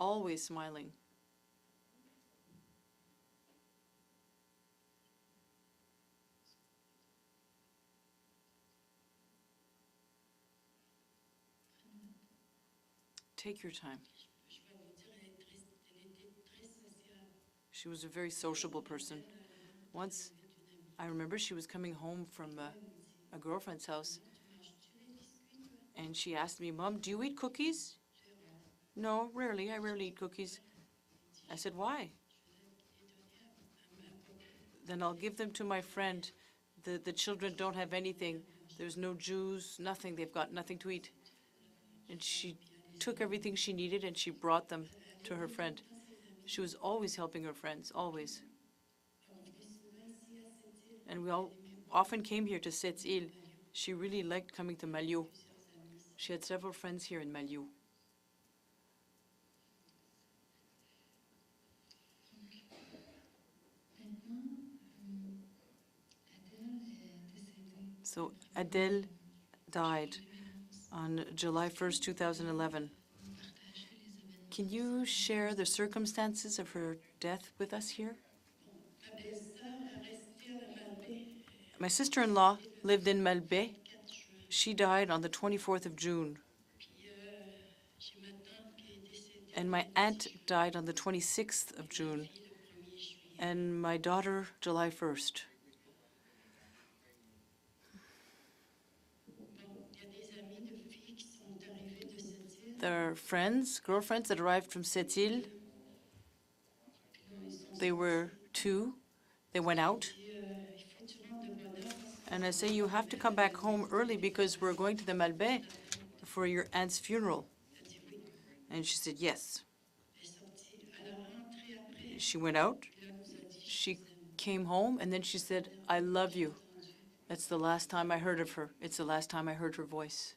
always smiling. Take your time. She was a very sociable person. Once, I remember she was coming home from a girlfriend's house, and she asked me, "Mom, do you eat cookies?" "No, rarely. I rarely eat cookies." I said, "Why?" "Then I'll give them to my friend. The children don't have anything. There's no juice, nothing. They've got nothing to eat." And she took everything she needed and she brought them to her friend. She was always helping her friends, always. And we all often came here to Sept-Îles. She really liked coming to Malio. She had several friends here in Malio. So Adele died on July 1st, 2011. Can you share the circumstances of her death with us here? My sister-in-law lived in Malbé. She died on the 24th of June. And my aunt died on the 26th of June. And my daughter, July 1st. There are friends, girlfriends that arrived from Sept-Îles. They were two. They went out. And I say, "You have to come back home early because we're going to the Malbé for your aunt's funeral." And she said, "Yes." She went out. She came home, and then she said, "I love you." That's the last time I heard of her. It's the last time I heard her voice.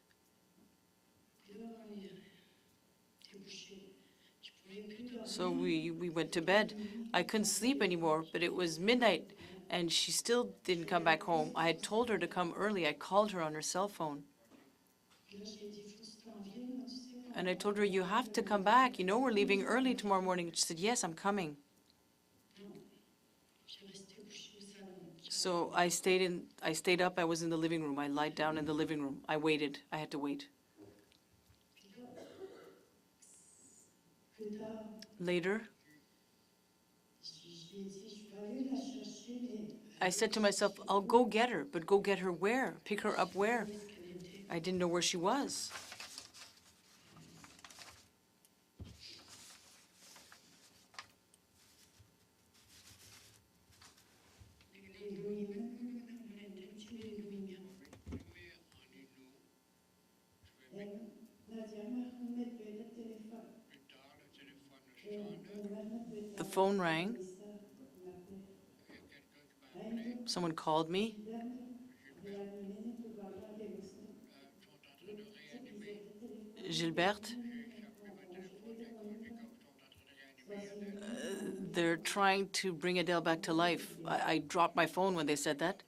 So we went to bed. I couldn't sleep anymore, but it was midnight, and she still didn't come back home. I had told her to come early. I called her on her cell phone. And I told her, "You have to come back. You know we're leaving early tomorrow morning." She said, "Yes, I'm coming." So I stayed up. I was in the living room. I lied down in the living room. I waited. I had to wait. Later, I said to myself, "I'll go get her, but go get her where? Pick her up where?" I didn't know where she was. The phone rang. Someone called me. Gilberte, they're trying to bring Adele back to life. I dropped my phone when they said that.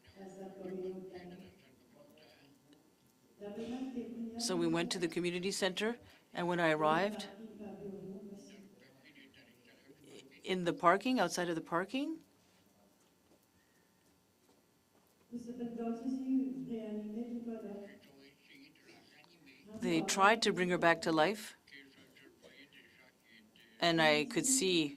So we went to the community center, and when I arrived, in the parking, outside of the parking, they tried to bring her back to life, and I could see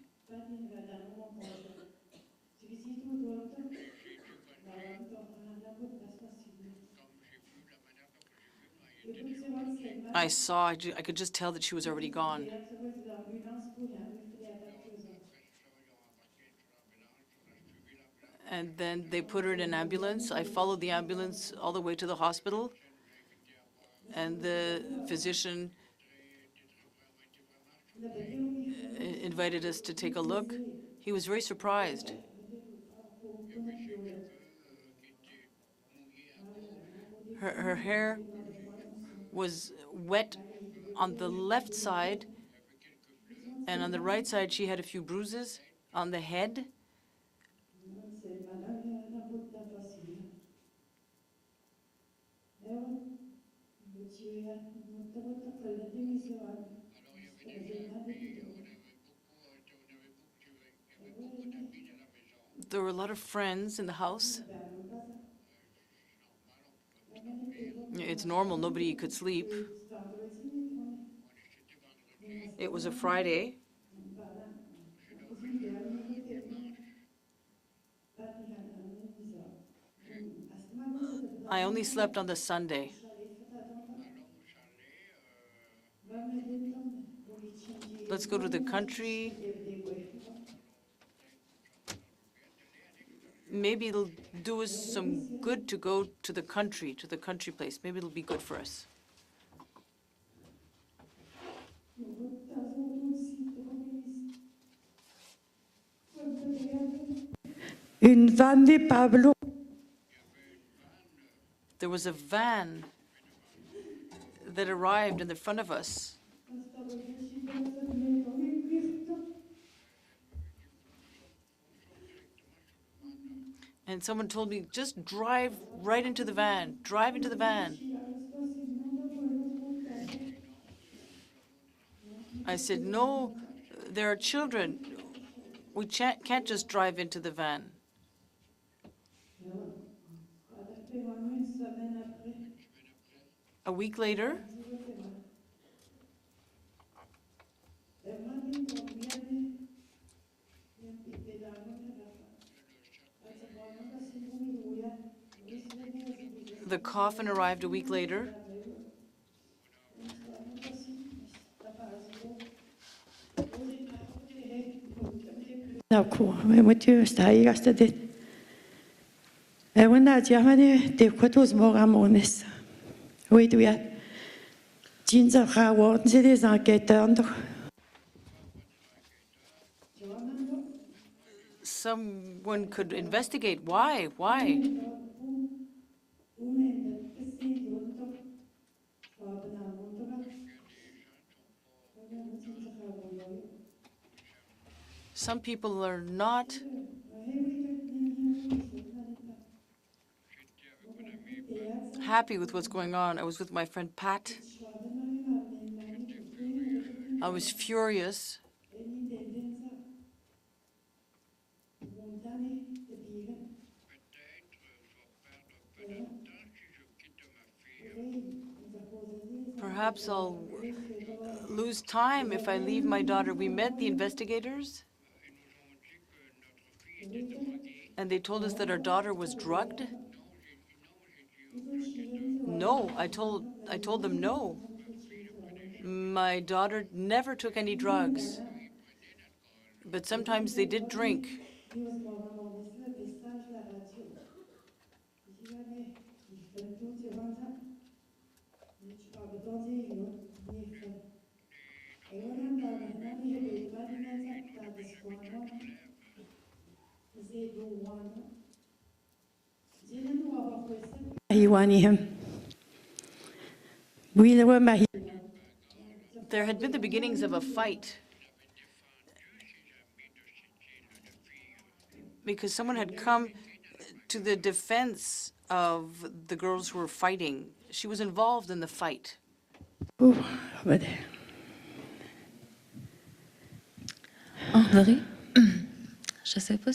I could just tell that she was already gone. And then they put her in an ambulance. I followed the ambulance all the way to the hospital, and the physician invited us to take a look. He was very surprised. Her hair was wet on the left side, and on the right side she had a few bruises on the head. there were a lot of friends in the house. It's normal, nobody could sleep. It was a Friday. I only slept on the Sunday. Let's go to the country. Maybe it'll do us some good to go to the country place. Maybe it'll be good for us. Une vanne de Pablo. There was a van that arrived in the front of us. And someone told me, just drive right into the van. Drive into the van. I said, no, there are children. We can't just drive into the van. A week later, the coffin arrived a week later. C'est des enquêteurs. Someone could investigate. Why? Why? Some people are not happy with what's going on. I was with my friend Pat. I was furious. Perhaps I'll lose time if I leave my daughter. We met the investigators, and they told us that our daughter was drugged. No, I told them no. My daughter never took any drugs, but sometimes they did drink. There had been the beginnings of a fight because someone had come to the defense of the girls who were fighting. She was involved in the fight. André, je sais pas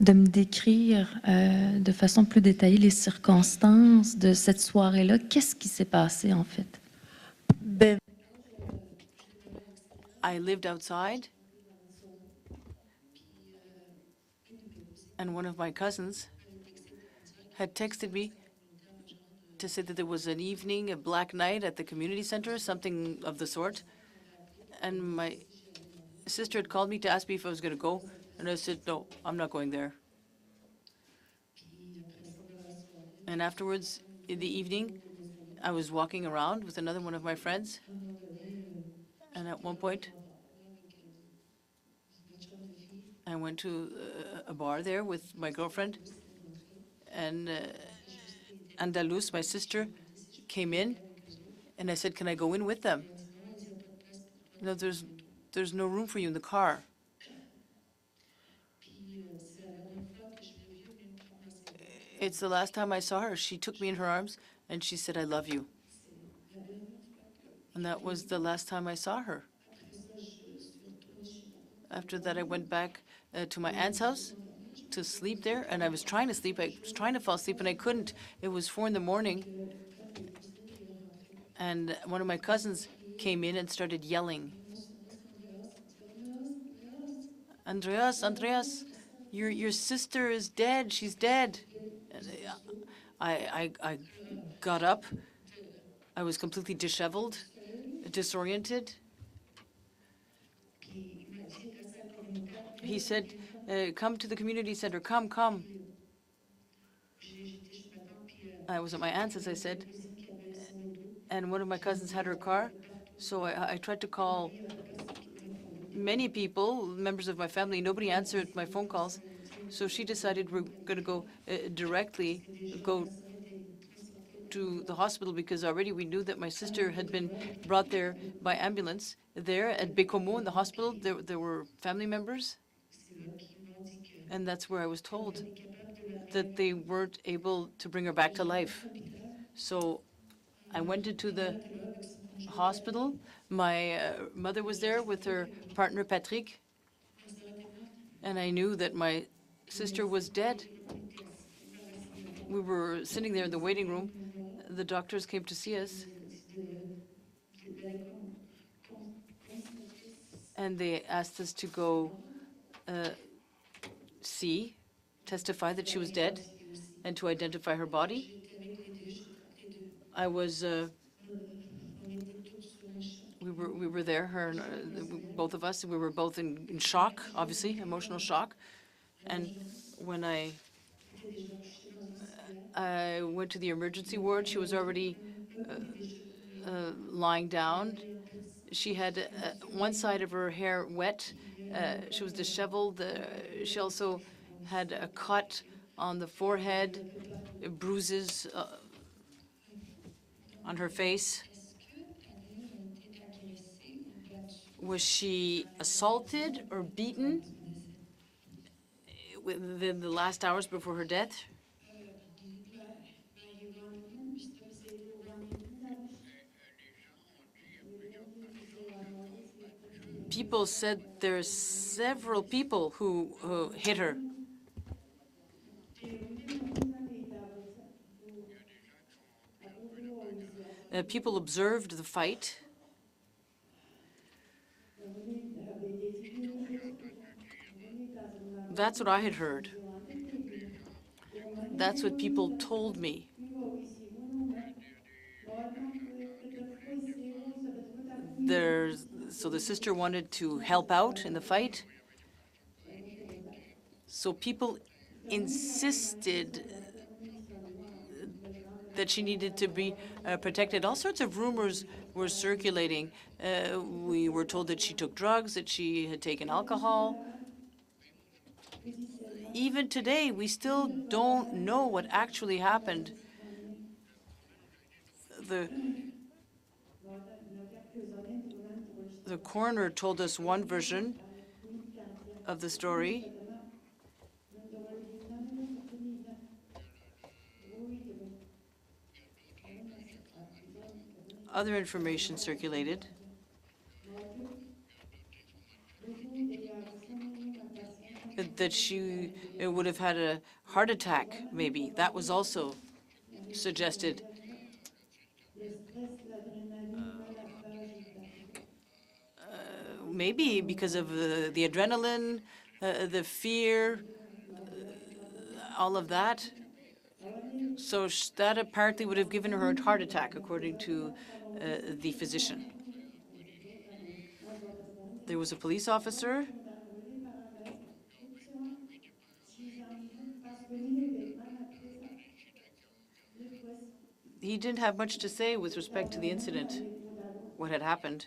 de me décrire de façon plus détaillée les circonstances de cette soirée-là. Qu'est-ce qui s'est passé en fait? I lived outside, and one of my cousins had texted me to say that there was an evening, a black night at the community center, something of the sort. And my sister had called me to ask me if I was going to go, and I said, no, I'm not going there. And afterwards, in the evening, I was walking around with another one of my friends, and at one point, I went to a bar there with my girlfriend, and Andaluz, my sister, came in, and I said, can I go in with them? No, there's no room for you in the car. It's the last time I saw her. She took me in her arms, and she said, I love you. And that was the last time I saw her. After that, I went back to my aunt's house to sleep there, and I was trying to sleep. I was trying to fall asleep, and I couldn't. It was 4 in the morning, and one of my cousins came in and started yelling, Andreas, Andreas, your sister is dead. She's dead. And I got up. I was completely disheveled, disoriented. He said, come to the community center. Come, come. I was at my aunt's, as I said, and one of my cousins had her car. So I tried to call many people, members of my family. Nobody answered my phone calls. So she decided we're going to go go to the hospital, because already we knew that my sister had been brought there by ambulance. There at Bécomo in the hospital, there were family members, and that's where I was told that they weren't able to bring her back to life. So I went into the hospital. My mother was there with her partner, Patrick, and I knew that my sister was dead. We were sitting there in the waiting room. The doctors came to see us, and they asked us to go testify that she was dead, and to identify her body. I was, we were there, her and both of us. We were both in shock, obviously, emotional shock. And when I went to the emergency ward, she was already lying down. She had one side of her hair wet. She was disheveled. She also had a cut on the forehead, bruises on her face. Was she assaulted or beaten within the last hours before her death? People said there's several people who hit her. People observed the fight. That's what I had heard. That's what people told me. So the sister wanted to help out in the fight. So people insisted that she needed to be protected. All sorts of rumors were circulating. We were told that she took drugs, that she had taken alcohol. Even today, we still don't know what actually happened. The coroner told us one version of the story. Other information circulated that she would have had a heart attack, maybe. That was also suggested. Maybe because of the adrenaline, the fear, all of that. So that apparently would have given her a heart attack, according to the physician. There was a police officer. He didn't have much to say with respect to the incident, what had happened.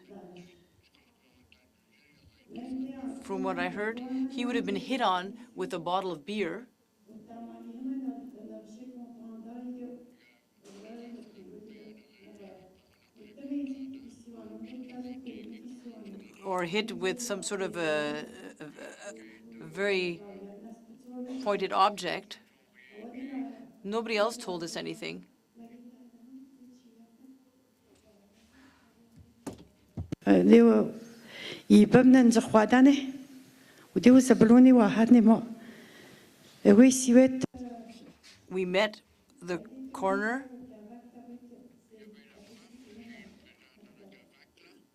From what I heard, he would have been hit on with a bottle of beer. Or hit with some sort of a very pointed object. Nobody else told us anything. They were, وديو سبلوني واحدني ما ويسيوت We met the coroner.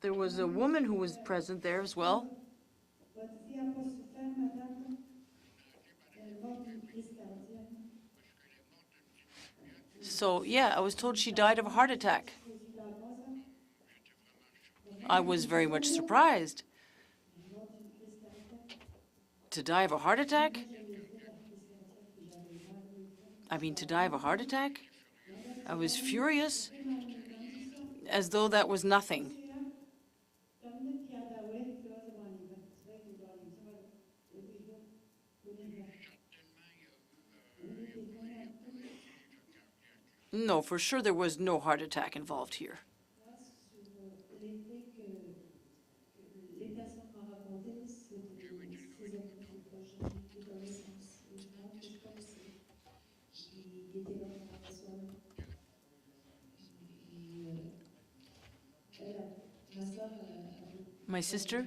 There was a woman who was present there as well. So, yeah, I was told she died of a heart attack. I was very much surprised. To die of a heart attack? I mean, to die of a heart attack? I was furious, as though that was nothing. No, for sure there was no heart attack involved here. My sister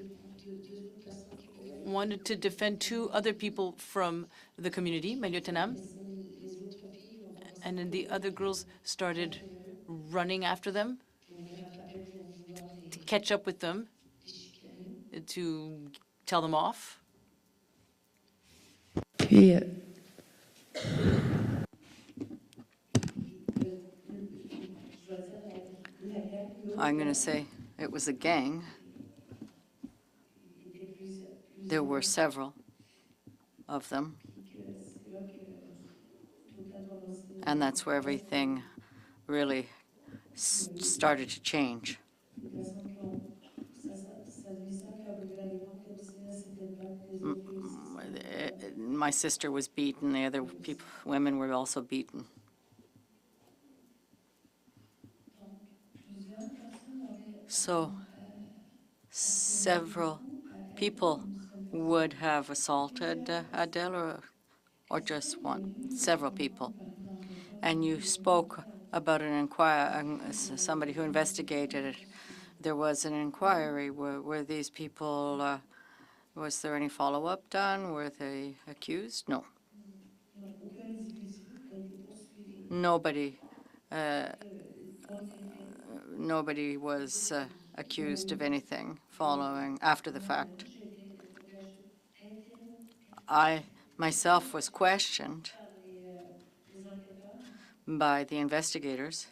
wanted to defend two other people from the community, Maliotenam, and then the other girls started running after them to catch up with them, to tell them off. puis I'm going to say it was a gang. There were several of them. And that's where everything really started to change. My sister was beaten. The other women were also beaten. So several people would have assaulted Adele, or just one, several people. And you spoke about somebody who investigated it. There was an inquiry. Were these people, was there any follow-up done? Were they accused? No. Nobody, nobody was accused of anything following after the fact. I myself was questioned by the investigators.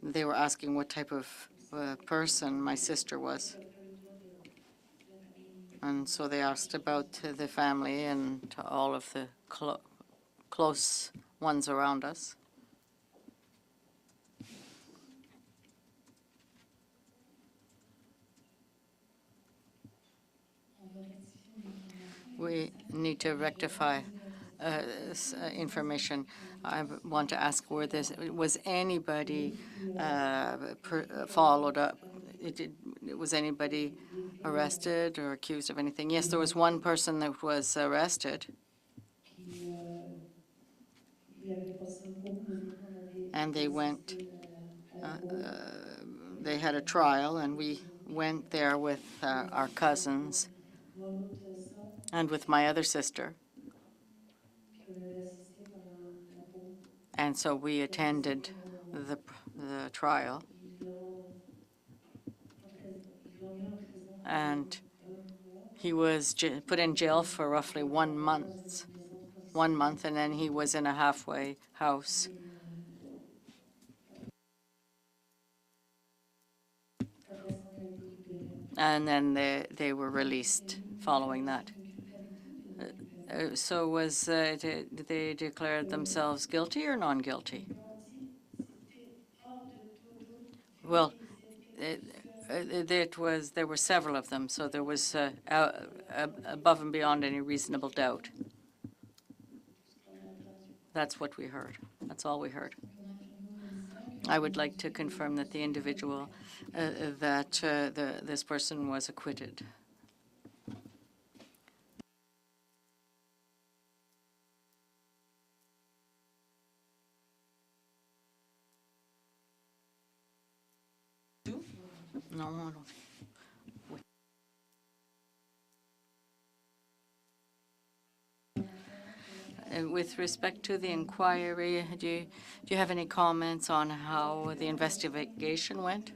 They were asking what type of person my sister was. And so they asked about the family and all of the close ones around us. We need to rectify information. I want to ask, was anybody followed up? Was anybody arrested or accused of anything? Yes, there was one person that was arrested. And they went, they had a trial, and we went there with our cousins and with my other sister. And so we attended the trial. And he was put in jail for roughly 1 month. 1 month, and then he was in a halfway house. And then they were released following that. So did they declare themselves guilty or non-guilty? Well, there were several of them, so there was above and beyond any reasonable doubt. That's what we heard. That's all we heard. I would like to confirm that the individual, this person was acquitted. No, with respect to the inquiry, do you have any comments on how the investigation went?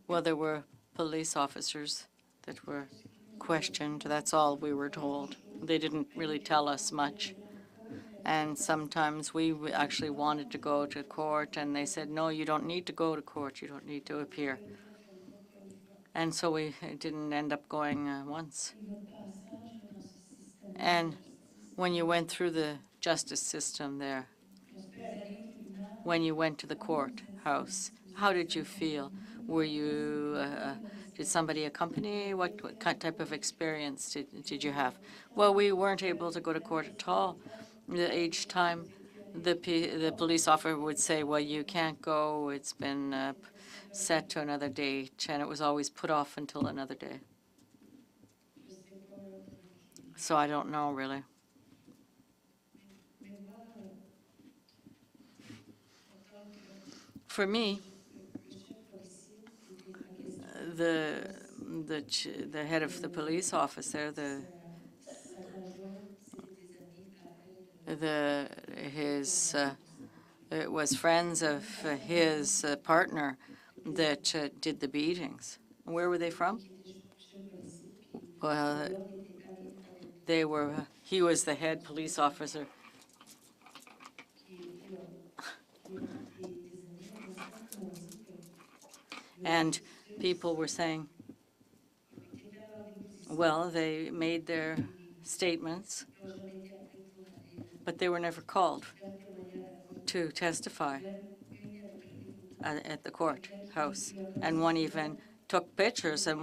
Well, there were police officers that were questioned. That's all we were told. They didn't really tell us much. And sometimes we actually wanted to go to court, and they said, no, you don't need to go to court. You don't need to appear. And so we didn't end up going once. And when you went through the justice system there, when you went to the courthouse, how did you feel? Were you, did somebody accompany? What type of experience did you have? Well, we weren't able to go to court at all. Each time the police officer would say, well, you can't go, it's been set to another date, and it was always put off until another day. So I don't know, really. For me, the head of the police office there, it was friends of his partner that did the beatings. Where were they from? Well, he was the head police officer. And people were saying, well, they made their statements, but they were never called to testify at the courthouse. And one even took pictures, and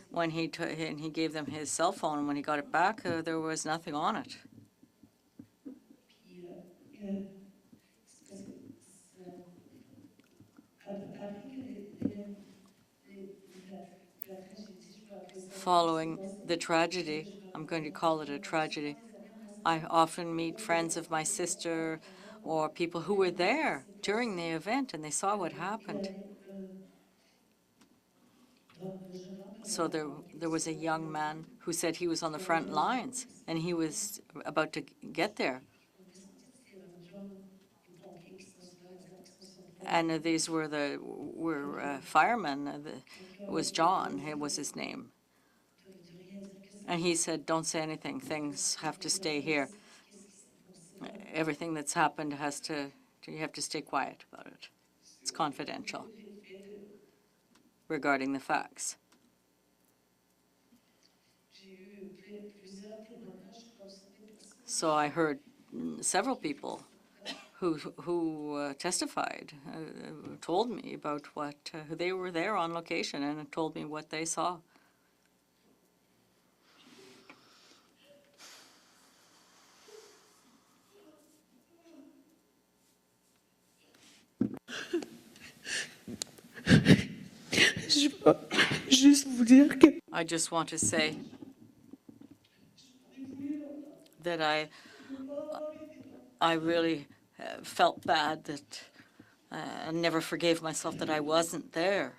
when he gave them his cell phone, and when he got it back, there was nothing on it. Following the tragedy, I'm going to call it a tragedy, I often meet friends of my sister or people who were there during the event, and they saw what happened. So there was a young man who said he was on the front lines, and he was about to get there. And these were firemen. It was John, it was his name. And he said, don't say anything. Things have to stay here. Everything that's happened you have to stay quiet about it. It's confidential regarding the facts. So I heard several people who testified, told me about they were there on location and told me what they saw. I just want to say that I really felt bad that I never forgave myself that I wasn't there,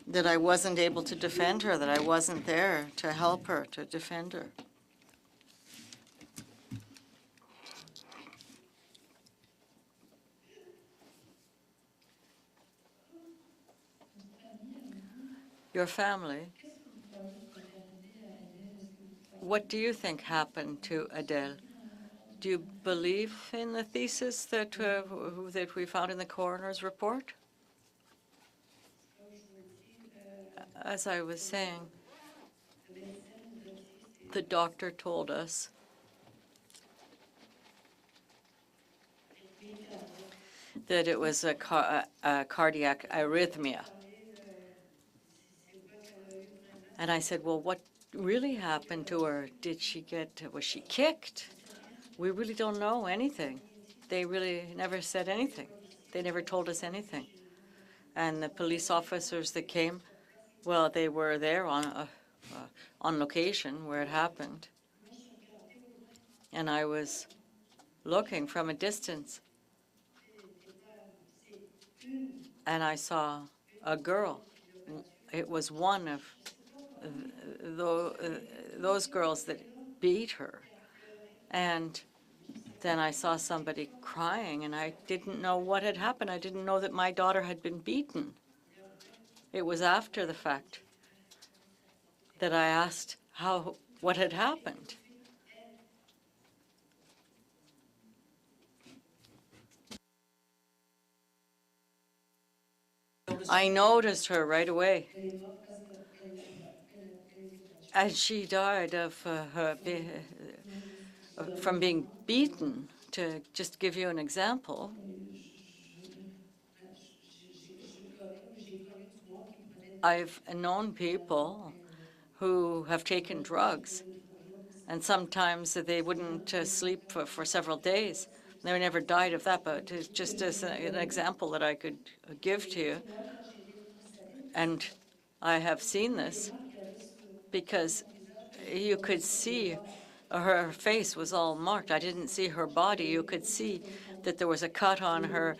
that I wasn't able to defend her, that I wasn't there to help her, to defend her. Your family, what do you think happened to Adele? Do you believe in the thesis that we found in the coroner's report? As I was saying, the doctor told us that it was a cardiac arrhythmia. And I said, well, what really happened to her? Was she kicked? We really don't know anything. They really never said anything. They never told us anything. And the police officers that came, well, they were there on location where it happened. And I was looking from a distance, and I saw a girl. It was one of those girls that beat her. And then I saw somebody crying, and I didn't know what had happened. I didn't know that my daughter had been beaten. It was after the fact that I asked what had happened. I noticed her right away. And she died of from being beaten. To just give you an example, I've known people who have taken drugs, and sometimes they wouldn't sleep for several days. They never died of that, but it's just as an example that I could give to you. And I have seen this because you could see her face was all marked. I didn't see her body. You could see that there was a cut on her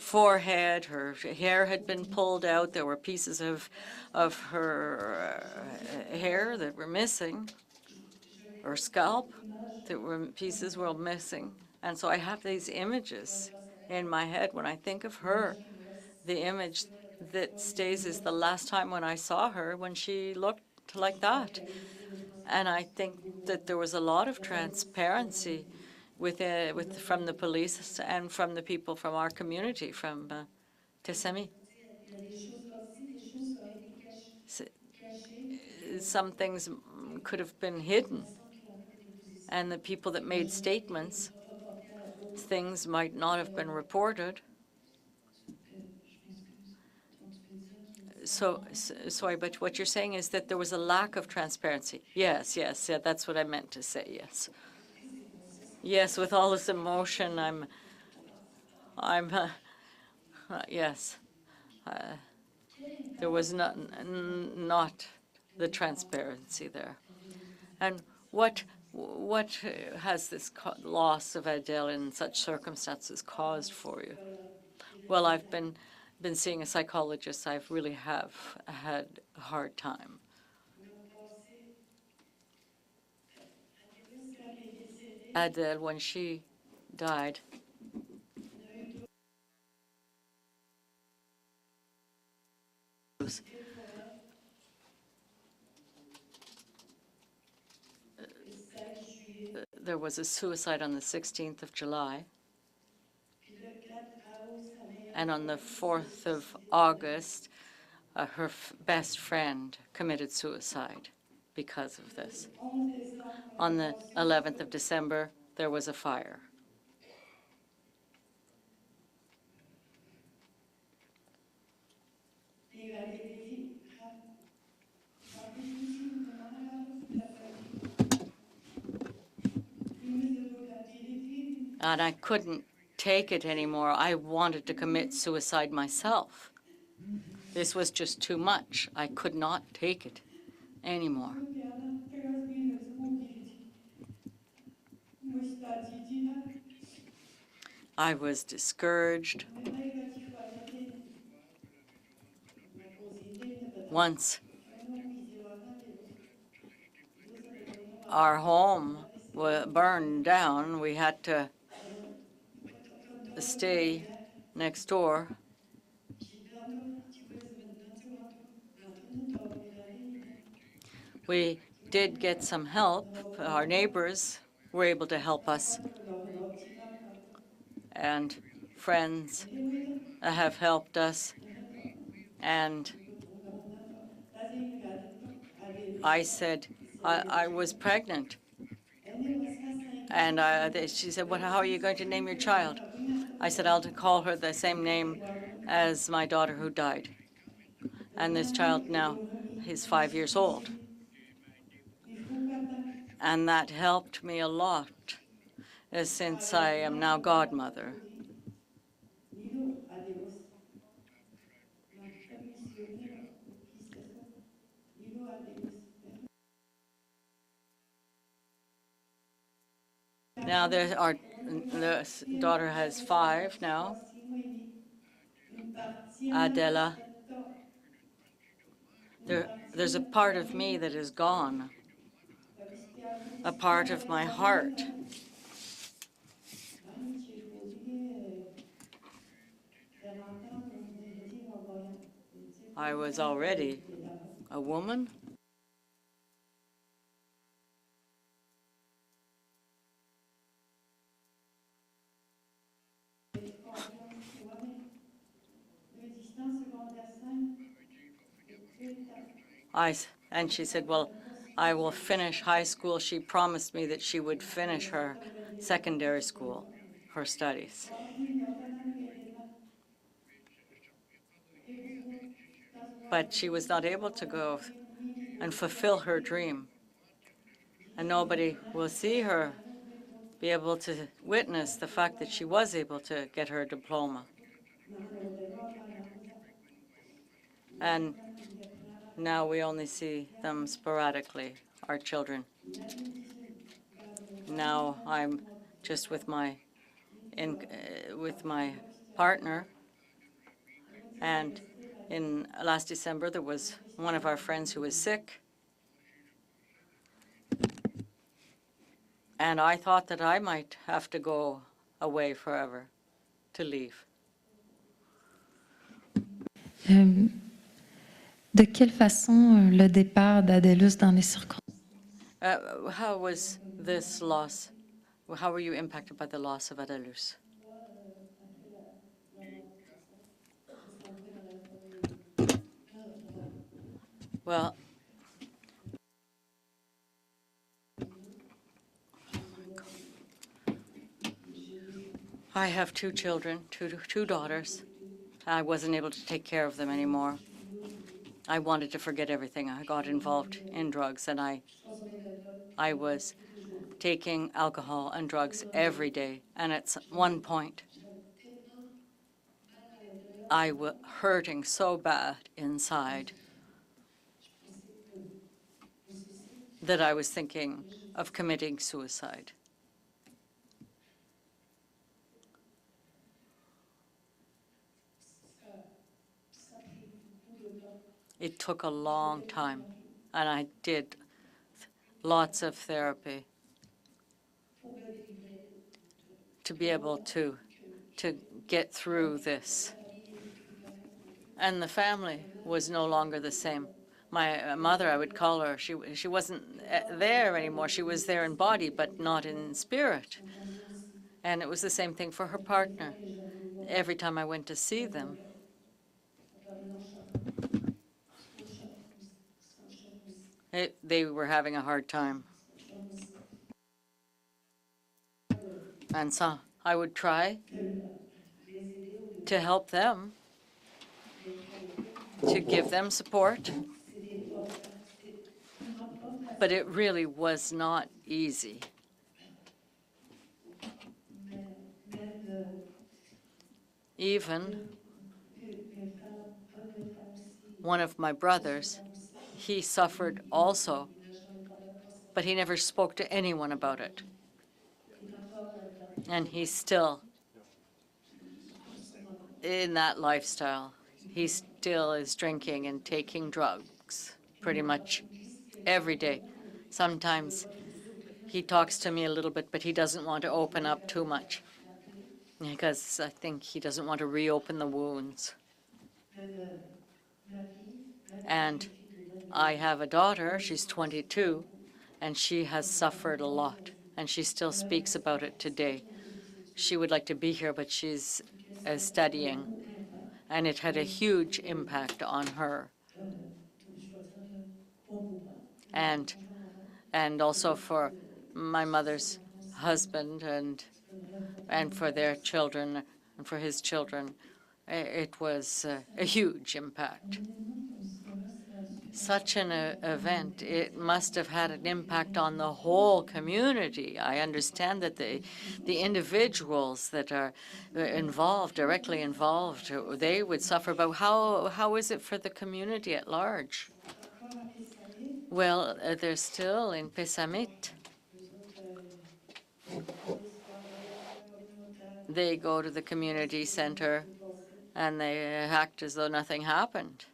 forehead. Her hair had been pulled out. There were pieces of her hair that were missing, or scalp that pieces were missing. And so I have these images in my head when I think of her. The image that stays is the last time when I saw her, when she looked like that. And I think that there was a lot of transparency from the police and from the people from our community, from Tessami. Some things could have been hidden, and the people that made statements, things might not have been reported. Sorry, but what you're saying is that there was a lack of transparency. Yes, yeah, that's what I meant to say, yes. Yes, with all this emotion, yes. There was not the transparency there. And what has this loss of Adele in such circumstances caused for you? Well, I've been seeing a psychologist. I really have had a hard time. Adele, when she died, there was a suicide on the 16th of July. And on the 4th of August, her best friend committed suicide because of this. On the 11th of December, there was a fire. And I couldn't take it anymore. I wanted to commit suicide myself. This was just too much. I could not take it anymore. I was discouraged. Once our home burned down, we had to stay next door. We did get some help. Our neighbors were able to help us, and friends have helped us. And I said, I was pregnant. And she said, how are you going to name your child? I said, I'll call her the same name as my daughter who died. And this child now is 5 years old. And that helped me a lot since I am now godmother. Now the daughter has 5 now. there's a part of me that is gone, a part of my heart. I was already a woman. And she said, well, I will finish high school. She promised me that she would finish her secondary school, her studies. But she was not able to go and fulfill her dream. And nobody will see her be able to witness the fact that she was able to get her diploma. And now we only see them sporadically, our children. Now I'm just with my partner, and in last December there was one of our friends who was sick, and I thought that I might have to go away forever, to leave. De quelle façon le départ d'Adelus dans les circonstances? How was this loss? How were you impacted by the loss of Adelus? Well, I have two children, two daughters. I wasn't able to take care of them anymore. I wanted to forget everything. I got involved in drugs, and I was taking alcohol and drugs every day. And at one point, I was hurting so bad inside that I was thinking of committing suicide. It took a long time, and I did lots of therapy to be able to get through this. And the family was no longer the same. My mother, I would call her, she wasn't there anymore. She was there in body, but not in spirit. And it was the same thing for her partner. Every time I went to see them, they were having a hard time. And so I would try to help them, to give them support, but it really was not easy. Even one of my brothers, he suffered also, but he never spoke to anyone about it. And he's still in that lifestyle. He still is drinking and taking drugs pretty much every day. Sometimes he talks to me a little bit, but he doesn't want to open up too much because I think he doesn't want to reopen the wounds. And I have a daughter, she's 22, and she has suffered a lot, and she still speaks about it today. She would like to be here, but she's studying, and it had a huge impact on her. And also for my mother's husband and for their children and for his children. It was a huge impact. Such an event, it must have had an impact on the whole community. I understand that the individuals that are involved, directly involved, they would suffer, but how is it for the community at large? Well, they're still in Pessamit. They go to the community center and they act as though nothing happened.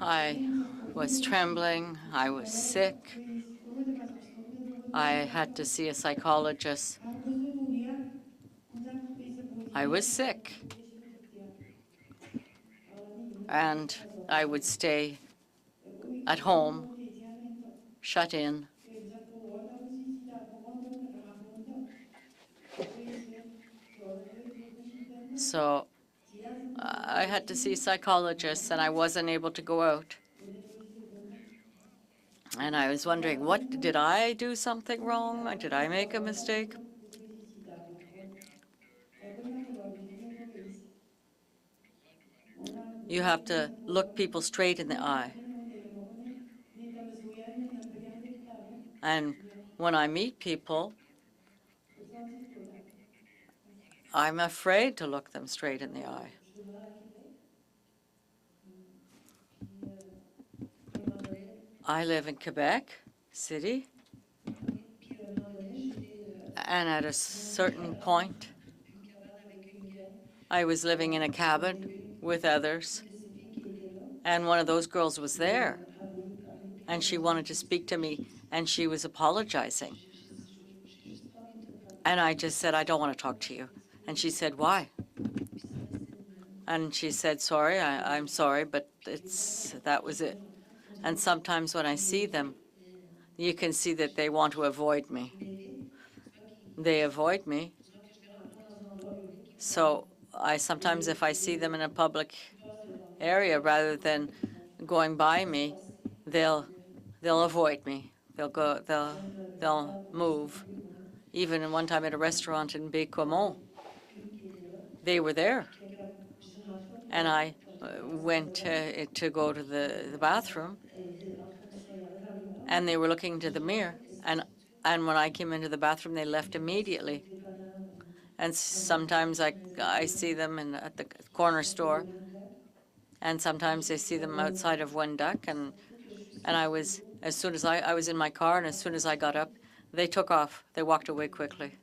I was trembling. I was sick. I had to see a psychologist. I was sick. And I would stay at home, shut in. So I had to see psychologists, and I wasn't able to go out. And I was wondering, what did I do something wrong? Did I make a mistake? You have to look people straight in the eye. And when I meet people, I'm afraid to look them straight in the eye. I live in Quebec City, and at a certain point, I was living in a cabin with others, and one of those girls was there, and she wanted to speak to me, and she was apologizing. And I just said, I don't want to talk to you. And she said, why? And she said, sorry, I'm sorry, but that was it. And sometimes when I see them, you can see that they want to avoid me. They avoid me. So sometimes if I see them in a public area, rather than going by me, they'll avoid me. They'll move. Even one time at a restaurant in Baie-Comeau, they were there. And I went to go to the bathroom, and they were looking into the mirror. And when I came into the bathroom, they left immediately. And sometimes I see them at the corner store, and sometimes I see them outside of One Duck. And I was, as soon as I was in my car, and as soon as I got up, they took off. They walked away quickly.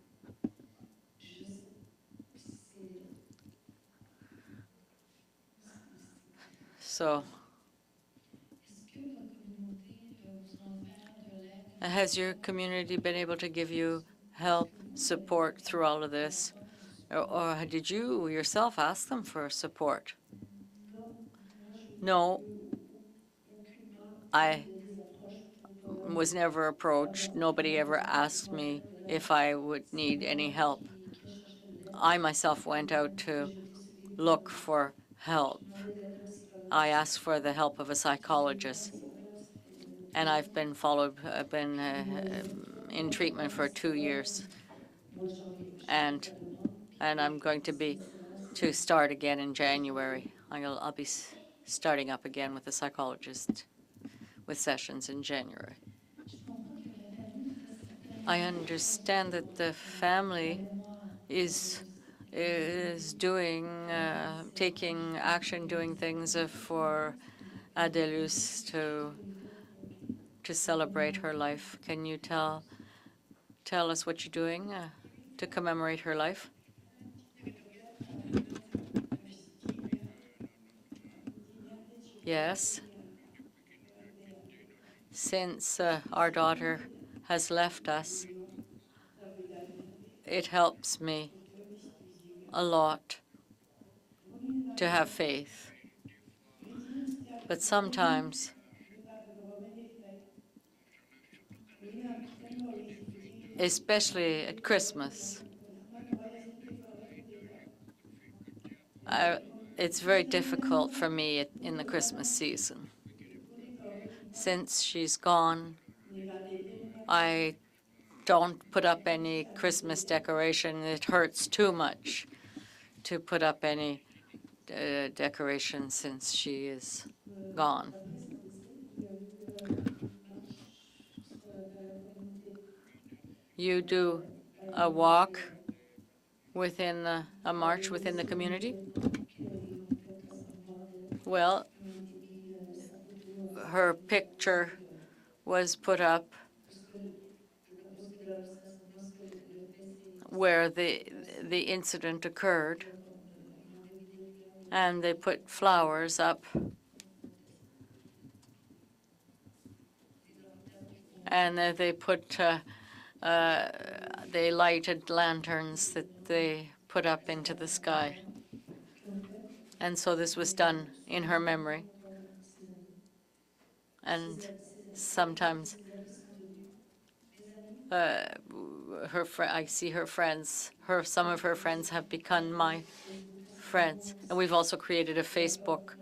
So has your community been able to give you help, support through all of this? Or did you yourself ask them for support? No, I was never approached. Nobody ever asked me if I would need any help. I myself went out to look for help. I asked for the help of a psychologist, and I've been in treatment for 2 years, and I'm going to start again in January. I'll be starting up again with a psychologist with sessions in January. I understand that the family is taking action, doing things for Adelus to celebrate her life. Can you tell us what you're doing to commemorate her life? Yes. Since our daughter has left us, it helps me a lot to have faith. But sometimes, especially at Christmas, it's very difficult for me in the Christmas season. Since she's gone, I don't put up any Christmas decoration. It hurts too much to put up any decoration since she is gone. You do a walk within a march within the community? Well, her picture was put up where the incident occurred, and they put flowers up and they lighted lanterns that they put up into the sky. And so this was done in her memory. And sometimes I see her friends. Some of her friends have become my friends. And we've also created a Facebook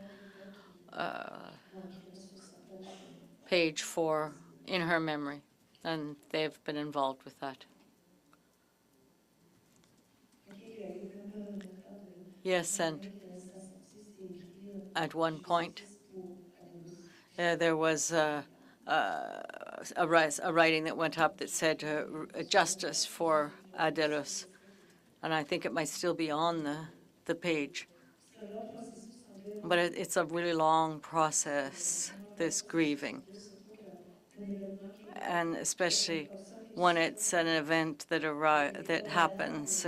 page in her memory, and they've been involved with that. Yes, and at one point, there was a writing that went up that said justice for Adelos, and I think it might still be on the page. But it's a really long process, this grieving, and especially when it's an event that happens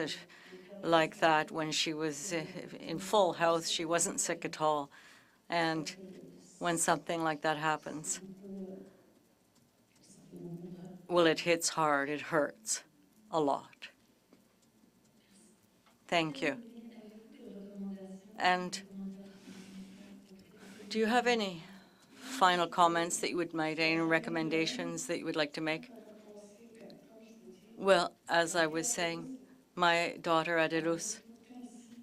like that. When she was in full health, she wasn't sick at all, and when something like that happens, well, it hits hard. It hurts a lot. Thank you. And do you have any final comments that you would make, any recommendations that you would like to make? Well, as I was saying, my daughter Adelus,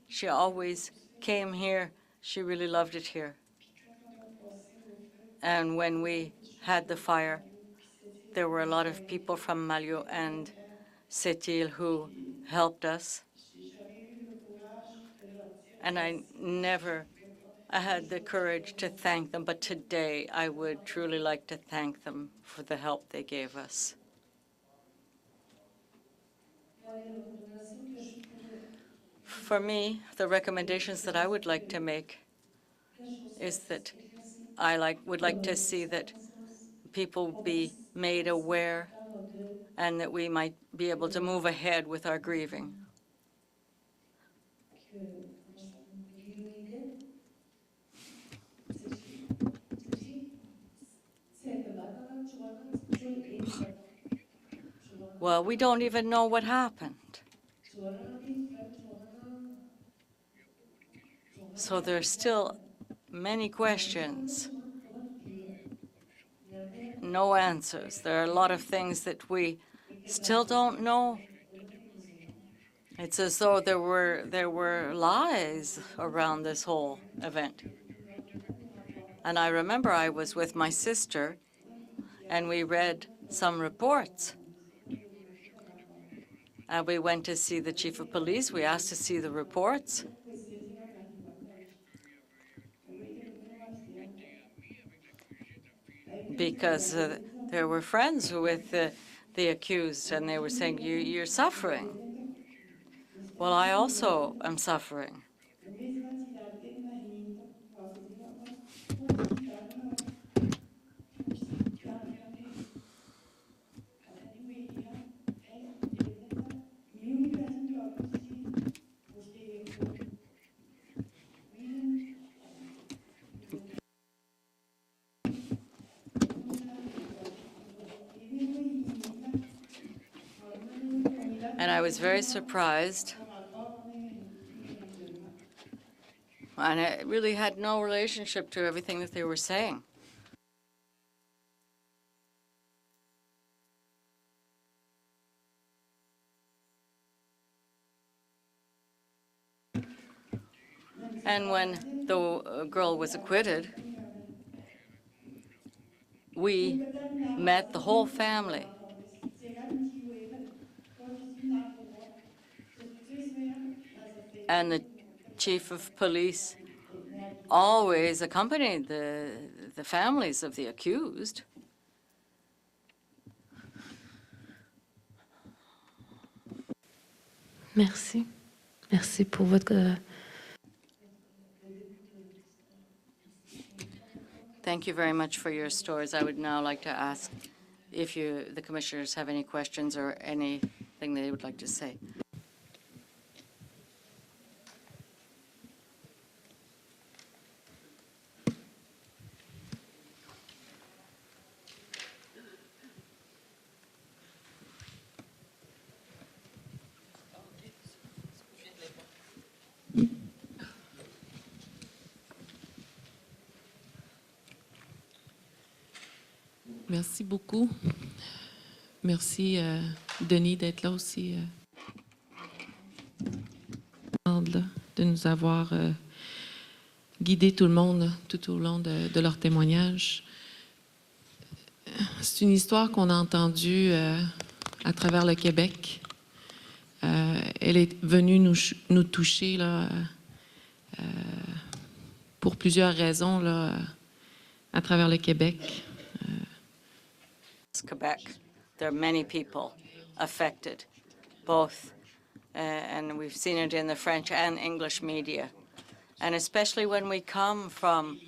she always came here. She really loved it here. And when we had the fire, there were a lot of people from Malio and Sept-Îles who helped us. And I had the courage to thank them, but today I would truly like to thank them for the help they gave us. For me, the recommendations that I would like to make is that would like to see that people be made aware and that we might be able to move ahead with our grieving. Well, we don't even know what happened. So there's still many questions, no answers. There are a lot of things that we still don't know. It's as though there were lies around this whole event. And I remember I was with my sister, and we read some reports. And we went to see the chief of police. We asked to see the reports. Because there were friends with the accused, and they were saying, you're suffering. Well, I also am suffering. And I was very surprised. And it really had no relationship to everything that they were saying. And when the girl was acquitted, we met the whole family. And the chief of police always accompanied the families of the accused. Merci. Merci pour votre... Thank you very much for your stories. I would now like to ask if the commissioners have any questions or anything they would like to say. Merci beaucoup. Merci, Denis, d'être là aussi, de nous avoir guidé tout le monde tout au long de leur témoignage. C'est une histoire qu'on a entendue à travers le Québec. Elle est venue nous toucher là, pour plusieurs raisons là, à travers le Québec. Quebec, there are many people affected, both, and we've seen it in the French and English media, and especially when we come from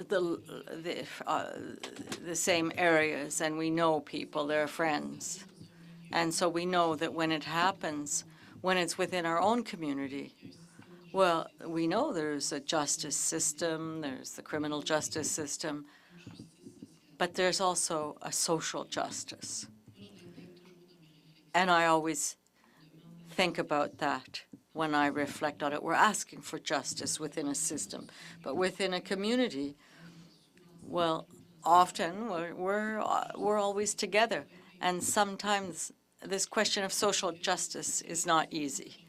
the same areas and we know people, they're friends. And so we know that when it happens, when it's within our own community, well, we know there's a justice system, there's the criminal justice system, but there's also a social justice. And I always think about that when I reflect on it. We're asking for justice within a system, but within a community, well, often we're always together, and sometimes this question of social justice is not easy.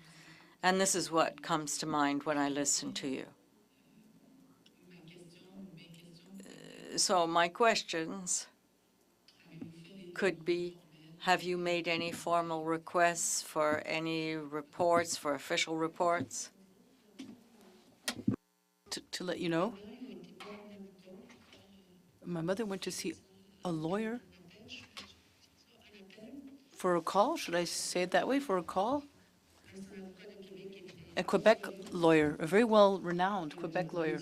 And this is what comes to mind when I listen to you. So my questions could be, have you made any formal requests for any reports, for official reports? To let you know, my mother went to see a lawyer for a call. Should I say it that way? For a call? A Quebec lawyer, a very well-renowned Quebec lawyer.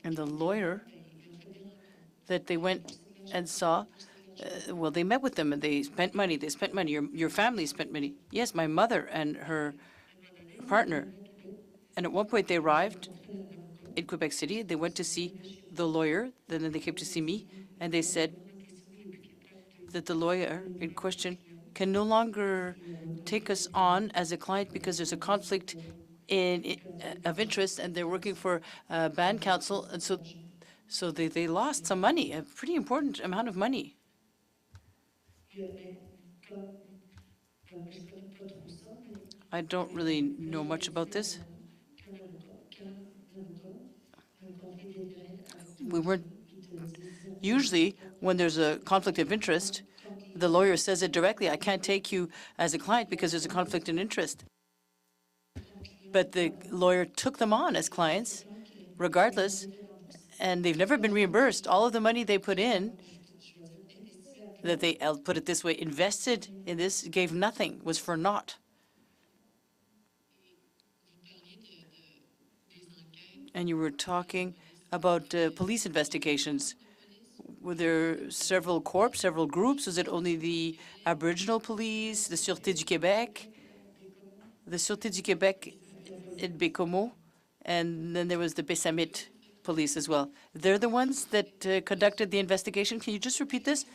And the lawyer that they went and saw, well, they met with them and they spent money. They spent money. Your family spent money. Yes, my mother and her partner. And at one point they arrived in Quebec City. They went to see the lawyer. Then they came to see me, and they said that the lawyer in question can no longer take us on as a client because there's a conflict of interest, and they're working for band counsel, and so they lost some money, a pretty important amount of money. I don't really know much about this. We weren't usually when there's a conflict of interest, the lawyer says it directly. I can't take you as a client because there's a conflict in interest. But the lawyer took them on as clients, regardless, and they've never been reimbursed. All of the money they put in, that they, I'll put it this way, invested in this, gave nothing, was for naught. And you were talking about police investigations. Were there several corps, several groups? Was it only the Aboriginal police, the Sûreté du Québec, the Sûreté du Québec in Bécomo, and then there was the Bessamit police as well? They're the ones that conducted the investigation. Can you just repeat this?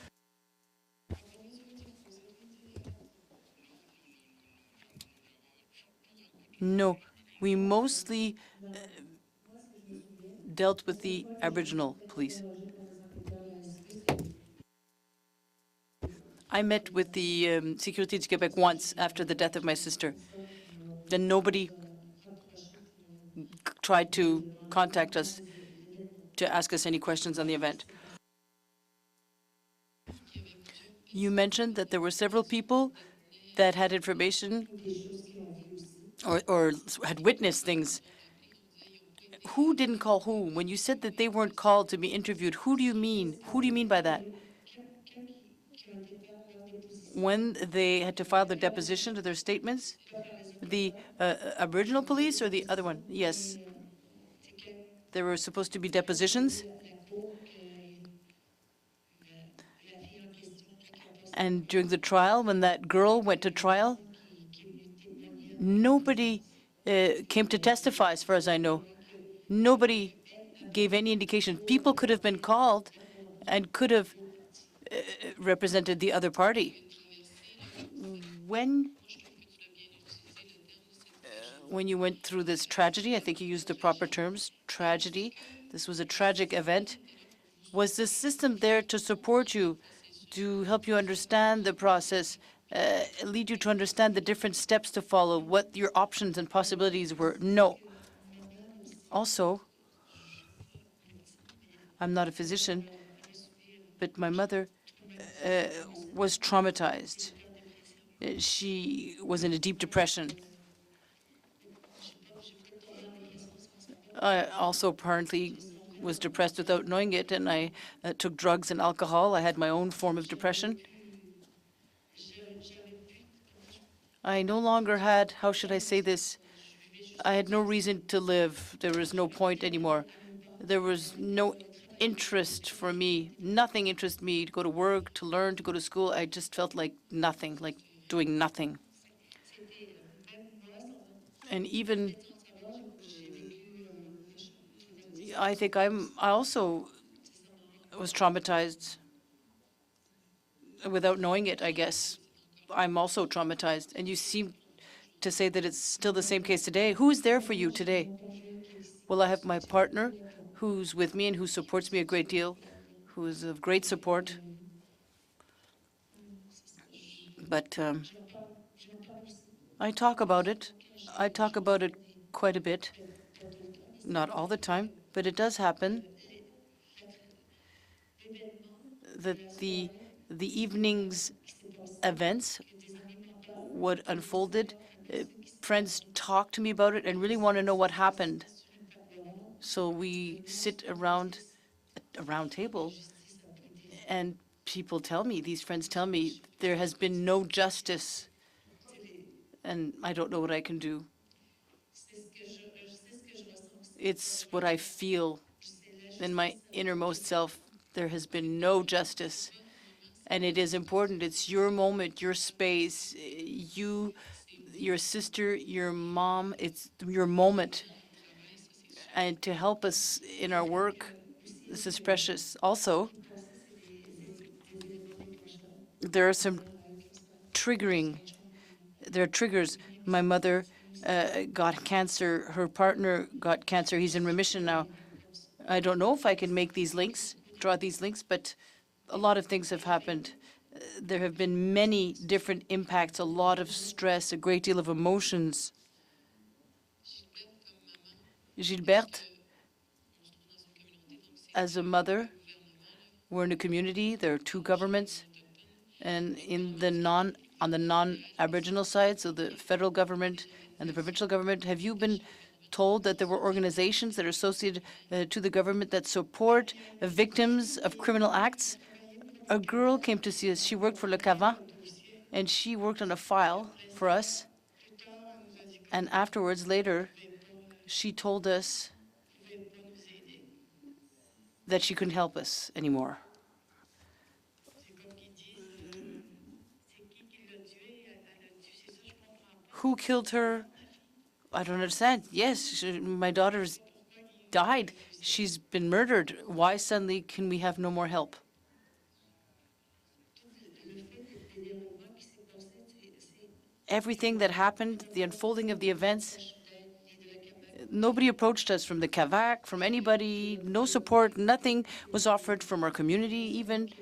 No, we mostly dealt with the Aboriginal police. I met with the Sécurité du Québec once after the death of my sister. Then nobody tried to contact us to ask us any questions on the event. You mentioned that there were several people that had information or had witnessed things. Who didn't call who? When you said that they weren't called to be interviewed, who do you mean? Who do you mean by that? When they had to file their deposition or their statements? The Aboriginal police or the other one? Yes. There were supposed to be depositions. And during the trial, when that girl went to trial, nobody came to testify, as far as I know. Nobody gave any indication. People could have been called and could have represented the other party. When you went through this tragedy, I think you used the proper terms, tragedy, This was a tragic event. Was the system there to support you, to help you understand the process, lead you to understand the different steps to follow, what your options and possibilities were? No. Also, I'm not a physician, but my mother was traumatized. She was in a deep depression. I also apparently was depressed without knowing it, and I took drugs and alcohol. I had my own form of depression. I no longer had, how should I say this? I had no reason to live. There was no point anymore. There was no interest for me. Nothing interested me to go to work, to learn, to go to school. I just felt like nothing, like doing nothing. And even I think I also was traumatized without knowing it, I guess. I'm also traumatized. And you seem to say that it's still the same case today. Who is there for you today? Well, I have my partner who's with me and who supports me a great deal, who is of great support. But I talk about it. I talk about it quite a bit. Not all the time, but it does happen that the evening's events, what unfolded, friends talk to me about it and really want to know what happened. So we sit around a round table, and people tell me, these friends tell me, there has been no justice, and I don't know what I can do. It's what I feel in my innermost self. There has been no justice, and it is important. It's your moment, your space, you, your sister, your mom. It's your moment. And to help us in our work, this is precious. Also, there are some triggering, there are triggers. My mother got cancer. Her partner got cancer. He's in remission now. I don't know if I can make these links, draw these links, but a lot of things have happened. There have been many different impacts, a lot of stress, a great deal of emotions. Gilberte, as a mother, we're in a community. There are two governments, and on the non-Aboriginal side, so the federal government and the provincial government, have you been told that there were organizations that are associated to the government that support victims of criminal acts? A girl came to see us. She worked for Le Cavant, and she worked on a file for us. And afterwards, later, she told us that she couldn't help us anymore. Who killed her? I don't understand. Yes, my daughter's died. She's been murdered. Why suddenly can we have no more help? Everything that happened, the unfolding of the events, nobody approached us from the CAVAC, from anybody, no support, nothing was offered from our community even.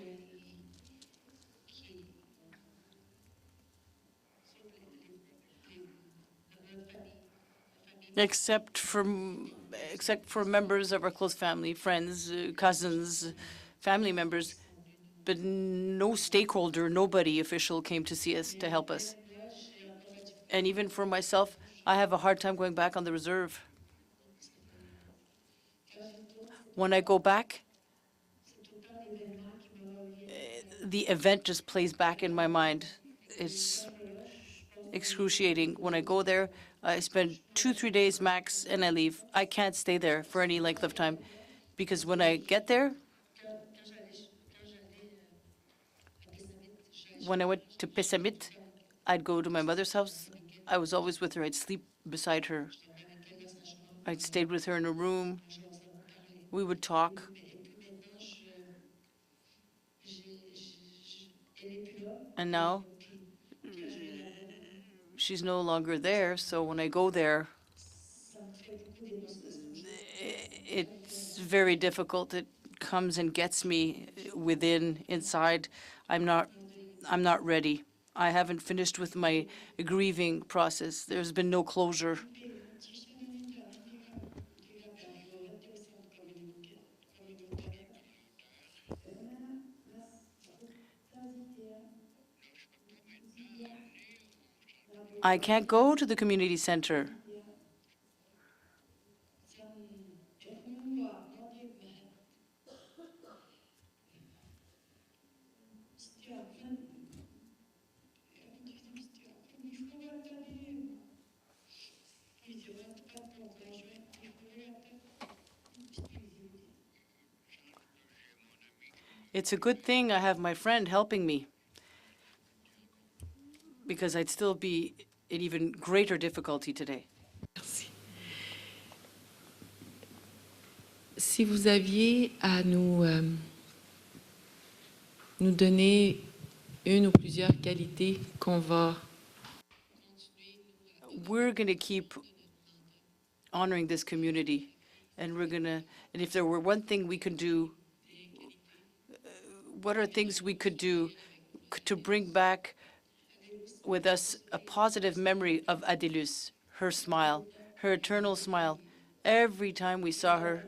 Except for members of our close family, friends, cousins, family members, but no stakeholder, nobody official came to see us to help us. And even for myself, I have a hard time going back on the reserve. When I go back, the event just plays back in my mind. It's excruciating. When I go there, I spend 2, 3 days max and I leave. I can't stay there for any length of time because when I get there, when I went to Pessamit, I'd go to my mother's house. I was always with her. I'd sleep beside her. I'd stayed with her in a room. We would talk. And now she's no longer there. So when I go there, it's very difficult. It comes and gets me inside. I'm not ready. I haven't finished with my grieving process. There's been no closure. I can't go to the community center. It's a good thing I have my friend helping me, because I'd still be in even greater difficulty today. Merci. Si vous aviez à nous donner une ou plusieurs qualités qu'on va We're going to keep honoring this community, and if there were one thing we could do, what are things we could do to bring back with us a positive memory of Adelus, her smile, her eternal smile. Every time we saw her,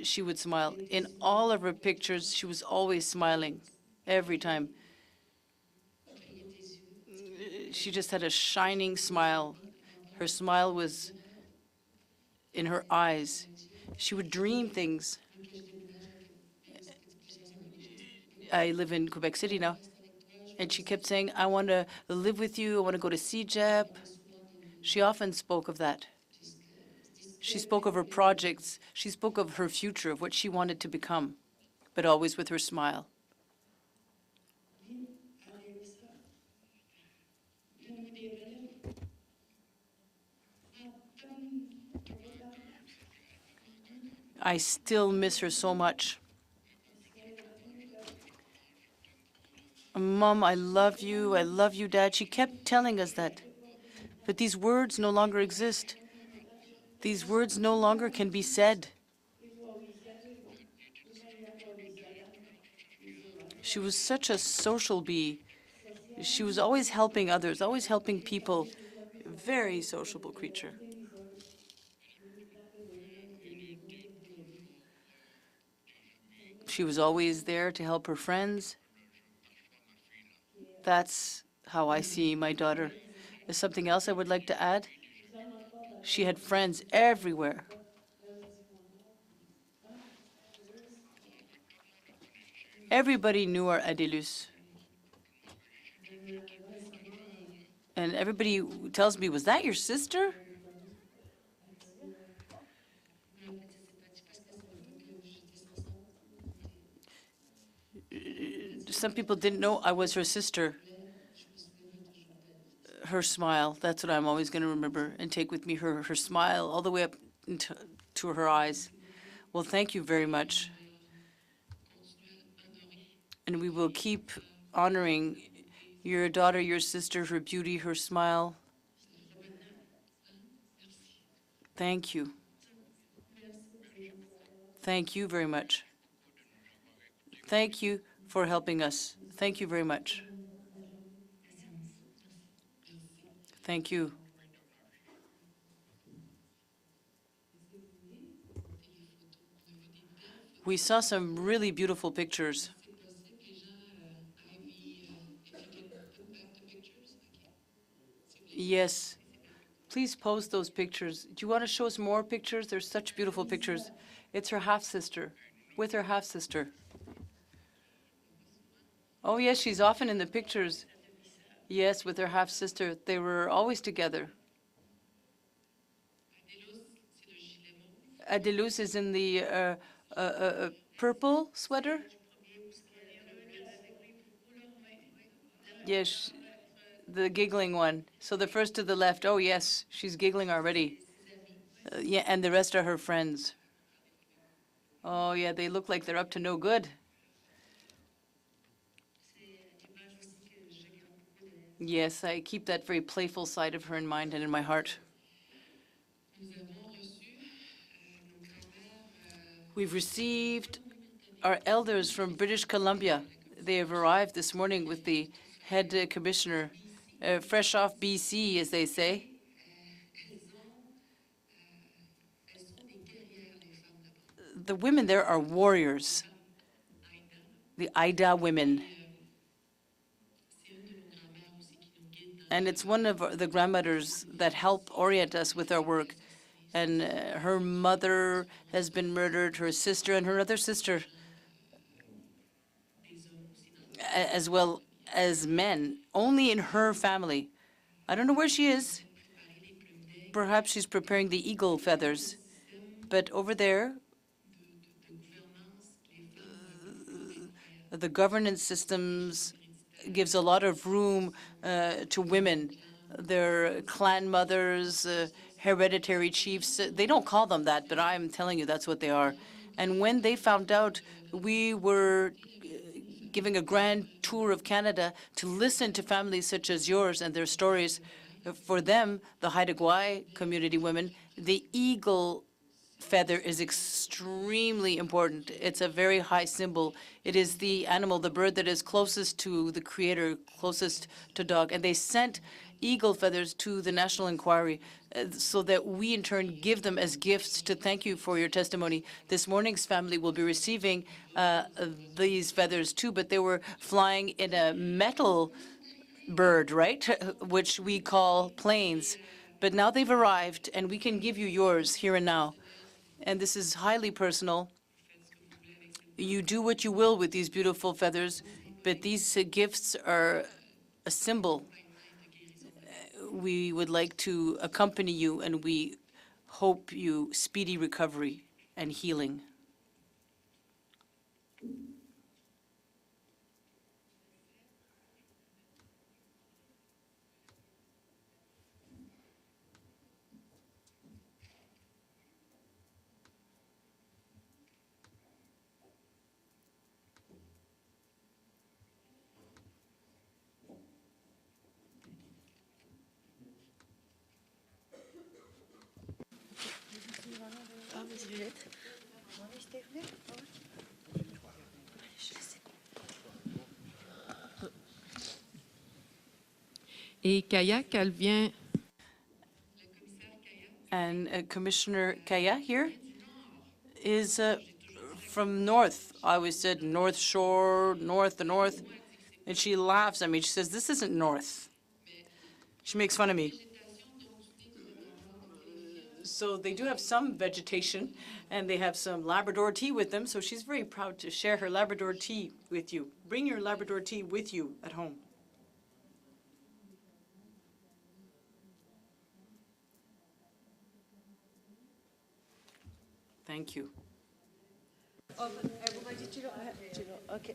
she would smile. In all of her pictures, she was always smiling, every time. She just had a shining smile. Her smile was in her eyes. She would dream things. I live in Quebec City now, and she kept saying, I want to live with you, I want to go to CEGEP. She often spoke of that. She spoke of her projects. She spoke of her future, of what she wanted to become, but always with her smile. I still miss her so much. Mom, I love you. I love you, Dad. She kept telling us that. But these words no longer exist. These words no longer can be said. She was such a social bee. She was always helping others, always helping people. Very sociable creature. She was always there to help her friends. That's how I see my daughter. There's something else I would like to add. She had friends everywhere. Everybody knew our Adelus. And everybody tells me, was that your sister? Some people didn't know I was her sister. Her smile, that's what I'm always going to remember and take with me, her smile all the way up to her eyes. Well, thank you very much. And we will keep honoring your daughter, your sister, her beauty, her smile. Thank you. Thank you very much. Thank you for helping us. Thank you very much. Thank you. We saw some really beautiful pictures. Yes. Please post those pictures. Do you want to show us more pictures? There's such beautiful pictures. It's her half-sister, with her half-sister. Oh, yes, she's often in the pictures. Yes, with her half-sister. They were always together. Adelus is in the purple sweater. Yes, the giggling one. So the first to the left. Oh, yes, she's giggling already. Yeah, and the rest are her friends. Oh, yeah, they look like they're up to no good. Yes, I keep that very playful side of her in mind and in my heart. We've received our elders from British Columbia. They have arrived this morning with the head commissioner, fresh off BC, as they say. The women there are warriors, the Aida women. And it's one of the grandmothers that help orient us with our work. And her mother has been murdered, her sister and her other sister, as well as men, only in her family. I don't know where she is. Perhaps she's preparing the eagle feathers. But over there, the governance systems gives a lot of room to women. They're clan mothers, hereditary chiefs. They don't call them that, but I'm telling you that's what they are. And when they found out we were giving a grand tour of Canada to listen to families such as yours and their stories, for them, the Haida Gwaii community women, the eagle feather is extremely important. It's a very high symbol. It is the animal, the bird that is closest to the creator, closest to dog. And they sent eagle feathers to the National Inquiry so that we in turn give them as gifts to thank you for your testimony. This morning's family will be receiving these feathers too, but they were flying in a metal bird, right, which we call planes. But now they've arrived, and we can give you yours here and now. And this is highly personal. You do what you will with these beautiful feathers, but these gifts are a symbol. We would like to accompany you, and we hope you speedy recovery and healing. Et Kayak, elle vient And Commissioner Kaya here is from north. I always said North Shore, north, the north. And she laughs at me. She says, this isn't north. She makes fun of me. So they do have some vegetation, and they have some Labrador tea with them, so she's very proud to share her Labrador tea with you. Bring your Labrador tea with you at home. Thank you. Okay.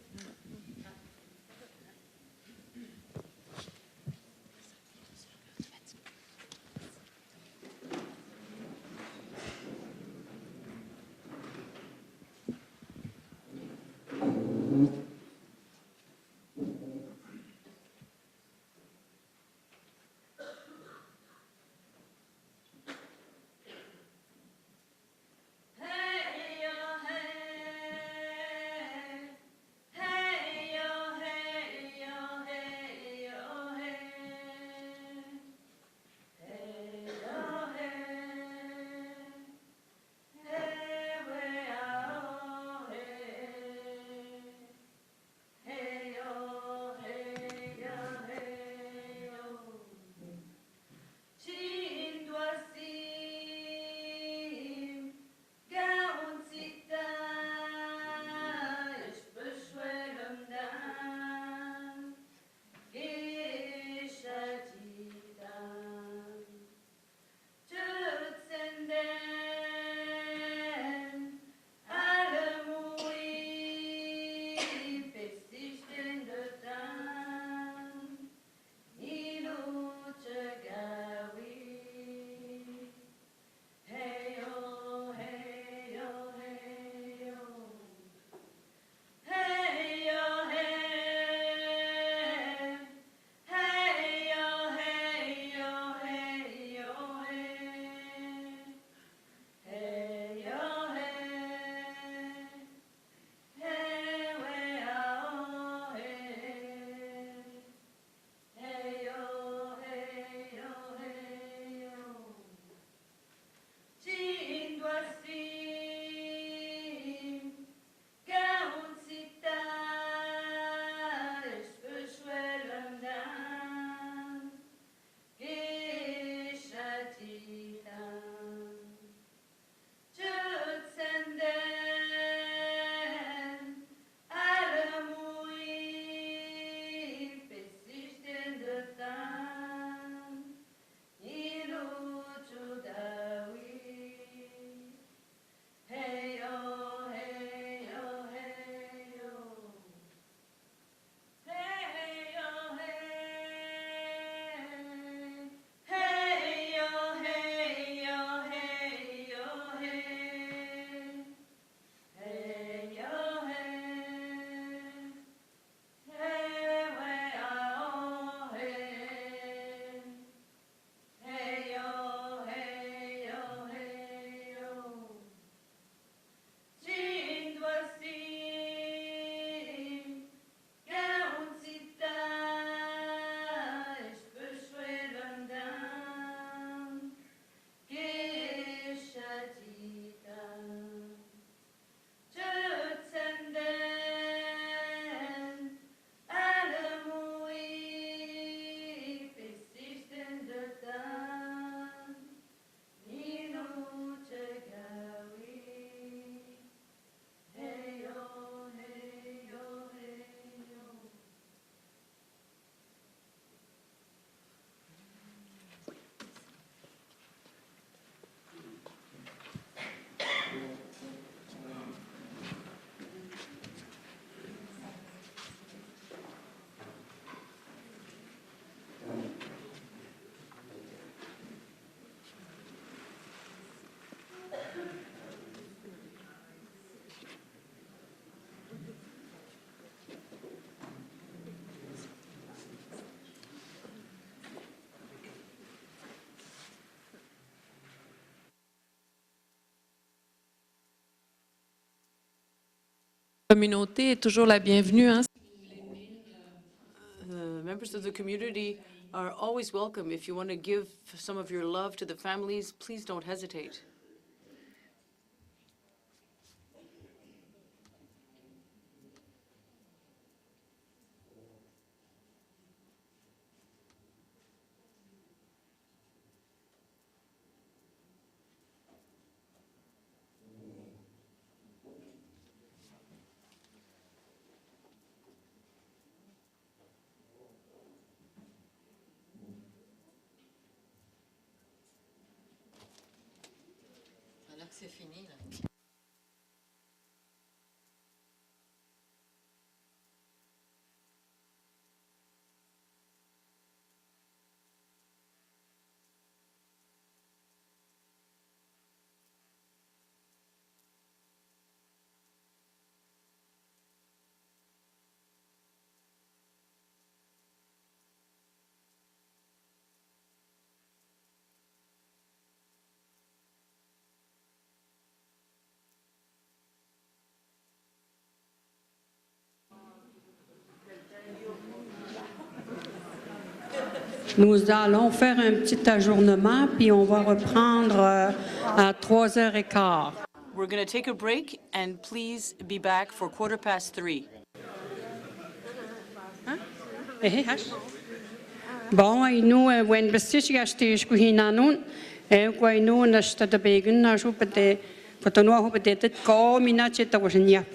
communauté est toujours la bienvenue, hein? The members of the community are always welcome. If you want to give some of your love to the families, please don't hesitate. Ça a l'air que c'est fini, là. Nous allons faire un petit ajournement, puis on va reprendre à 3h15. We're going to take a break, and please be back for 3:15. Bon, inu when bestish gastis ku hinanun ku inu nasta de begen na so pete patano ho pete ko mina cheta wasnya.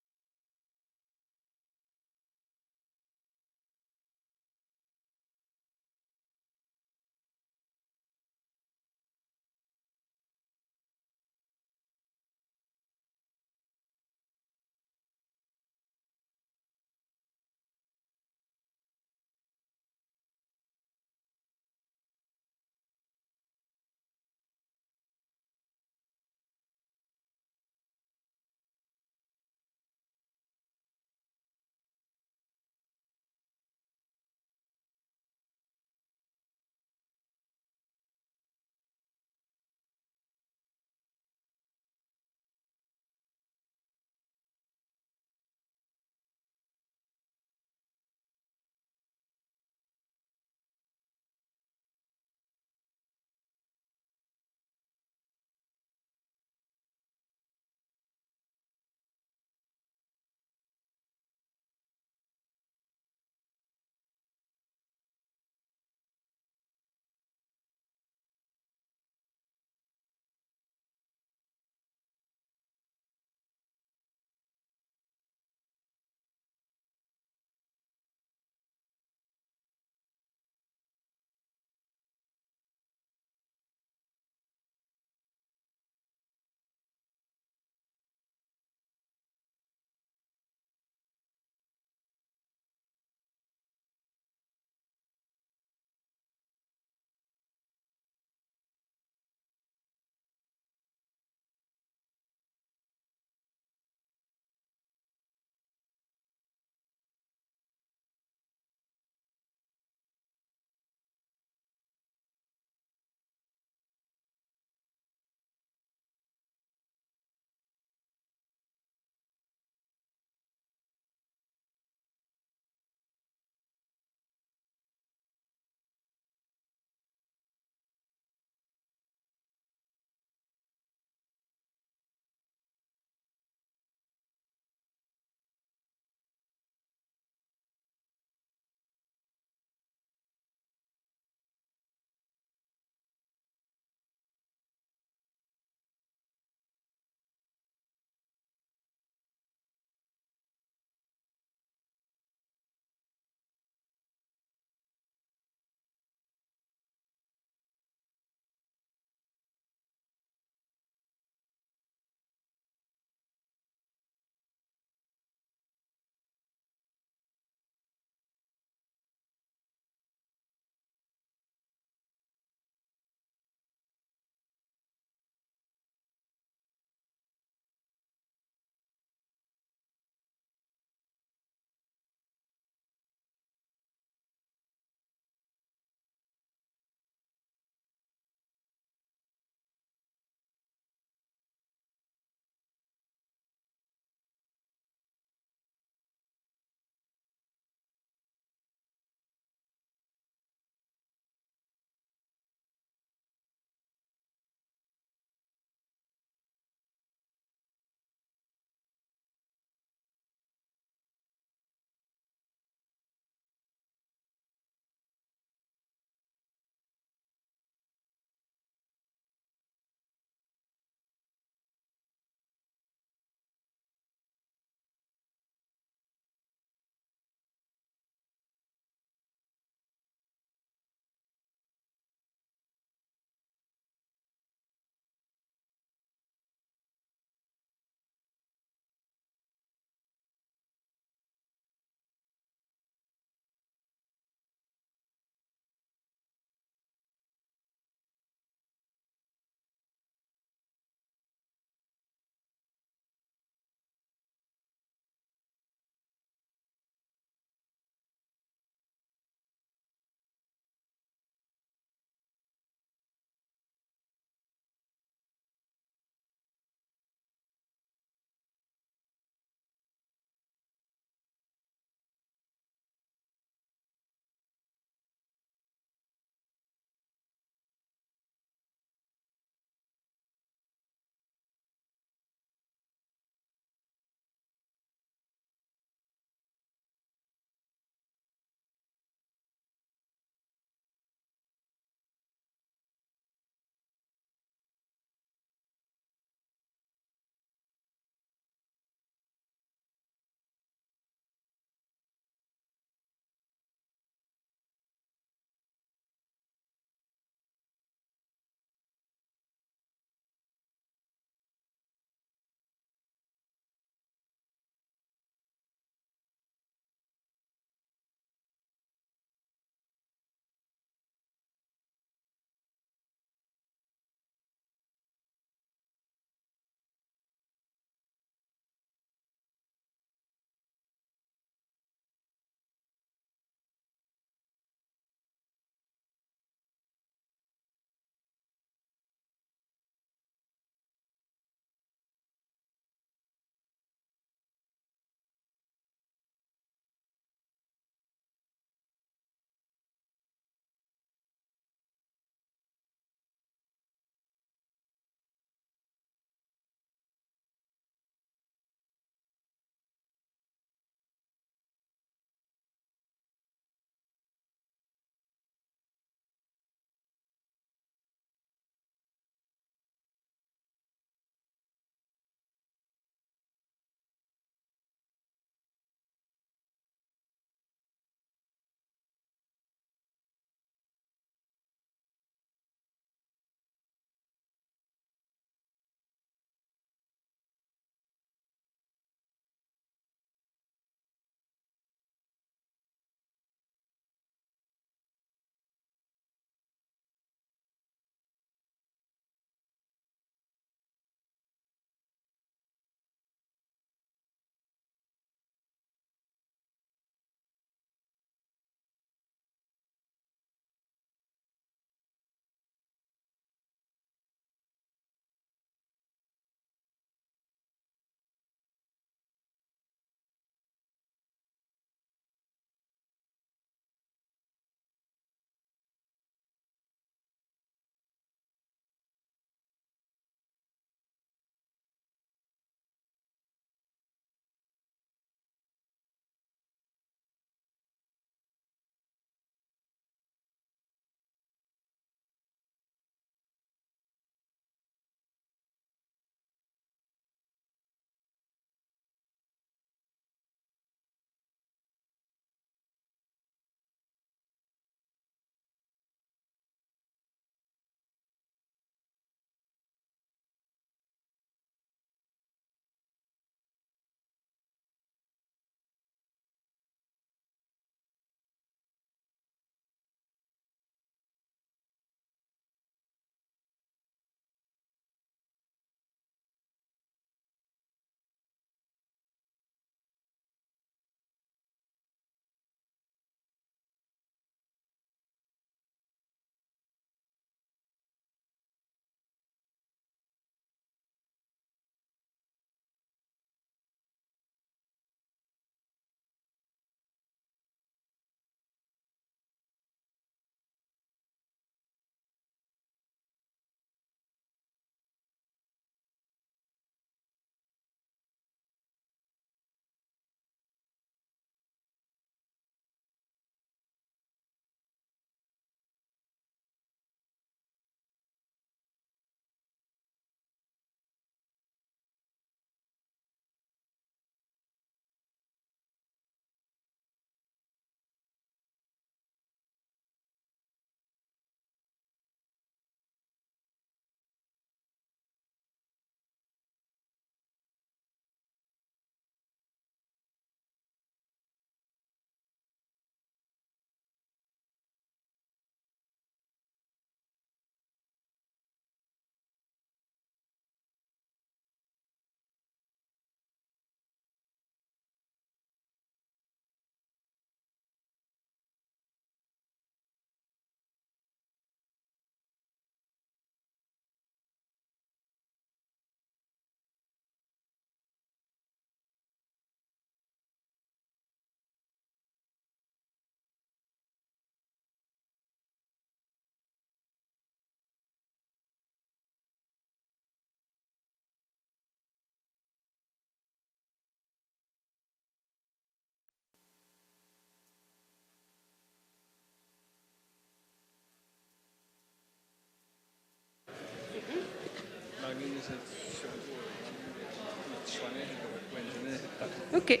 OK.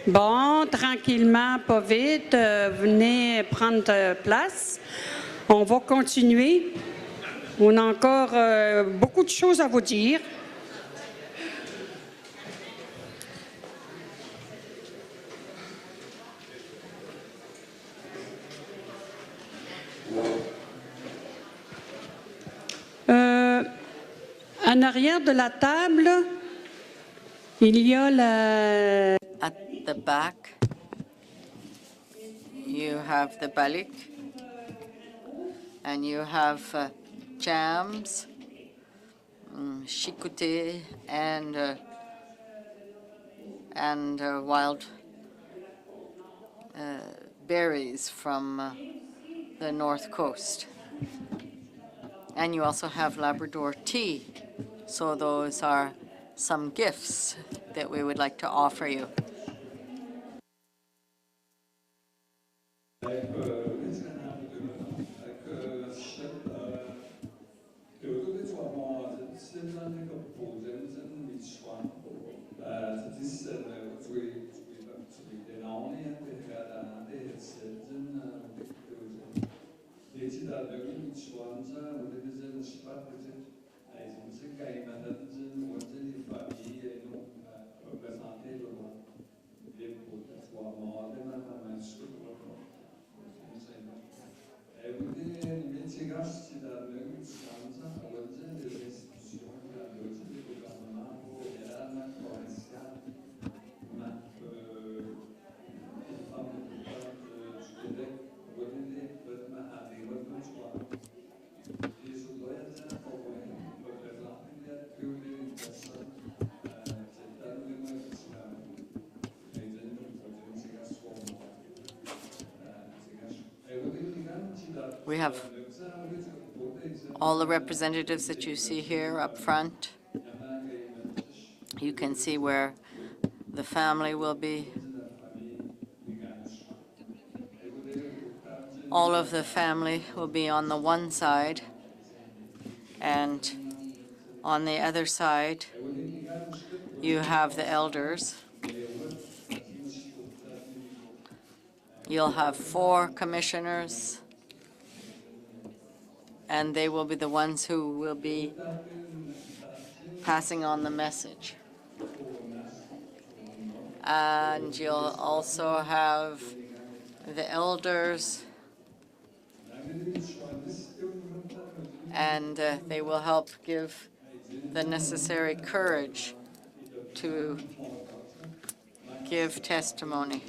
Bon, tranquillement, pas vite, venez prendre place. On va continuer. On a encore beaucoup de choses à vous dire. En arrière de la table, il y a la... At the back, you have the balik, and you have jams, chicoute, and wild berries from the north coast. And you also have Labrador tea. So those are some gifts that we would like to offer you. We have all the representatives that you see here up front. You can see where the family will be. All of the family will be on the one side, and on the other side, you have the elders. You'll have 4 commissioners, and they will be the ones who will be passing on the message. And you'll also have the elders, and they will help give the necessary courage to give testimony.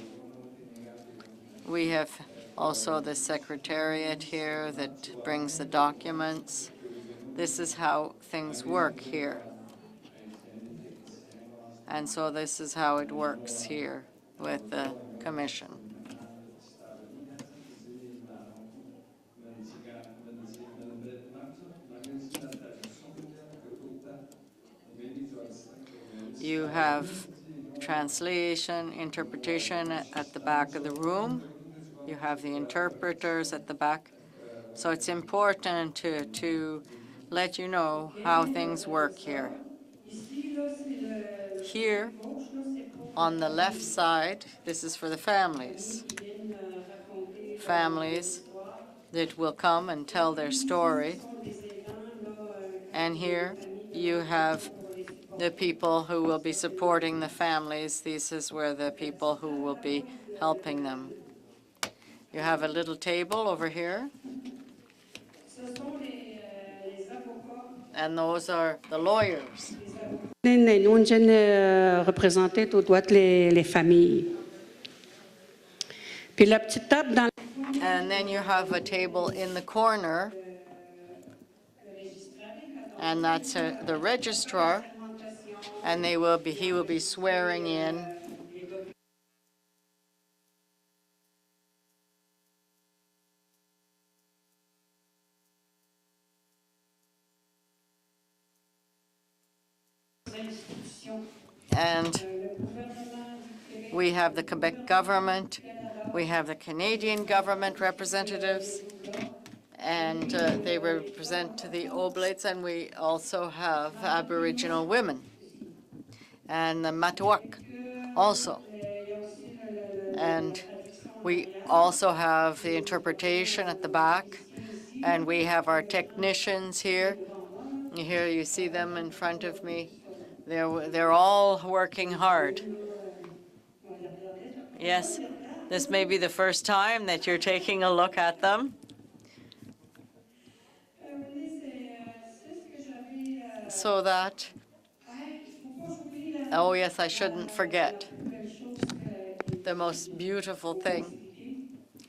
We have also the secretariat here that brings the documents. This is how things work here. And so this is how it works here with the commission. You have translation, interpretation at the back of the room. You have the interpreters at the back. So it's important to let you know how things work here. Here, on the left side, this is for the families. Families that will come and tell their story. And here you have the people who will be supporting the families. This is where the people who will be helping them. You have a little table over here. And those are the lawyers. Nous représenter tout droit les familles. Puis la petite table dans And then you have a table in the corner, and that's the registrar, and he will be swearing in. And we have the Quebec government, we have the Canadian government representatives, and they represent the Oblates, and we also have Aboriginal women. and the Matuak also. And we also have the interpretation at the back, and we have our technicians here. Here you see them in front of me. They're all working hard. Yes, this may be the first time that you're taking a look at them. So that, oh yes, I shouldn't forget the most beautiful thing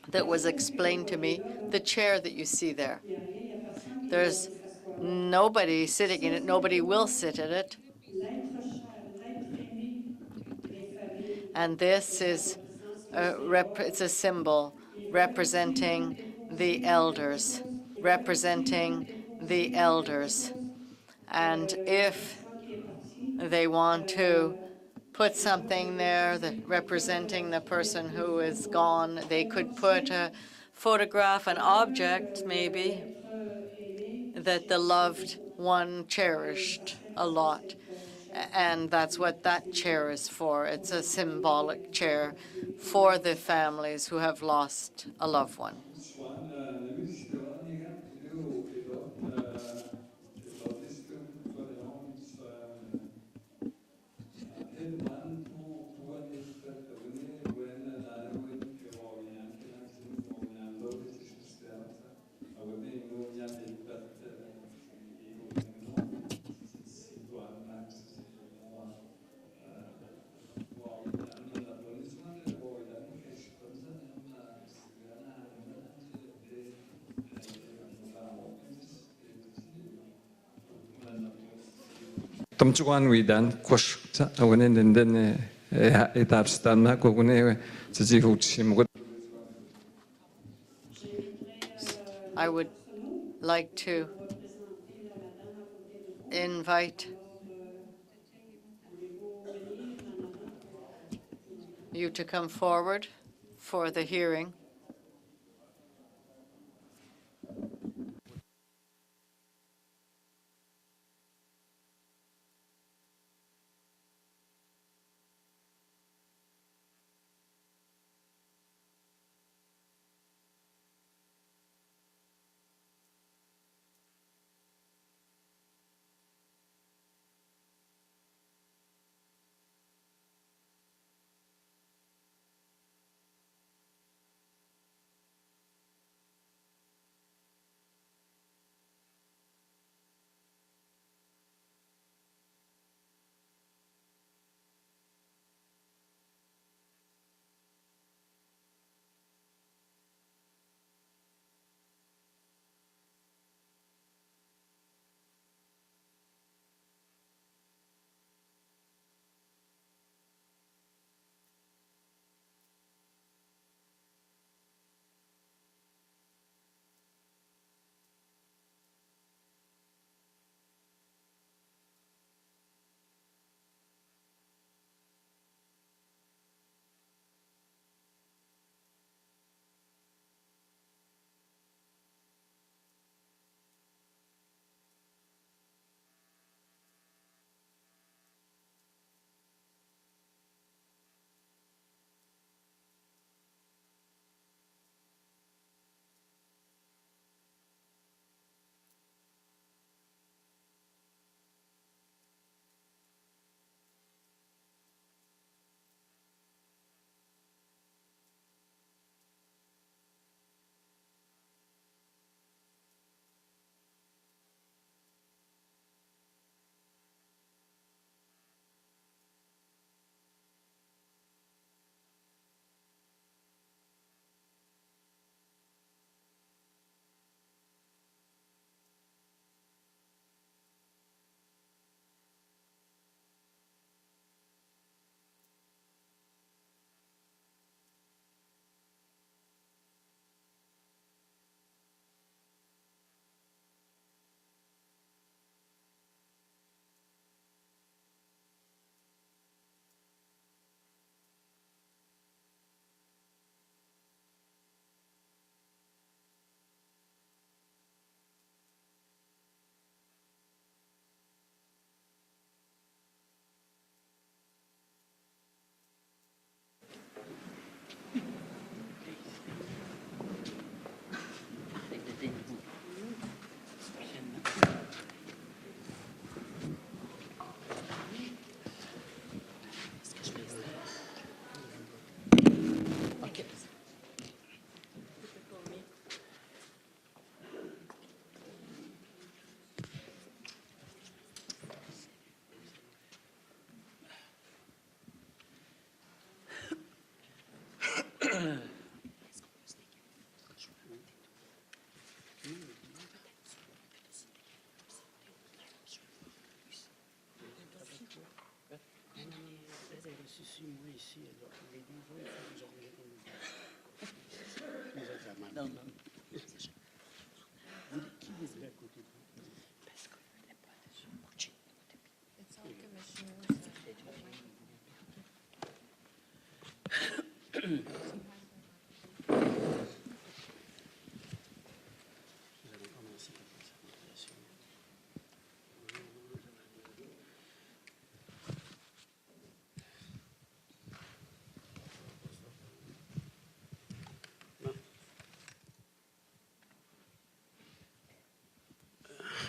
that was explained to me, the chair that you see there. There's nobody sitting in it. Nobody will sit in it. And this is it's a symbol representing the elders, representing the elders. And if they want to put something there that representing the person who is gone, they could put a photograph, an object maybe, that the loved one cherished a lot. And that's what that chair is for. It's a symbolic chair for the families who have lost a loved one. Tamchuan widan kosh awene nenden etabstan kogune tsi hutsim. I would like to invite you to come forward for the hearing.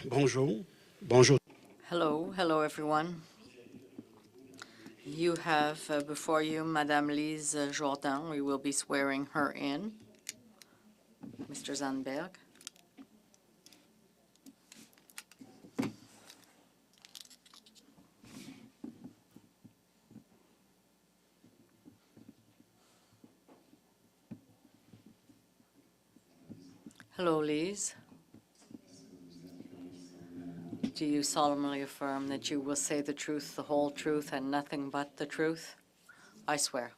Bonjour. Bonjour. Hello, everyone. You have before you Madame Lise Jourdan. We will be swearing her in. Mr. Zandberg. Hello, Lise. Do you solemnly affirm that you will say the truth, the whole truth, and nothing but the truth? I swear.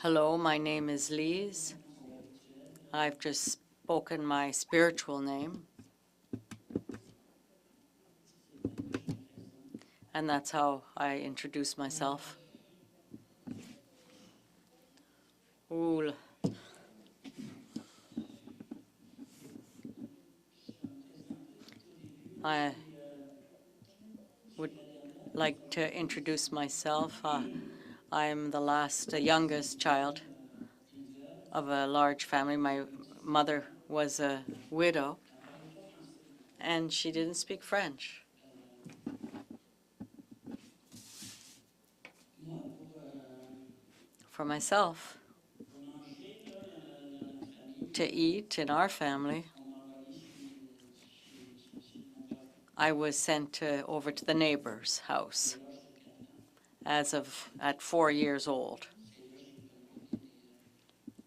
Hello, my name is Lise. I've just spoken my spiritual name, and that's how I introduce myself. Ooh. I would like to introduce myself. I am the youngest child of a large family. My mother was a widow, and she didn't speak French. For myself, to eat in our family, I was sent over to the neighbor's house at 4 years old.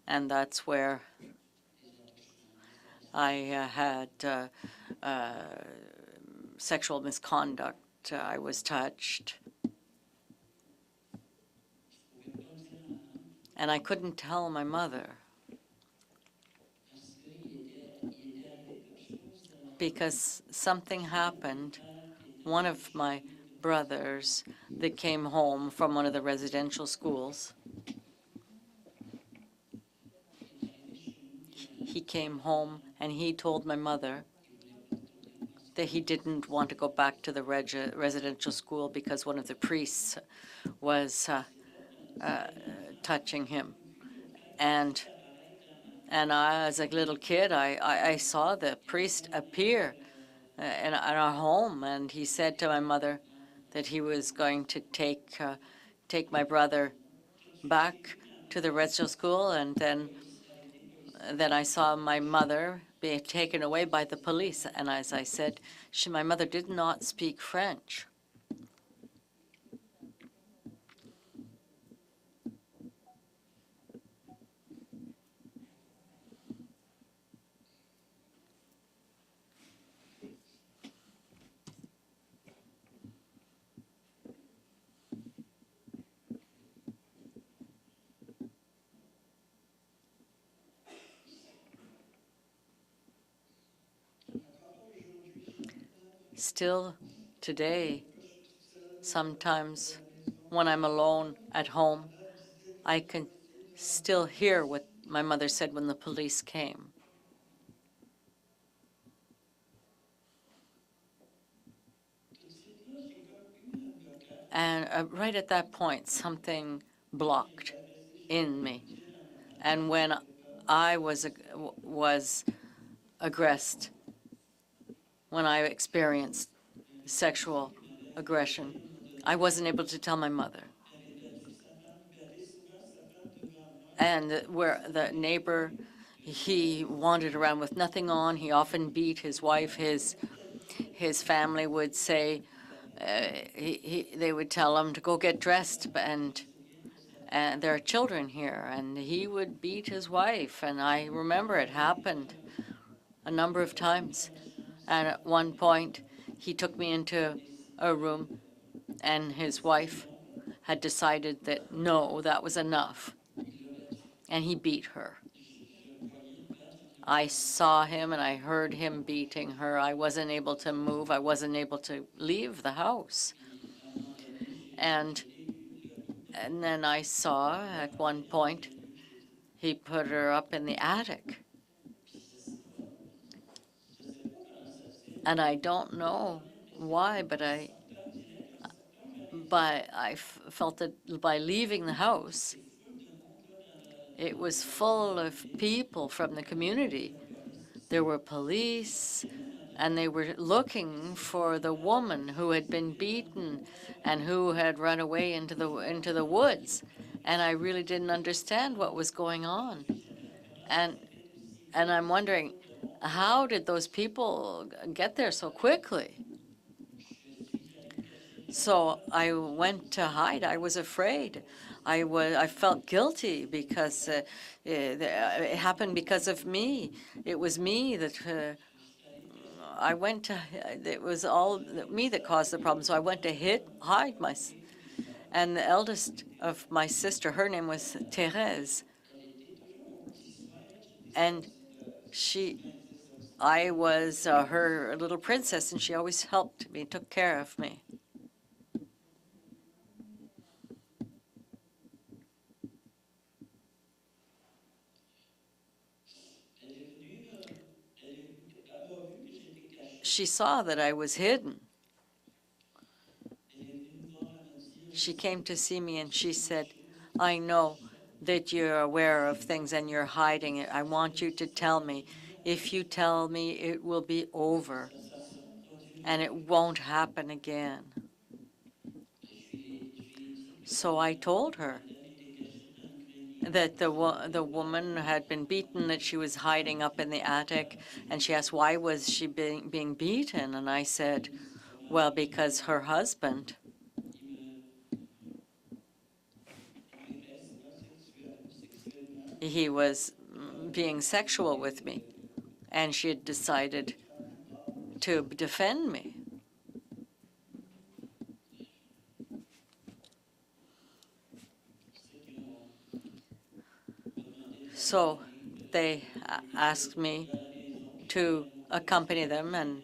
And that's where I had sexual misconduct. I was touched. And I couldn't tell my mother because something happened. One of my brothers that came home from one of the residential schools, he came home and he told my mother that he didn't want to go back to the residential school because one of the priests was touching him. And I, as a little kid, I saw the priest appear in our home, and he said to my mother that he was going to take my brother back to the residential school, and then I saw my mother being taken away by the police. And as I said, my mother did not speak French. Still today, sometimes when I'm alone at home, I can still hear what my mother said when the police came. And right at that point, something blocked in me. And when I was aggressed, when I experienced sexual aggression, I wasn't able to tell my mother. And where the neighbor, he wandered around with nothing on. He often beat his wife. His family would say, they would tell him to go get dressed, and there are children here, and he would beat his wife, and I remember it happened a number of times. And at one point, he took me into a room, and his wife had decided that, no, that was enough, and he beat her. I saw him and I heard him beating her. I wasn't able to move. I wasn't able to leave the house. And then I saw at one point he put her up in the attic. And I don't know why, but I felt that by leaving the house, it was full of people from the community. There were police, and they were looking for the woman who had been beaten and who had run away into the woods. And I really didn't understand what was going on. And I'm wondering, how did those people get there so quickly? So I went to hide. I was afraid. I felt guilty because it happened because of me. It was me that I went to. It was all me that caused the problem. So I went to hide myself. And the eldest of my sister, her name was Thérèse, and I was her little princess, and she always helped me, took care of me. She saw that I was hidden. She came to see me and she said, I know that you're aware of things and you're hiding it. I want you to tell me. If you tell me, it will be over and it won't happen again. So I told her that the woman had been beaten, that she was hiding up in the attic, and she asked why was she being beaten, and I said, well, because her husband he was being sexual with me, and she had decided to defend me. So they asked me to accompany them, and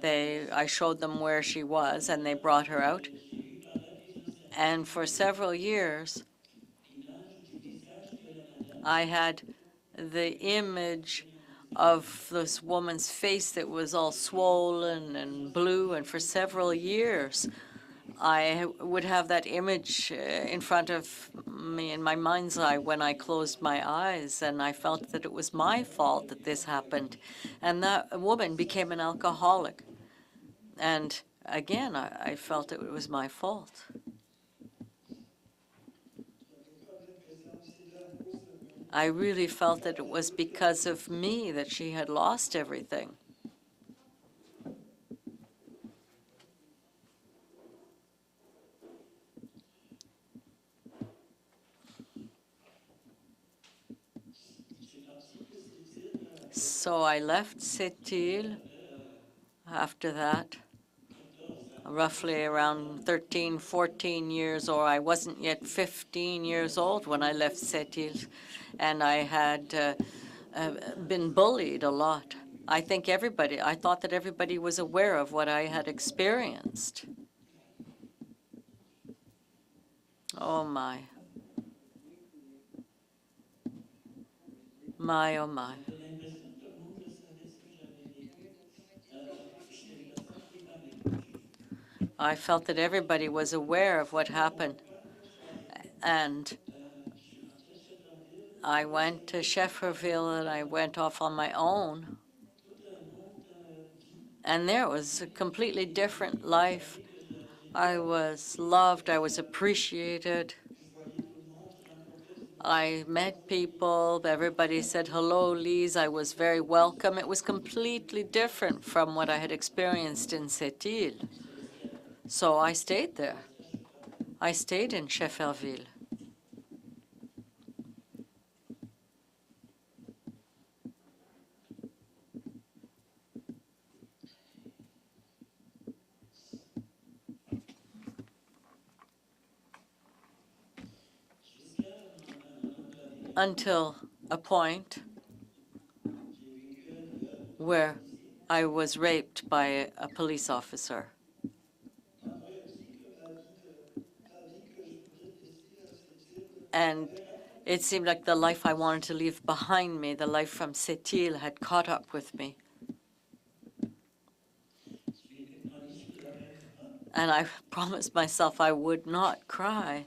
I showed them where she was, and they brought her out. And for several years, I had the image of this woman's face that was all swollen and blue, and for several years, I would have that image in front of me in my mind's eye when I closed my eyes, and I felt that it was my fault that this happened. And that woman became an alcoholic. And again, I felt it was my fault. I really felt that it was because of me that she had lost everything. So I left Sept-Îles after that, roughly around 13, 14 years, or I wasn't yet 15 years old when I left Sept-Îles, and I had been bullied a lot. I thought that everybody was aware of what I had experienced. Oh my. My, oh my. I felt that everybody was aware of what happened. And I went to Shefferville and I went off on my own. And there was a completely different life. I was loved, I was appreciated. I met people, everybody said, hello, Lise, I was very welcome. It was completely different from what I had experienced in Sept-Îles. So I stayed there. I stayed in Shefferville. until a point where I was raped by a police officer. And it seemed like the life I wanted to leave behind me, the life from Sept-Îles, had caught up with me. And I promised myself I would not cry.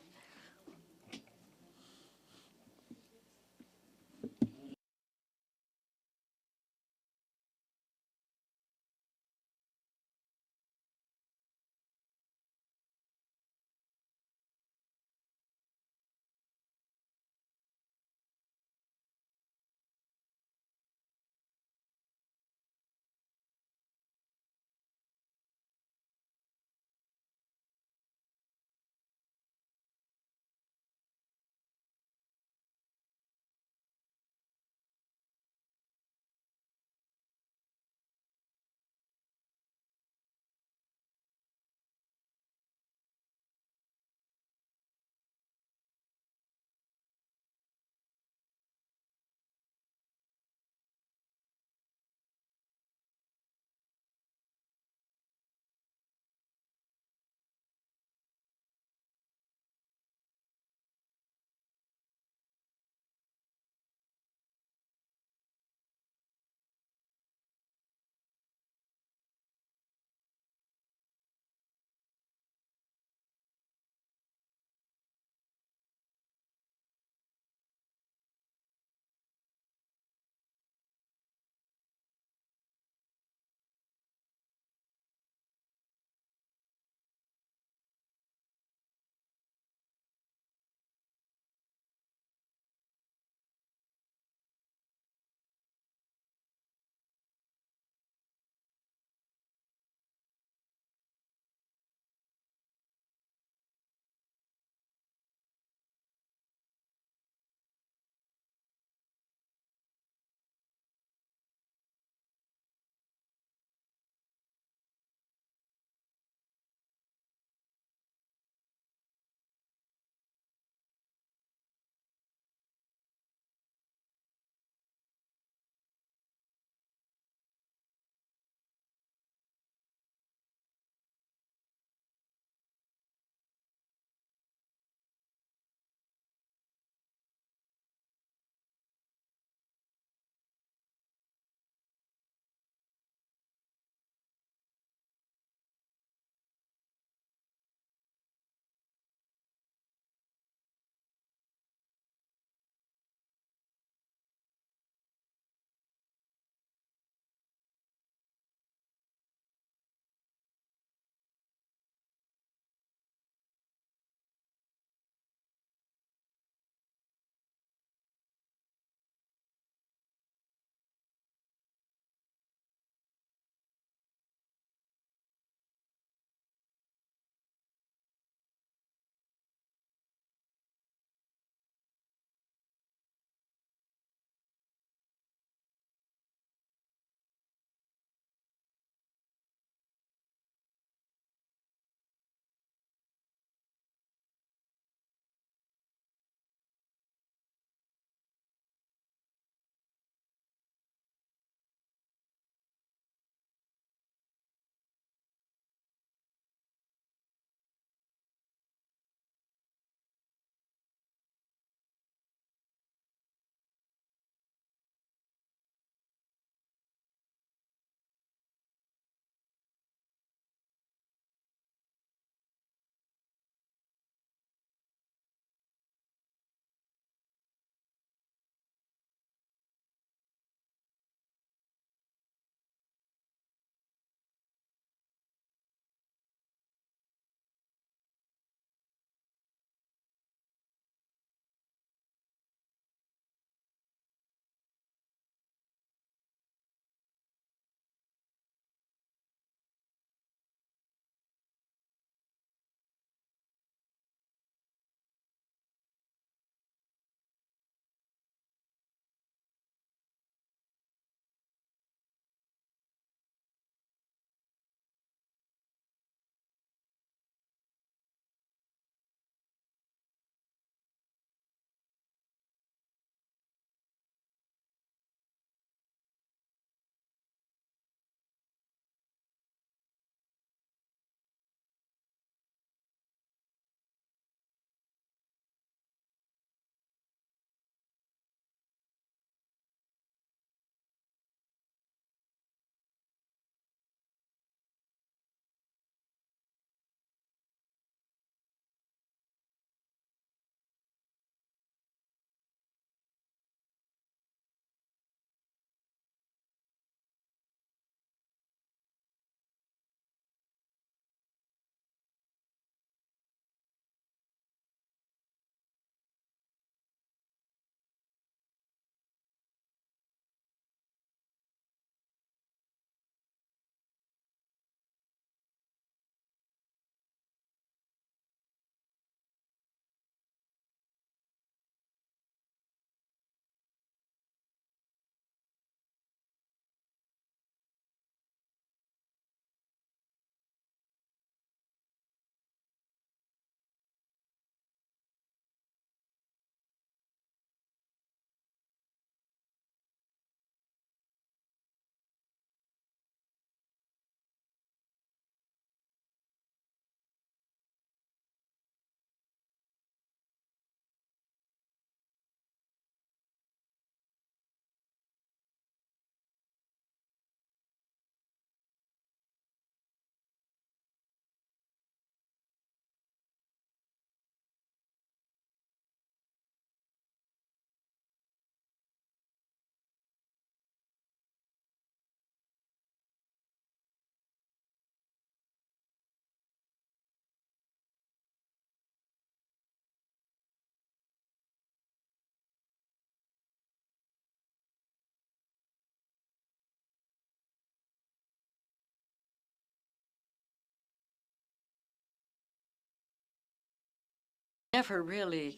never really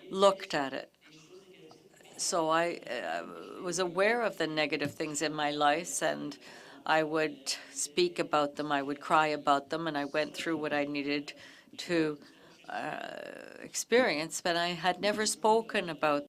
looked at it. So I was aware of the negative things in my life, and I would speak about them. I would cry about them, and I went through what I needed to experience, but I had never spoken about.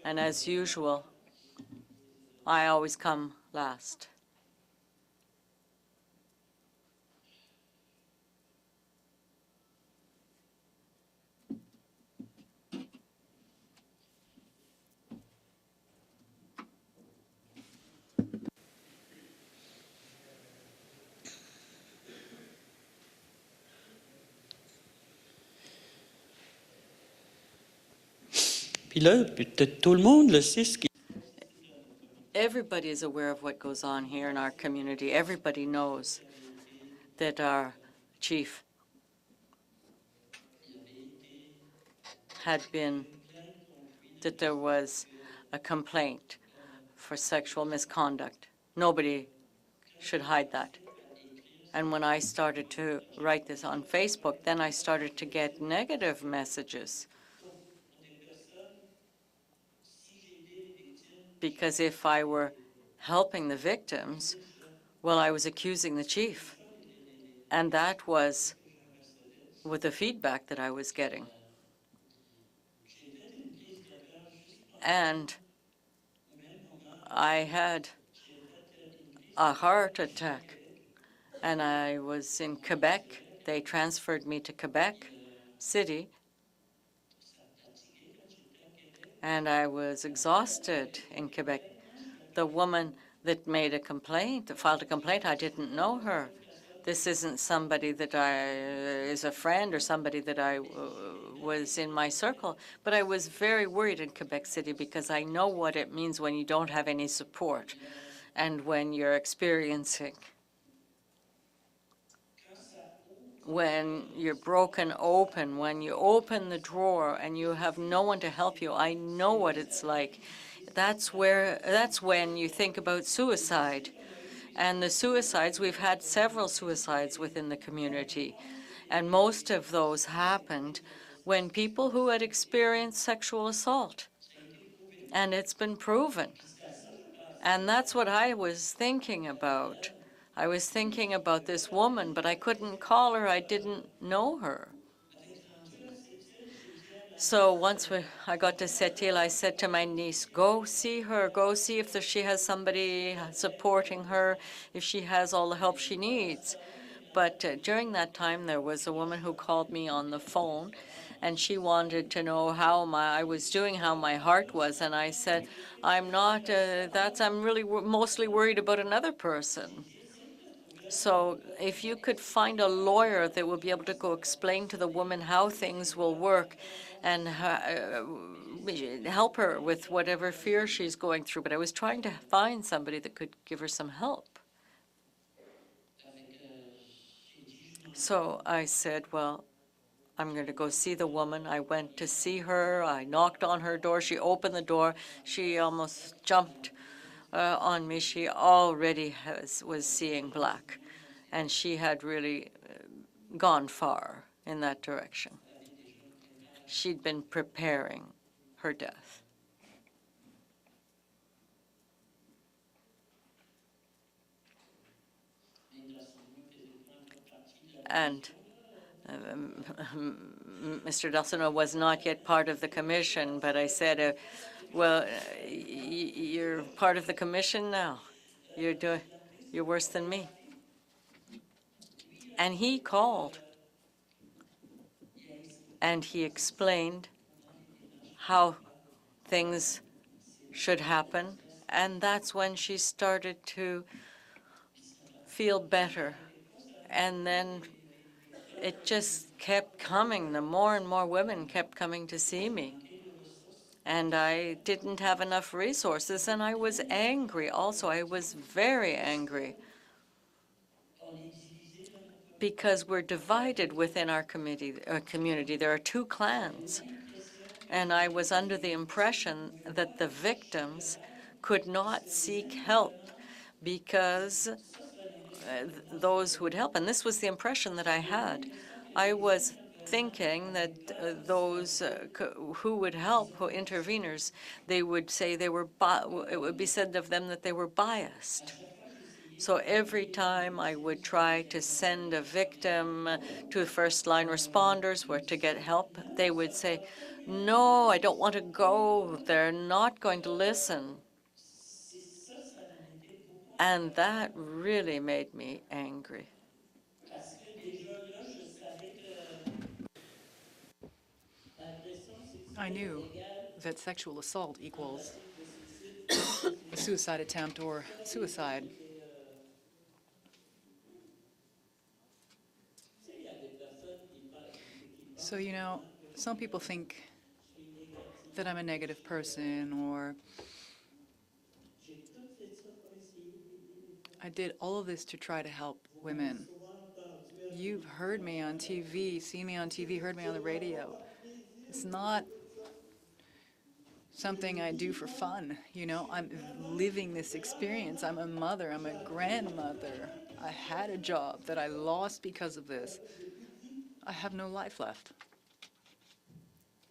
And as usual, I always come last. Puis là, peut-être tout le monde le sait ce qui. Everybody is aware of what goes on here in our community. Everybody knows that our chief had been, that there was a complaint for sexual misconduct. Nobody should hide that. And when I started to write this on Facebook, then I started to get negative messages. Because if I were helping the victims, well, I was accusing the chief. And that was with the feedback that I was getting. And I had a heart attack, and I was in Quebec. They transferred me to Quebec City, and I was exhausted in Quebec. The woman that made a complaint, that filed a complaint, I didn't know her. This isn't somebody that is a friend or somebody that was in my circle. But I was very worried in Quebec City because I know what it means when you don't have any support and when you're experiencing, when you're broken open, when you open the drawer and you have no one to help you. I know what it's like. That's when you think about suicide. And the suicides, we've had several suicides within the community. And most of those happened when people who had experienced sexual assault. And it's been proven. And that's what I was thinking about. I was thinking about this woman, but I couldn't call her. I didn't know her. So once I got to Sept-Îles, I said to my niece, go see her, go see if she has somebody supporting her, if she has all the help she needs. But during that time, there was a woman who called me on the phone, and she wanted to know how I was doing, how my heart was. And I said, I'm not, I'm really mostly worried about another person. So if you could find a lawyer that will be able to go explain to the woman how things will work and help her with whatever fear she's going through. But I was trying to find somebody that could give her some help. So I said, well, I'm going to go see the woman. I went to see her. I knocked on her door. She opened the door. She almost jumped on me. She already was seeing black, and she had really gone far in that direction. She'd been preparing her death. And Mr. Dawson was not yet part of the commission, but I said, well, you're part of the commission now. You're worse than me. And he called, and he explained how things should happen, and that's when she started to feel better. And then it just kept coming. The more and more women kept coming to see me. And I didn't have enough resources, and I was angry also. I was very angry because we're divided within our community. There are two clans. And I was under the impression that the victims could not seek help because those who would help, and this was the impression that I had. I was thinking that those who would help, who interveners, they would say it would be said of them that they were biased. So every time I would try to send a victim to first-line responders where to get help, they would say, no, I don't want to go. They're not going to listen. And that really made me angry. I knew that sexual assault equals a suicide attempt or suicide. So, some people think that I'm a negative person, or J'ai tout fait ça pour essayer d'aider les femmes. I did all of this to try to help Vous m'avez women. souvent entendu à la You've heard me on télévision, TV, seen me on TV, heard me on the radio. par plaisir, It's je not fais tout ça. something I do for fun, you know. I'm living this experience. I'm a mother, I'm a grandmother. I had a job that I lost because of this. J'ai pu dire I have no life left.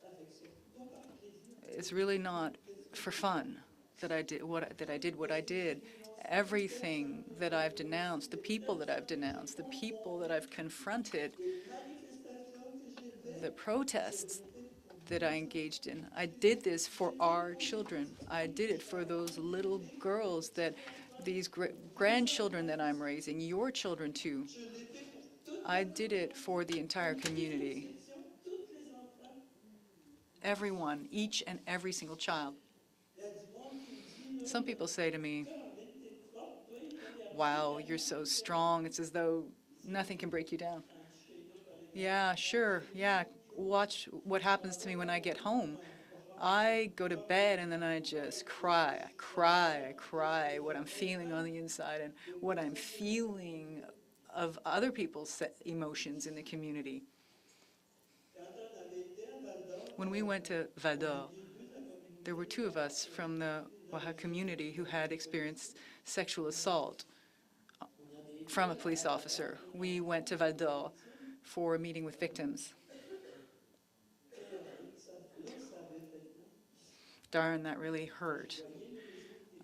avec c'est pas par plaisir. It's really not for fun that I did what I did. Everything that I've denounced, the people that I've denounced, the people that I've confronted, Les manifestations que j'ai faites, the protests that I engaged in. I did this for our children. I did it for those little girls that these grandchildren that I'm raising, your children too. je l'ai fait pour toutes I did it for the entire community. les sections, tous les enfants. Everyone, each and every single child. Il y a du monde qui me dit, là, Some people say to me, Caroline, t'es forte, toi, il va y avoir wow, you're so strong. It's as though nothing can break you down. Yeah, sure. Yeah, watch what happens to me when I get home. I go to bed and then I just cry. I cry, I cry what I'm feeling on the inside and what I'm feeling of other people's emotions in the community. Quand on avait été à Val d'Or, When we went to Val d'Or, les deux de la communauté, there were two of us from the Oaxaca community who had experienced sexual assault from a police officer. We went to Val d'Or for a meeting with victims. ça avait fait mal. Darn, that really hurt.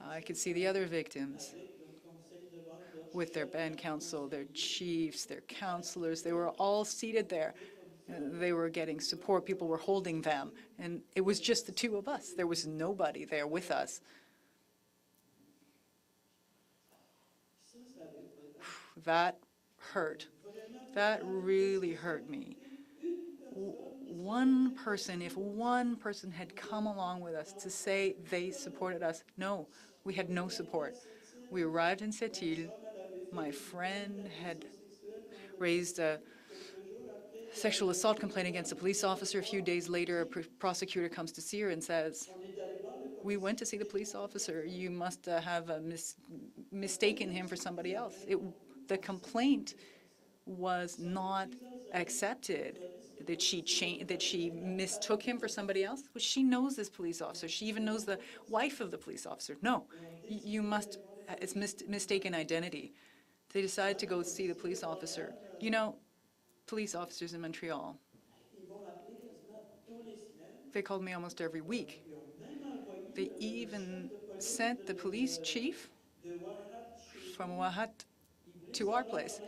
I could see the other victims Avec le conseil de Val d'Or, with their band council, their chiefs, their counselors. They were all seated there. They were getting support. People were holding them. And it was just the two of us. There was nobody there with us. ça, ça avait fait mal. That hurt. That really hurt me. One person, if one person had come along with us to say they supported us, no, we had no support. We arrived in Sept-Îles. My friend had raised a sexual assault complaint against a police officer. A few days later, a prosecutor comes to see her and says, we went to see the police officer. You must have mistaken him for somebody else. The complaint was not accepted, that she mistook him for somebody else. Well, she knows this police officer. She even knows the wife of the police officer. No, you must, it's mistaken identity. They decided to go see the police officer. You know, police officers in Montreal, Ils vont l'appeler quasiment tous les semaines. they called me almost every week. Ils ont même envoyé They even sent the police chief de Ouahat chez from Ouahat to our place.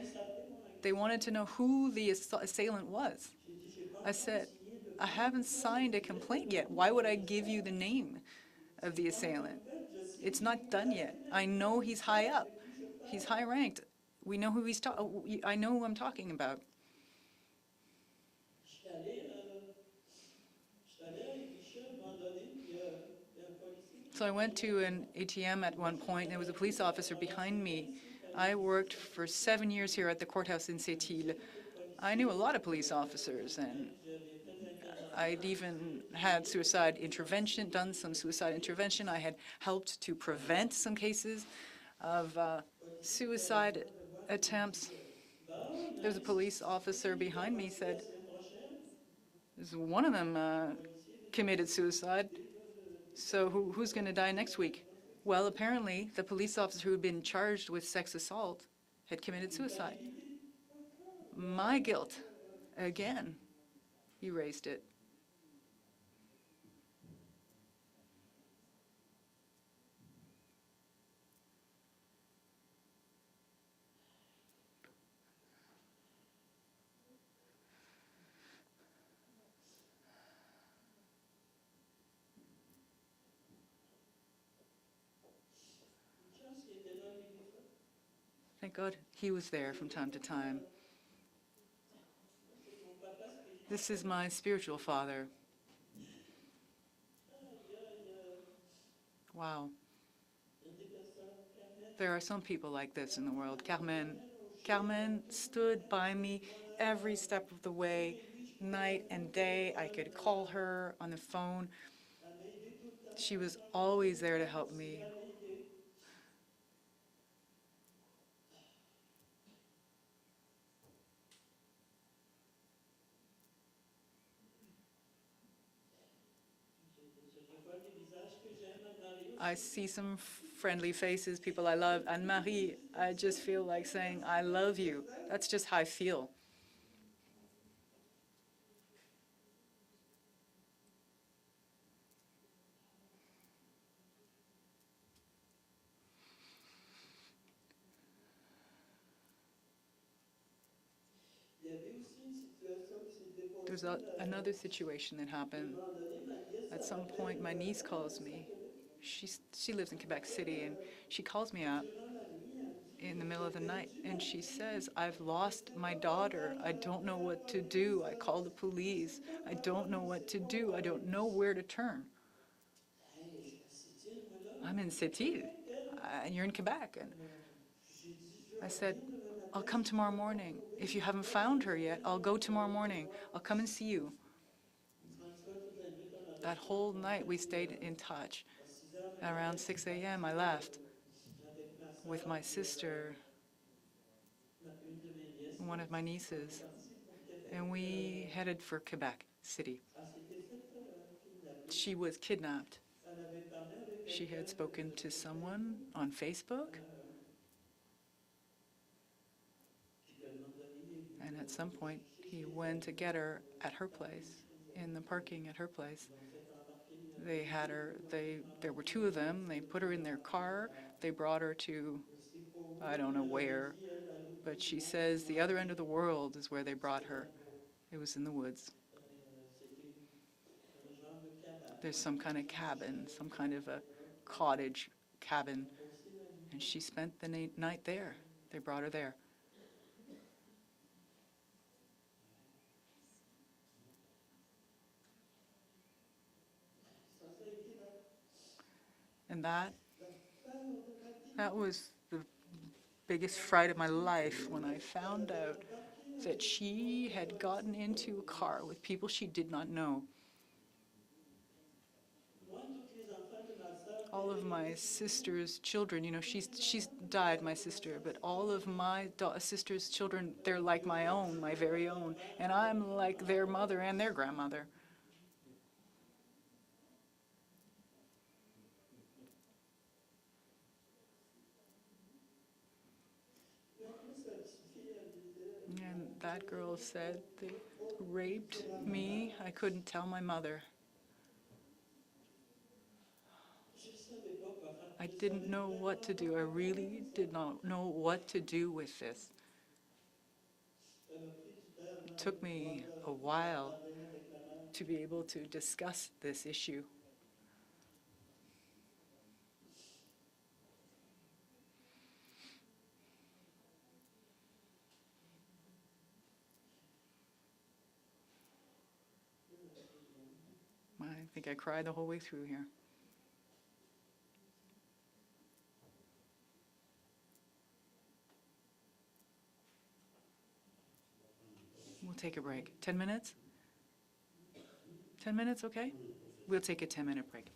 They wanted to know who the assailant was. I said, I haven't signed a complaint yet. Why would I give you the name of the assailant? It's not done yet. I know he's high up. He's high ranked. We know who I know who I'm talking about. J'étais allé à Épicha à un moment donné, puis il y a un policier. So I went to an ATM at one point, and there was a police officer behind me. I worked for 7 years here at the courthouse in Sept-Îles. I knew a lot of police officers, and I'd even had suicide intervention, done some suicide intervention. I had helped to prevent some cases of suicide attempts. There was a police officer behind me said, one of them committed suicide, so who's going to die next week? Well, apparently, the police officer who had been charged with sex assault had committed suicide. My guilt, again, erased it. Thank God he was there from time to time. This is my spiritual father. Wow. There are some people like this in the world. Carmen stood by me every step of the way, night and day. I could call her on the phone. She was always there to help me. I see some friendly faces, people I love. Anne-Marie, I just feel like saying, I love you. That's just how I feel. There's another situation that happened. At some point, my niece calls me. She lives in Quebec City, and she calls me up in the middle of the night, and she says, I've lost my daughter. I don't know what to do. I call the police. I don't know what to do. I don't know where to turn. I'm in Sept-Îles, and you're in Quebec. And I said, I'll come tomorrow morning. If you haven't found her yet, I'll go tomorrow morning. I'll come and see you. That whole night we stayed in touch. Around 6 a.m. I left with my sister and one of my nieces, and we headed for Quebec City. She was kidnapped. She had spoken to someone on Facebook, and at some point he went to get her at her place, in the parking at her place. They had her, there were two of them. They put her in their car. They brought her to, I don't know where, but she says the other end of the world is where they brought her. It was in the woods. There's some kind of cabin, some kind of a cottage cabin, and she spent the night there. They brought her there. And that was the biggest fright of my life when I found out that she had gotten into a car with people she did not know. All of my sister's children, you know, she's died, my sister, but all of my sister's children, they're like my own, my very own, and I'm like their mother and their grandmother. And that girl said they raped me. I couldn't tell my mother. I didn't know what to do. I really did not know what to do with this. It took me a while to be able to discuss this issue. I think I cried the whole way through here. We'll take a break. 10 minutes? 10 minutes, okay? We'll take a 10-minute break.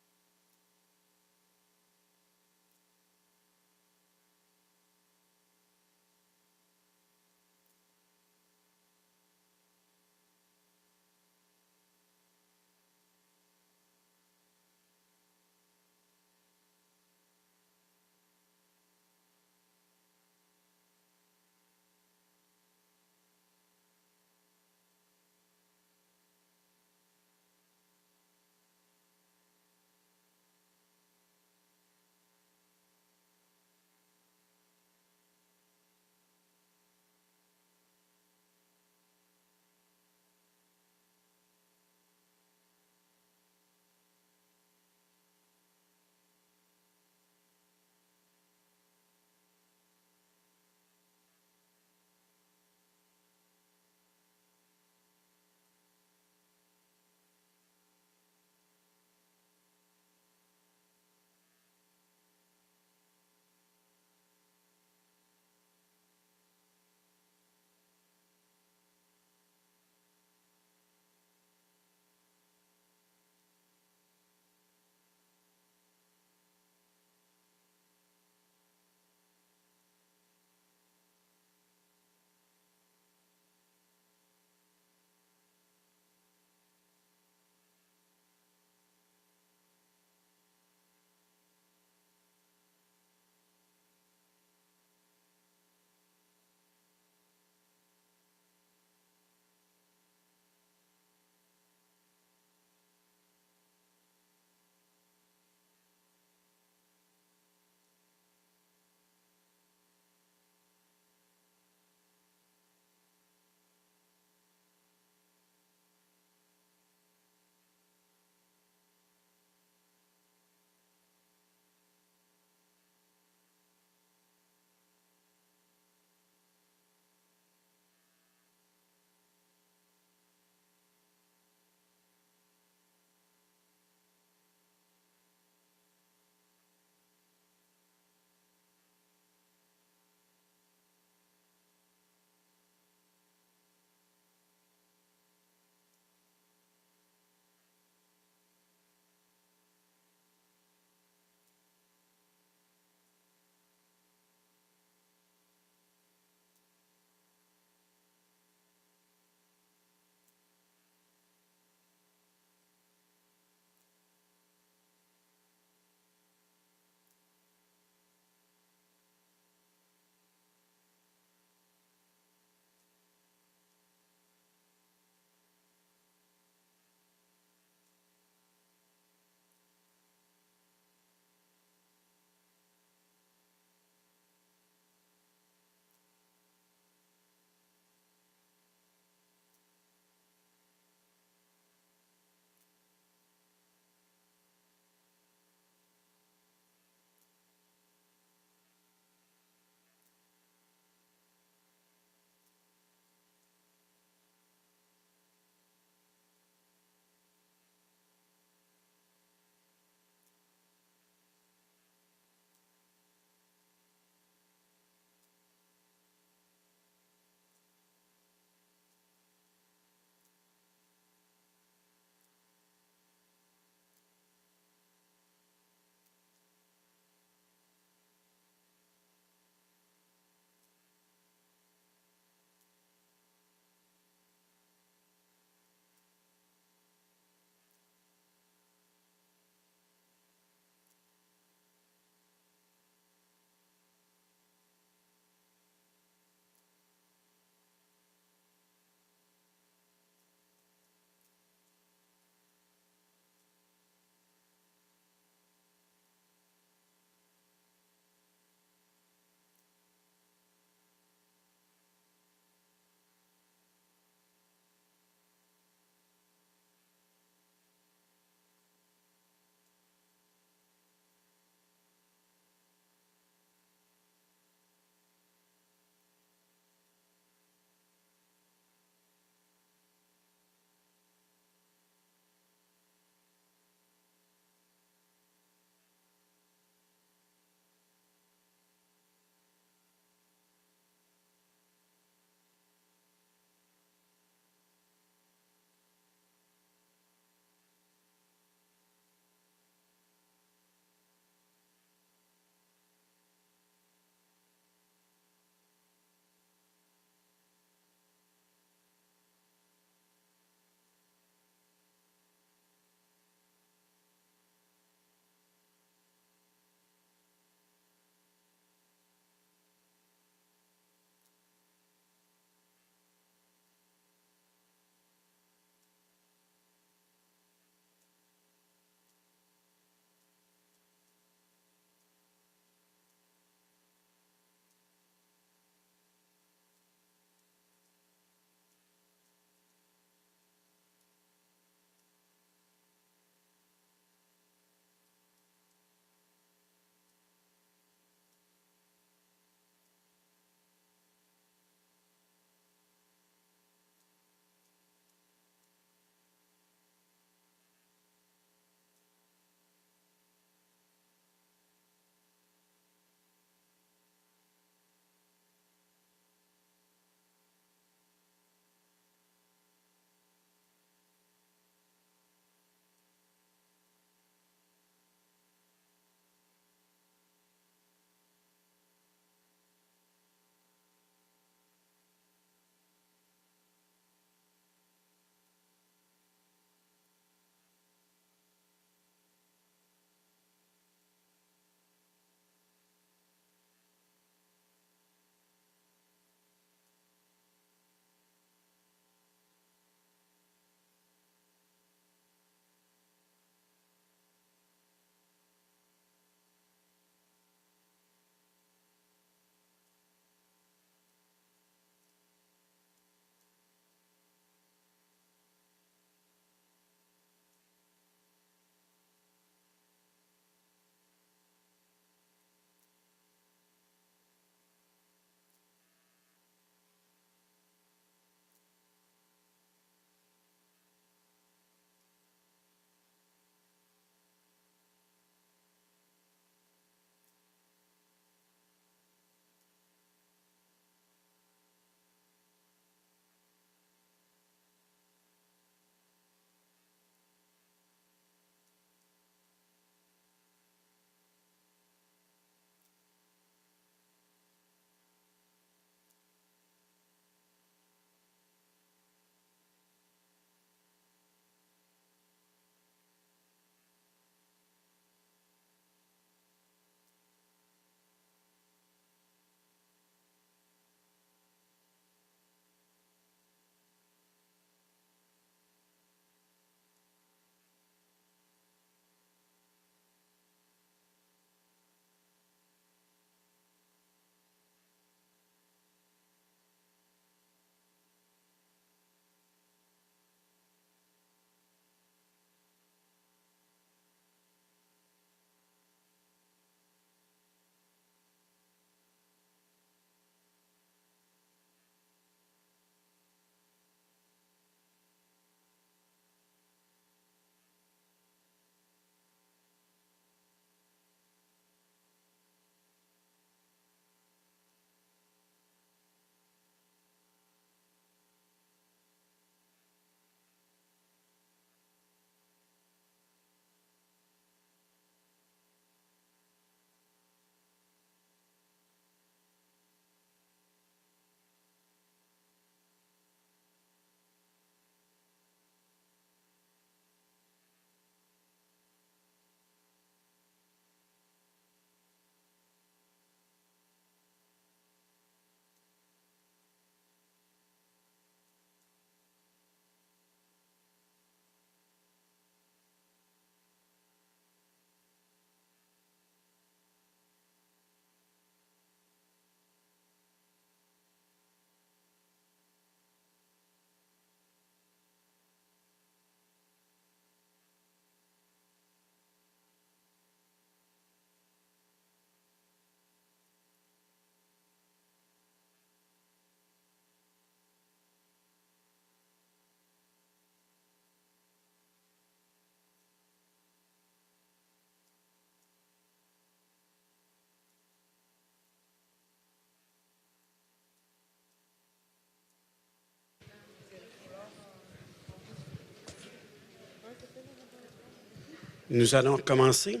Nous allons commencer.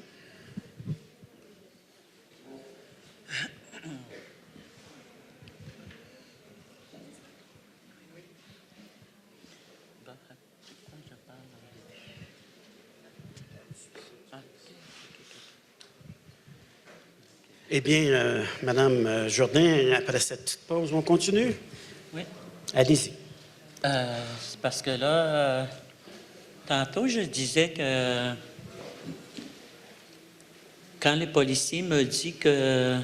Eh bien, Madame Jourdain, après cette petite pause, on continue? Oui. Allez-y. C'est parce que là, tantôt, je disais que quand les policiers me disent que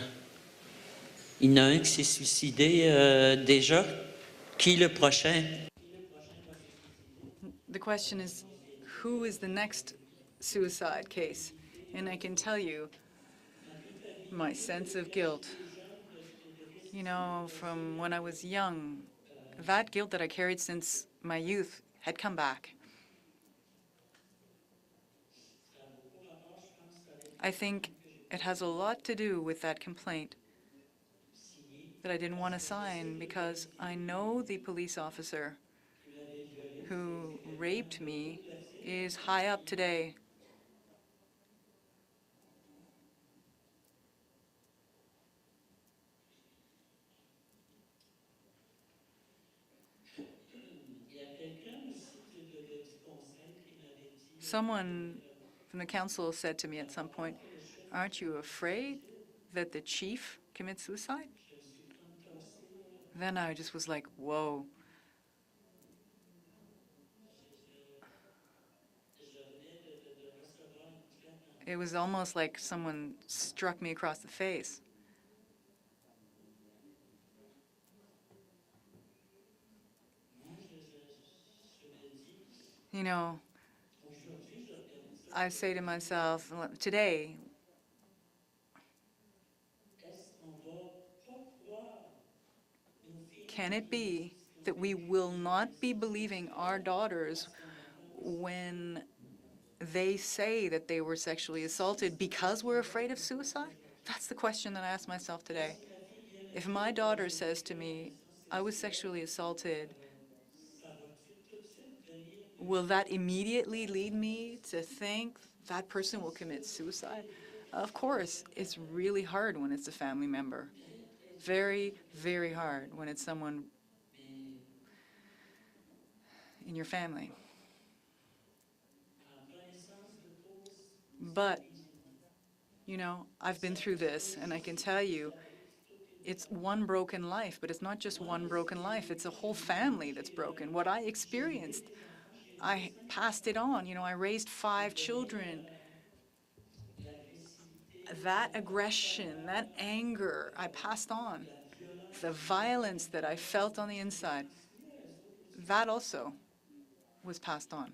il y en a un qui s'est suicidé déjà, qui le prochain? The question is, who is the next suicide case? And I can tell you, my sense of guilt, you know, from when I was young, that guilt that I carried since my youth had come back. I think it has a lot to do with that complaint that I didn't want to sign because I know the police officer who raped me is high up today. Someone from the council said to me at some point, "Aren't you afraid that the chief commits suicide?" Then I just was like, whoa. It was almost like someone struck me across the face. You know, I say to myself, today, can it be that we will not be believing our daughters when they say that they were sexually assaulted because we're afraid of suicide? That's the question that I ask myself today. If my daughter says to me, "I was sexually assaulted," will that immediately lead me to think that person will commit suicide? Of course, it's really hard when it's a family member. Very, very hard when it's someone in your family. But, you know, I've been through this, and I can tell you, it's one broken life, but it's not just one broken life, it's a whole family that's broken. What I experienced, I passed it on. You know, I raised 5 children. That aggression, that anger, I passed on. The violence that I felt on the inside, that also was passed on.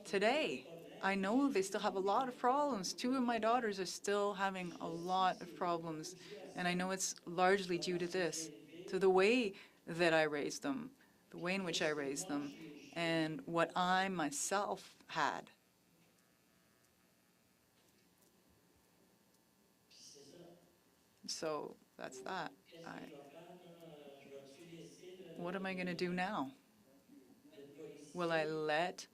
Today, I know they still have a lot of problems. 2 of my daughters are still having a lot of problems, and I know it's largely due to this, to the way that I raised them, the way in which I raised them, and what I myself had. So that's that. What am I going to do now? Will I let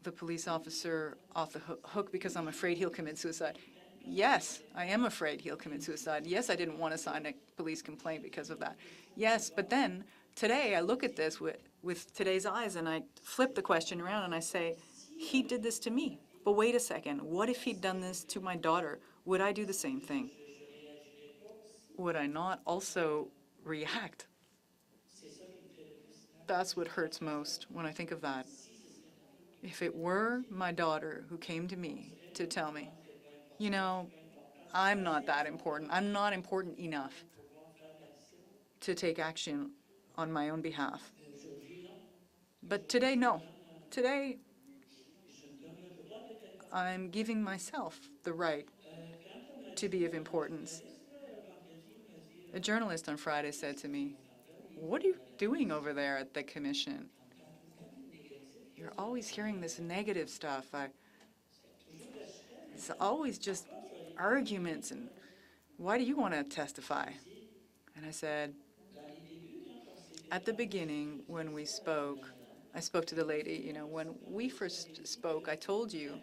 the police officer off the hook because I'm afraid he'll commit suicide? Yes, I am afraid he'll commit suicide. Yes, I didn't want to sign a police complaint because of that. Yes, but then today I look at this with today's eyes and I flip the question around and I say, he did this to me. But wait a second, what if he'd done this to my daughter? Would I do the same thing? Would I not also react? That's what hurts most when I think of that. If it were my daughter who came to me to tell me, you know, I'm not that important. I'm not important enough to take action on my own behalf. But today, no. Today, I'm giving myself the right to be of importance. A journalist on Friday said to me, "What are you doing over there at the commission? You're always hearing this negative stuff. It's always just arguments, and why do you want to testify?" And I said, at the beginning, when we spoke, I spoke to the lady, when we first spoke, I told you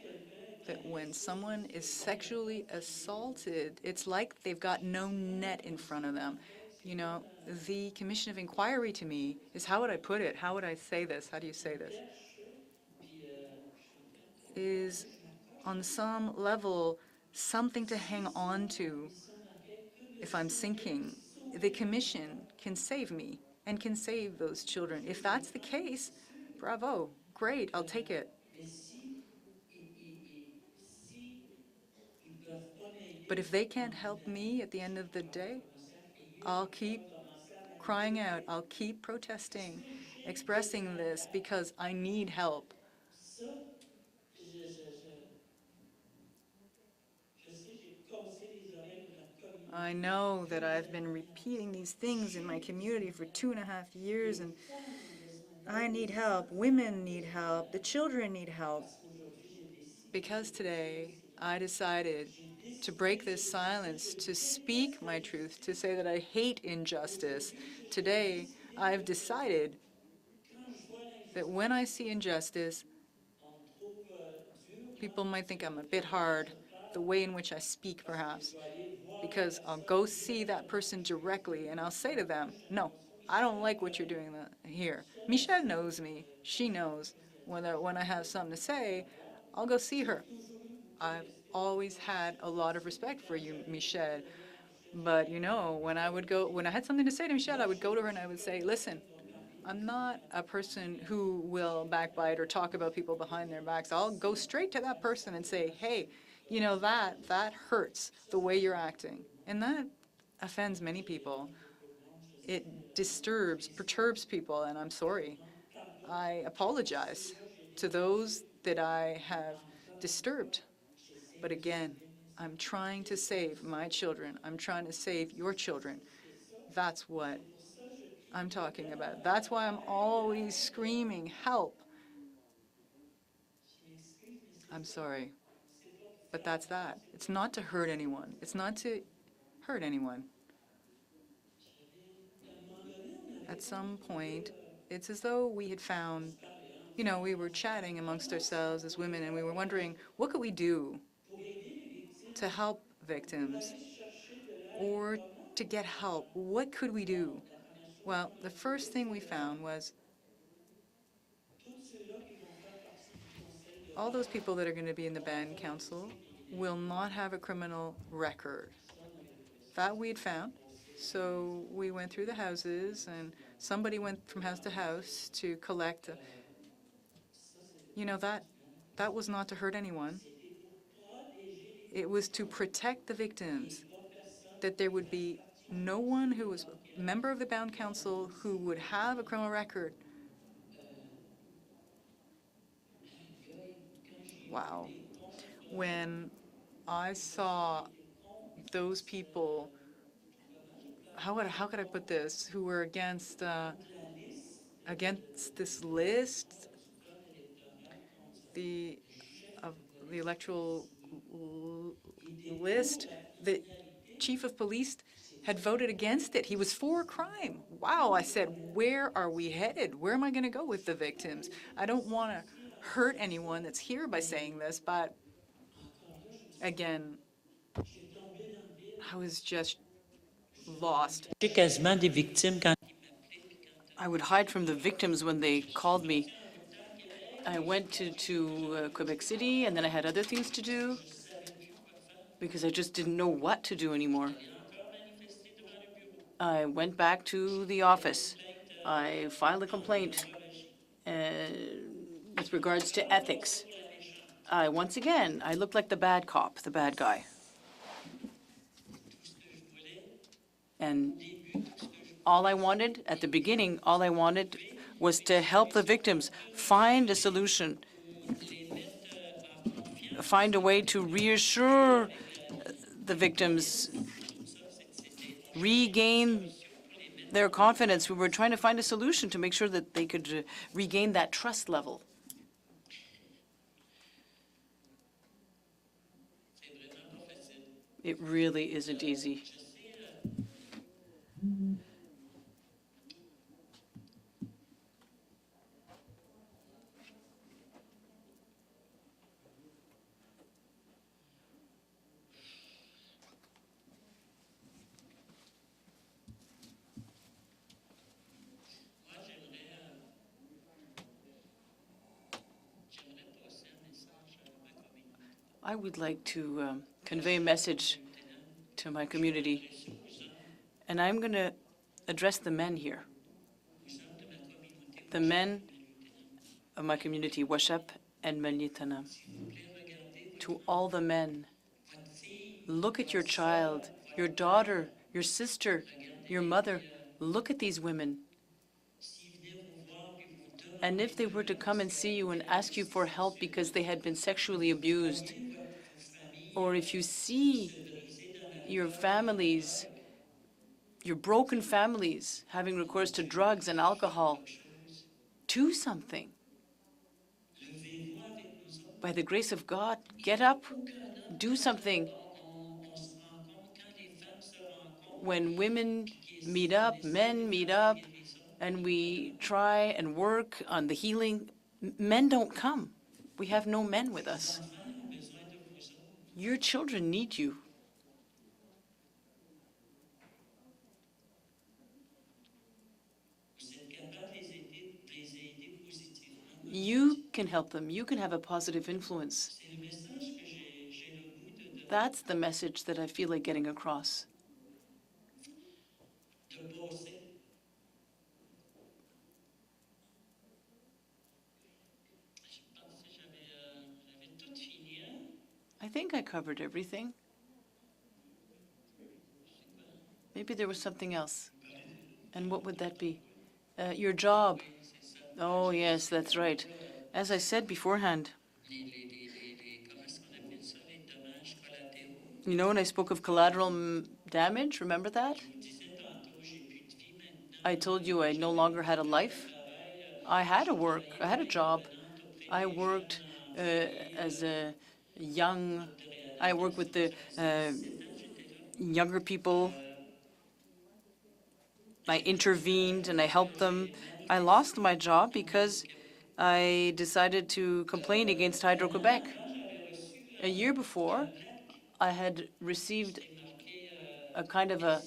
that when someone is sexually assaulted, it's like they've got no net in front of them. The commission of inquiry to me is, how would I put it? How would I say this? How do you say this? Is on some level something to hang on to if I'm sinking. The commission can save me and can save those children. If that's the case, bravo, great, I'll take it. But if they can't help me at the end of the day, I'll keep crying out, I'll keep protesting, expressing this because I need help. I know that I've been repeating these things in my community for 2.5 years, and I need help. Women need help. The children need help. Because today I decided to break this silence, to speak my truth, to say that I hate injustice. Today I've decided that when I see injustice, people might think I'm a bit hard, the way in which I speak perhaps, because I'll go see that person directly and I'll say to them, no, I don't like what you're doing here. Michelle knows me. She knows when I have something to say, I'll go see her. I've always had a lot of respect for you, Michelle. But when I had something to say to Michelle, I would go to her and I would say, listen, I'm not a person who will backbite or talk about people behind their backs. I'll go straight to that person and say, hey, that hurts the way you're acting. And that offends many people. It disturbs, perturbs people, and I'm sorry. I apologize to those that I have disturbed. But again, I'm trying to save my children. I'm trying to save your children. That's what I'm talking about. That's why I'm always screaming, help. I'm sorry, but that's that. It's not to hurt anyone. It's not to hurt anyone. At some point, it's as though we had found, we were chatting amongst ourselves as women, and we were wondering, what could we do to help victims or to get help? What could we do? Well, the first thing we found was all those people that are going to be in the band council will not have a criminal record. That we'd found. So we went through the houses, and somebody went from house to house to collect. That was not to hurt anyone. It was to protect the victims, that there would be no one who was a member of the band council who would have a criminal record. Wow. When I saw those people, how could I put this, who were against this list, the electoral list, the chief of police had voted against it. He was for crime. Wow, I said, where are we headed? Where am I going to go with the victims? I don't want to hurt anyone that's here by saying this, but again, I was just lost. Quasiment des victimes quand I would hide from the victims when they called me. I went to Quebec City, and then I had other things to do because I just didn't know what to do anymore. I went back to the office. I filed a complaint with regards to ethics. Once again, I looked like the bad cop, the bad guy. And all I wanted, at the beginning, all I wanted was to help the victims find a solution, find a way to reassure the victims, regain their confidence. We were trying to find a solution to make sure that they could regain that trust level. It really isn't easy. I would like to convey a message to my community, and I'm going to address the men here. The men of my community, Washap and Maliotenam. To all the men, look at your child, your daughter, your sister, your mother. Look at these women. And if they were to come and see you and ask you for help because they had been sexually abused, or if you see your families, your broken families, having recourse to drugs and alcohol, do something. By the grace of God, get up, do something. When women meet up, men meet up, and we try and work on the healing, men don't come. We have no men with us. Your children need you. You can help them. You can have a positive influence. That's the message that I feel like getting across. I think I covered everything. Maybe there was something else. And what would that be? Your job. Oh, yes, that's right. As I said beforehand, you know, when I spoke of collateral damage, remember that? I told you I no longer had a life. I had a work. I had a job. I worked as a young, I worked with the younger people. I intervened and I helped them. I lost my job because I decided to complain against Hydro-Quebec. A year before, I had received a kind of a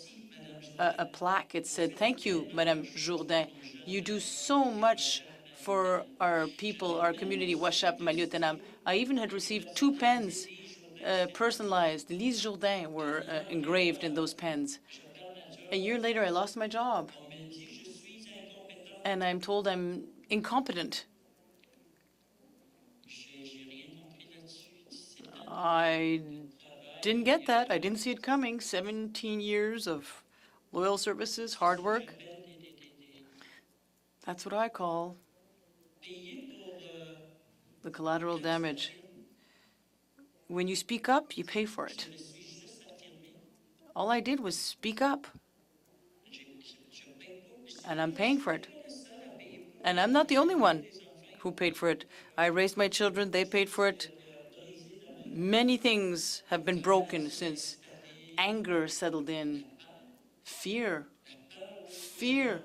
plaque. It said, "Thank you, Madame Jourdain. You do so much for our people, our community, Washap, Maliotenam." I even had received 2 pens, personalized. Lise Jourdain were engraved in those pens. A year later, I lost my job. And I'm told I'm incompetent. I didn't get that. I didn't see it coming. 17 years of loyal services, hard work. That's what I call the collateral damage. When you speak up, you pay for it. All I did was speak up. And I'm paying for it. And I'm not the only one who paid for it. I raised my children, they paid for it. Many things have been broken since anger settled in. Fear. Fear.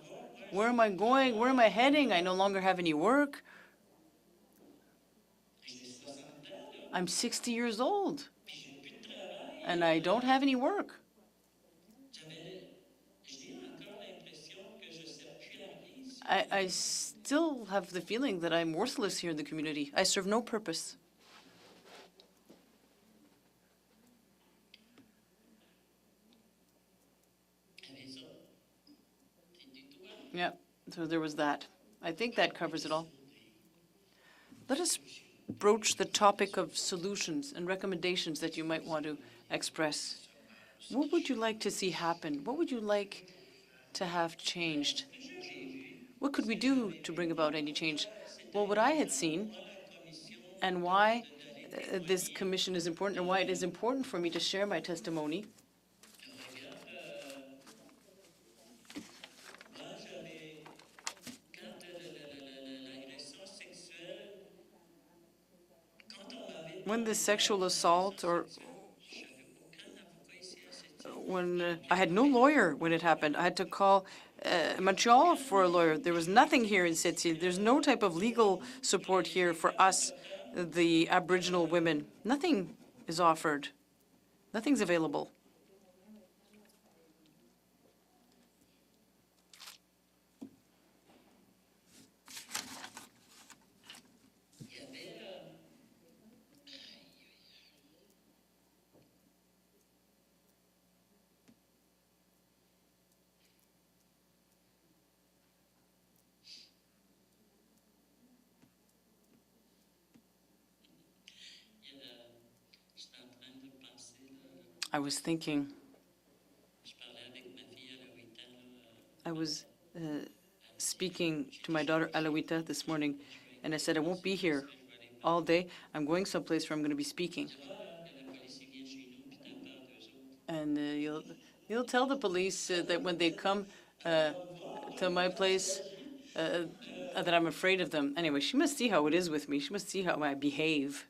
Where am I going? Where am I heading? I no longer have any work. I'm 60 years old, and I don't have any work. I still have the feeling that I'm worthless here in the community. I serve no purpose. Yeah, so there was that. I think that covers it all. Let us broach the topic of solutions and recommendations that you might want to express. What would you like to see happen? What would you like to have changed? What could we do to bring about any change? Well, what I had seen and why this commission is important, or why it is important for me to share my testimony, when the sexual assault, or when I had no lawyer when it happened. I had to call Montreal for a lawyer. There was nothing here in Sept-Îles. There's no type of legal support here for us, the Aboriginal women. Nothing is offered. Nothing's available. I was thinking, I was speaking to my daughter Aloita this morning, and I said, I won't be here all day. I'm going someplace where I'm going to be speaking. And you'll tell the police that when they come to my place, that I'm afraid of them. Anyway, she must see how it is with me. She must see how I behave.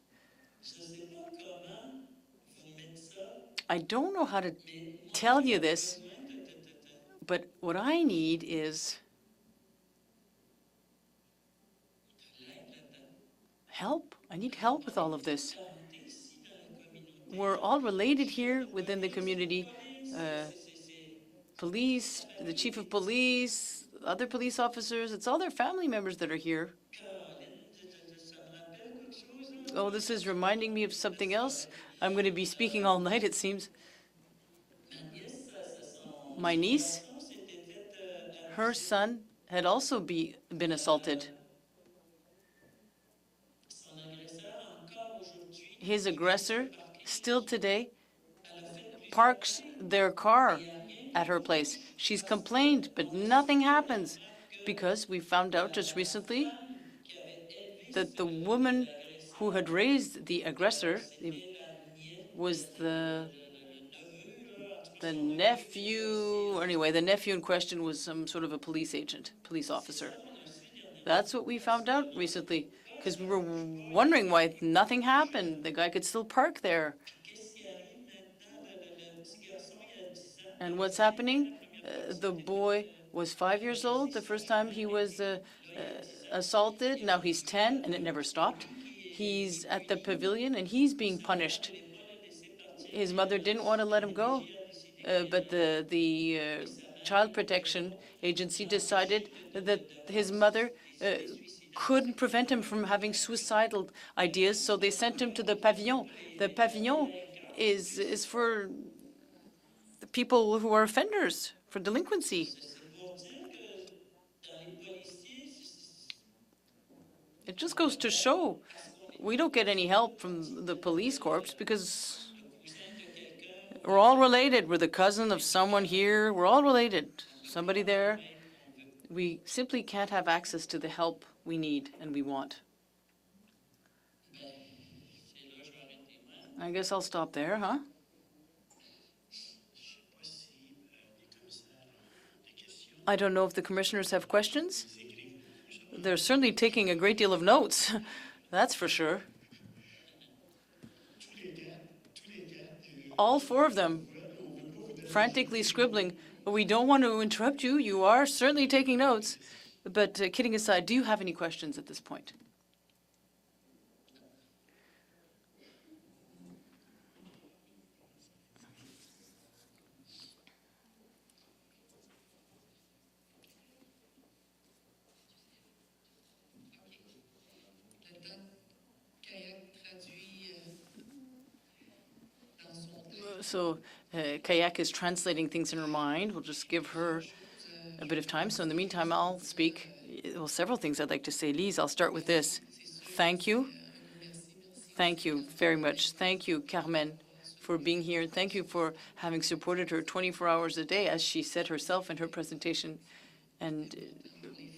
I don't know how to tell you this, but what I need is help. I need help with all of this. We're all related here within the community. Police, the chief of police, other police officers, it's all their family members that are here. Oh, this is reminding me of something else. I'm going to be speaking all night, it seems. My niece, her son had also been assaulted. His aggressor, still today, parks their car at her place. She's complained, but nothing happens because we found out just recently that the woman who had raised the aggressor was the nephew. Anyway, the nephew in question was some sort of a police agent, police officer. That's what we found out recently, because we were wondering why nothing happened. The guy could still park there. And what's happening? The boy was 5 years old the first time he was assaulted. Now he's 10, and it never stopped. He's at the pavilion, and he's being punished. His mother didn't want to let him go, but the Child Protection Agency decided that his mother couldn't prevent him from having suicidal ideas, so they sent him to the pavilion. The pavilion is for the people who are offenders, for delinquency. It just goes to show we don't get any help from the police corps because we're all related. We're the cousin of someone here. We're all related. Somebody there. We simply can't have access to the help we need and we want. I guess I'll stop there, huh? I don't know if the commissioners have questions. They're certainly taking a great deal of notes. That's for sure. All four of them frantically scribbling. We don't want to interrupt you. You are certainly taking notes. But kidding aside, do you have any questions at this point? So Kayak is translating things in her mind. We'll just give her a bit of time. So in the meantime, I'll speak. Well, several things I'd like to say. Lise, I'll start with this. Thank you. Thank you very much. Thank you, Carmen, for being here. Thank you for having supported her 24 hours a day, as she said herself in her presentation. And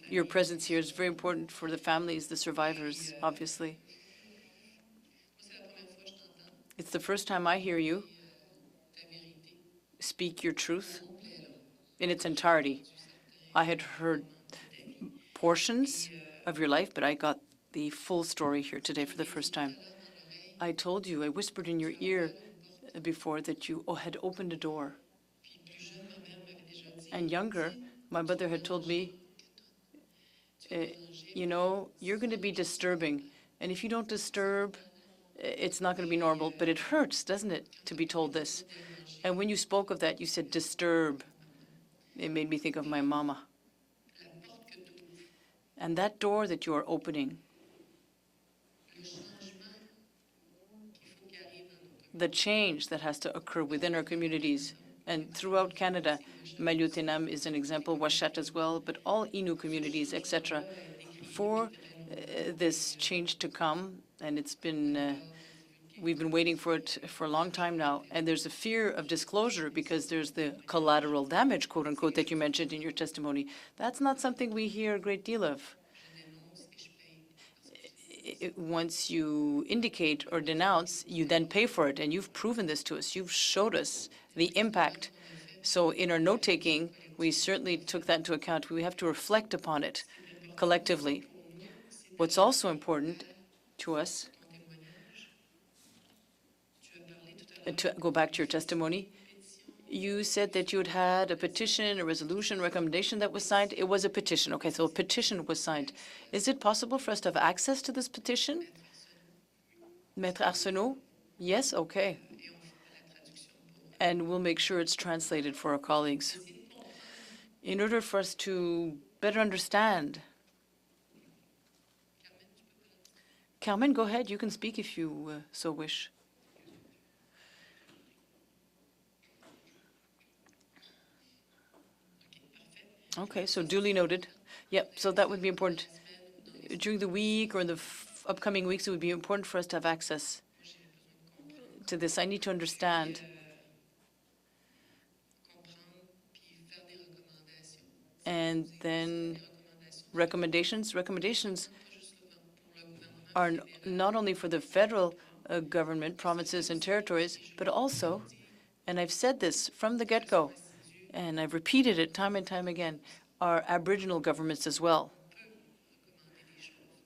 your presence here is very important for the families, the survivors, obviously. It's the first time I hear you speak your truth in its entirety. I had heard portions of your life, but I got the full story here today for the first time. I told you, I whispered in your ear before that you had opened a door. And younger, my mother had told me, you know, you're going to be disturbing. And if you don't disturb, it's not going to be normal. But it hurts, doesn't it, to be told this? And when you spoke of that, you said disturb. It made me think of my mama. And that door that you are opening, the change that has to occur within our communities and throughout Canada, Maliotenam is an example, Washat as well, but all Innu communities, etc., for this change to come, and it's been We've been waiting for it for a long time now, and there's a fear of disclosure because there's the collateral damage, quote unquote, that you mentioned in your testimony. That's not something we hear a great deal of. Once you indicate or denounce, you then pay for it, and you've proven this to us. You've showed us the impact. So in our note-taking, we certainly took that into account. We have to reflect upon it collectively. What's also important to us, to go back to your testimony, you said that you had a petition, a resolution, recommendation that was signed. It was a petition. Okay, so a petition was signed. Is it possible for us to have access to this petition? Maître Arsenault? Yes? Okay. And we'll make sure it's translated for our colleagues. In order for us to better understand. Carmen, go ahead. You can speak if you so wish. Okay, so duly noted. Yep, so that would be important. During the week or in the upcoming weeks, it would be important for us to have access to this. I need to understand. And then recommendations. Recommendations are not only for the federal government, provinces and territories, but also, and I've said this from the get-go, and I've repeated it time and time again, are Aboriginal governments as well.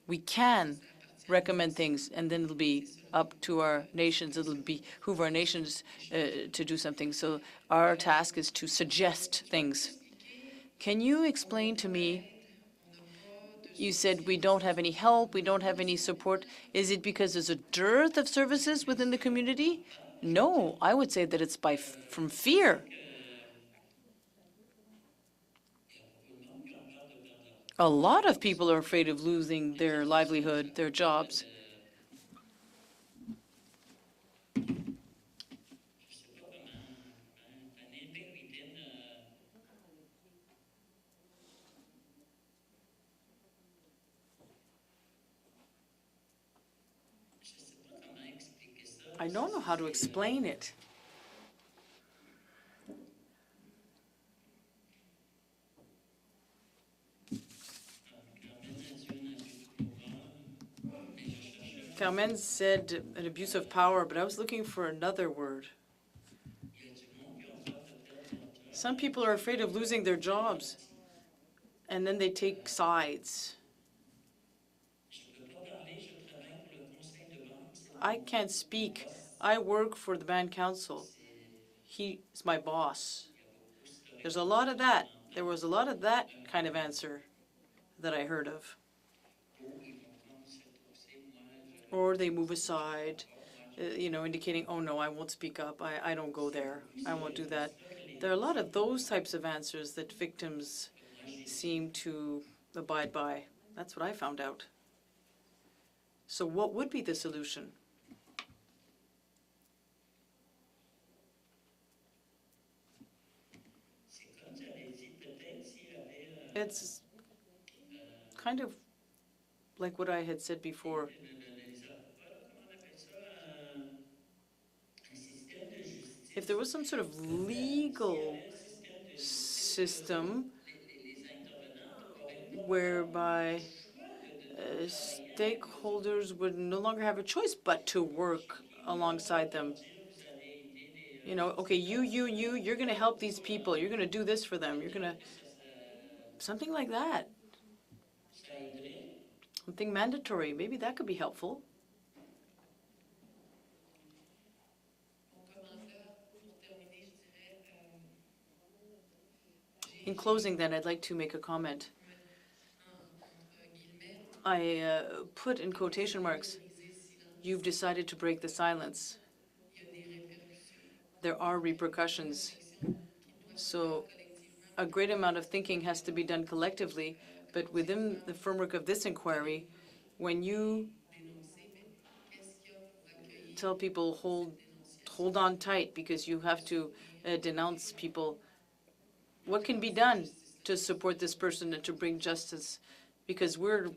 We can recommend things, and then it'll be up to our nations. It'll behoove our nations to do something. So our task is to suggest things. Can you explain to me, you said we don't have any help, we don't have any support. Is it because there's a dearth of services within the community? No, I would say that it's from fear. A lot of people are afraid of losing their livelihood, their jobs. I don't know how to explain it. Carmen said an abuse of power, but I was looking for another word. Some people are afraid of losing their jobs, and then they take sides. I can't speak. I work for the band council. He's my boss. There's a lot of that. There was a lot of that kind of answer that I heard of. Or they move aside, indicating, oh no, I won't speak up. I don't go there. I won't do that. There are a lot of those types of answers that victims seem to abide by. That's what I found out. So what would be the solution? It's kind of like what I had said before. If there was some sort of legal system whereby stakeholders would no longer have a choice but to work alongside them. Okay, you're going to help these people. You're going to do this for them. You're going to, something like that. Something mandatory. Maybe that could be helpful. In closing, then, I'd like to make a comment. I put in quotation marks, you've decided to break the silence. There are repercussions. So a great amount of thinking has to be done collectively, but within the framework of this inquiry, when you tell people hold on tight because you have to denounce people, what can be done to support this person and to bring justice? Because we're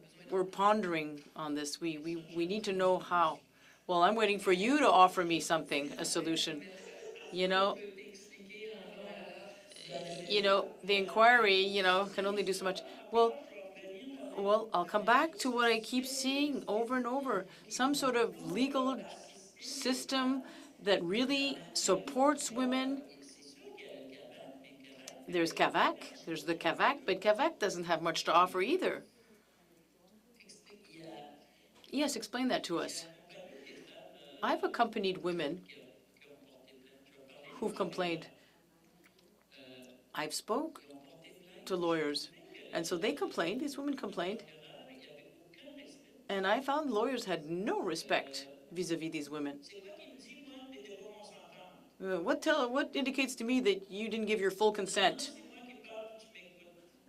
pondering on this. We need to know how. Well, I'm waiting for you to offer me something, a solution. You know, the inquiry, can only do so much. Well, I'll come back to what I keep seeing over and over. Some sort of legal system that really supports women. There's there's the CAVAC, but CAVAC doesn't have much to offer either. Yes, explain that to us. I've accompanied women who've complained. I've spoke to lawyers, and so they complained, these women complained, and I found lawyers had no respect vis-à-vis these women. What indicates to me that you didn't give your full consent?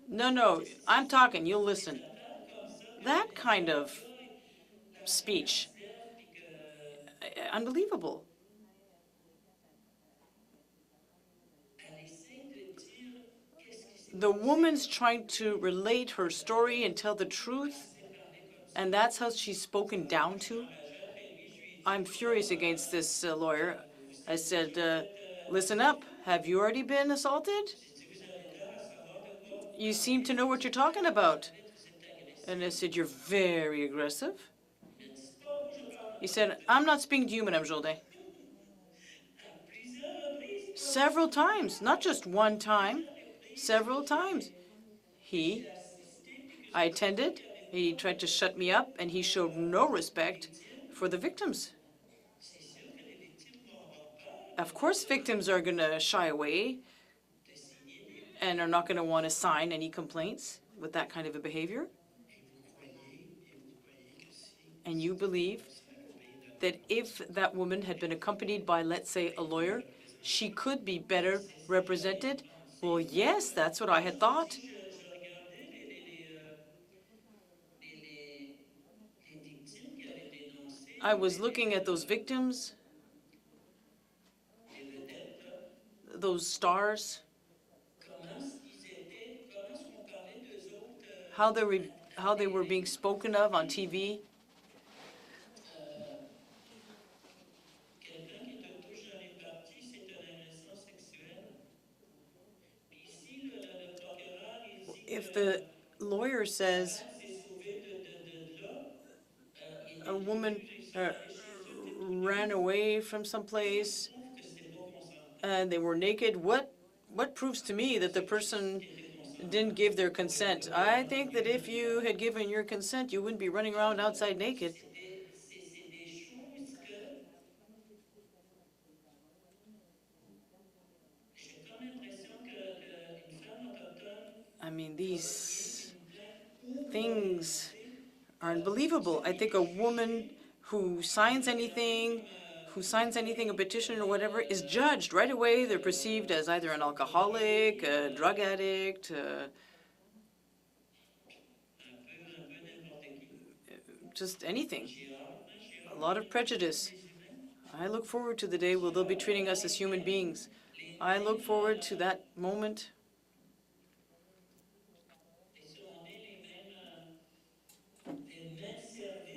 No, I'm talking, you'll listen. That kind of speech, unbelievable. The woman's trying to relate her story and tell the truth, and that's how she's spoken down to. I'm furious against this lawyer. I said, listen up, have you already been assaulted? You seem to know what you're talking about. And I said, you're very aggressive. He said, I'm not speaking to you, Madame Jourdain. Several times, not just one time, several times. I attended, he tried to shut me up, and he showed no respect for the victims. Of course, victims are going to shy away and are not going to want to sign any complaints with that kind of a behavior. And you believe that if that woman had been accompanied by, let's say, a lawyer, she could be better represented? Well, yes, that's what I had thought. I was looking at those victims, those stars, how they were being spoken of on TV. If the lawyer says a woman ran away from someplace and they were naked, what proves to me that the person didn't give their consent? I think that if you had given your consent, you wouldn't be running around outside naked. I mean, these things are unbelievable. I think a woman who signs anything, a petition or whatever, is judged right away. They're perceived as either an alcoholic, a drug addict, just anything. A lot of prejudice. I look forward to the day where they'll be treating us as human beings. I look forward to that moment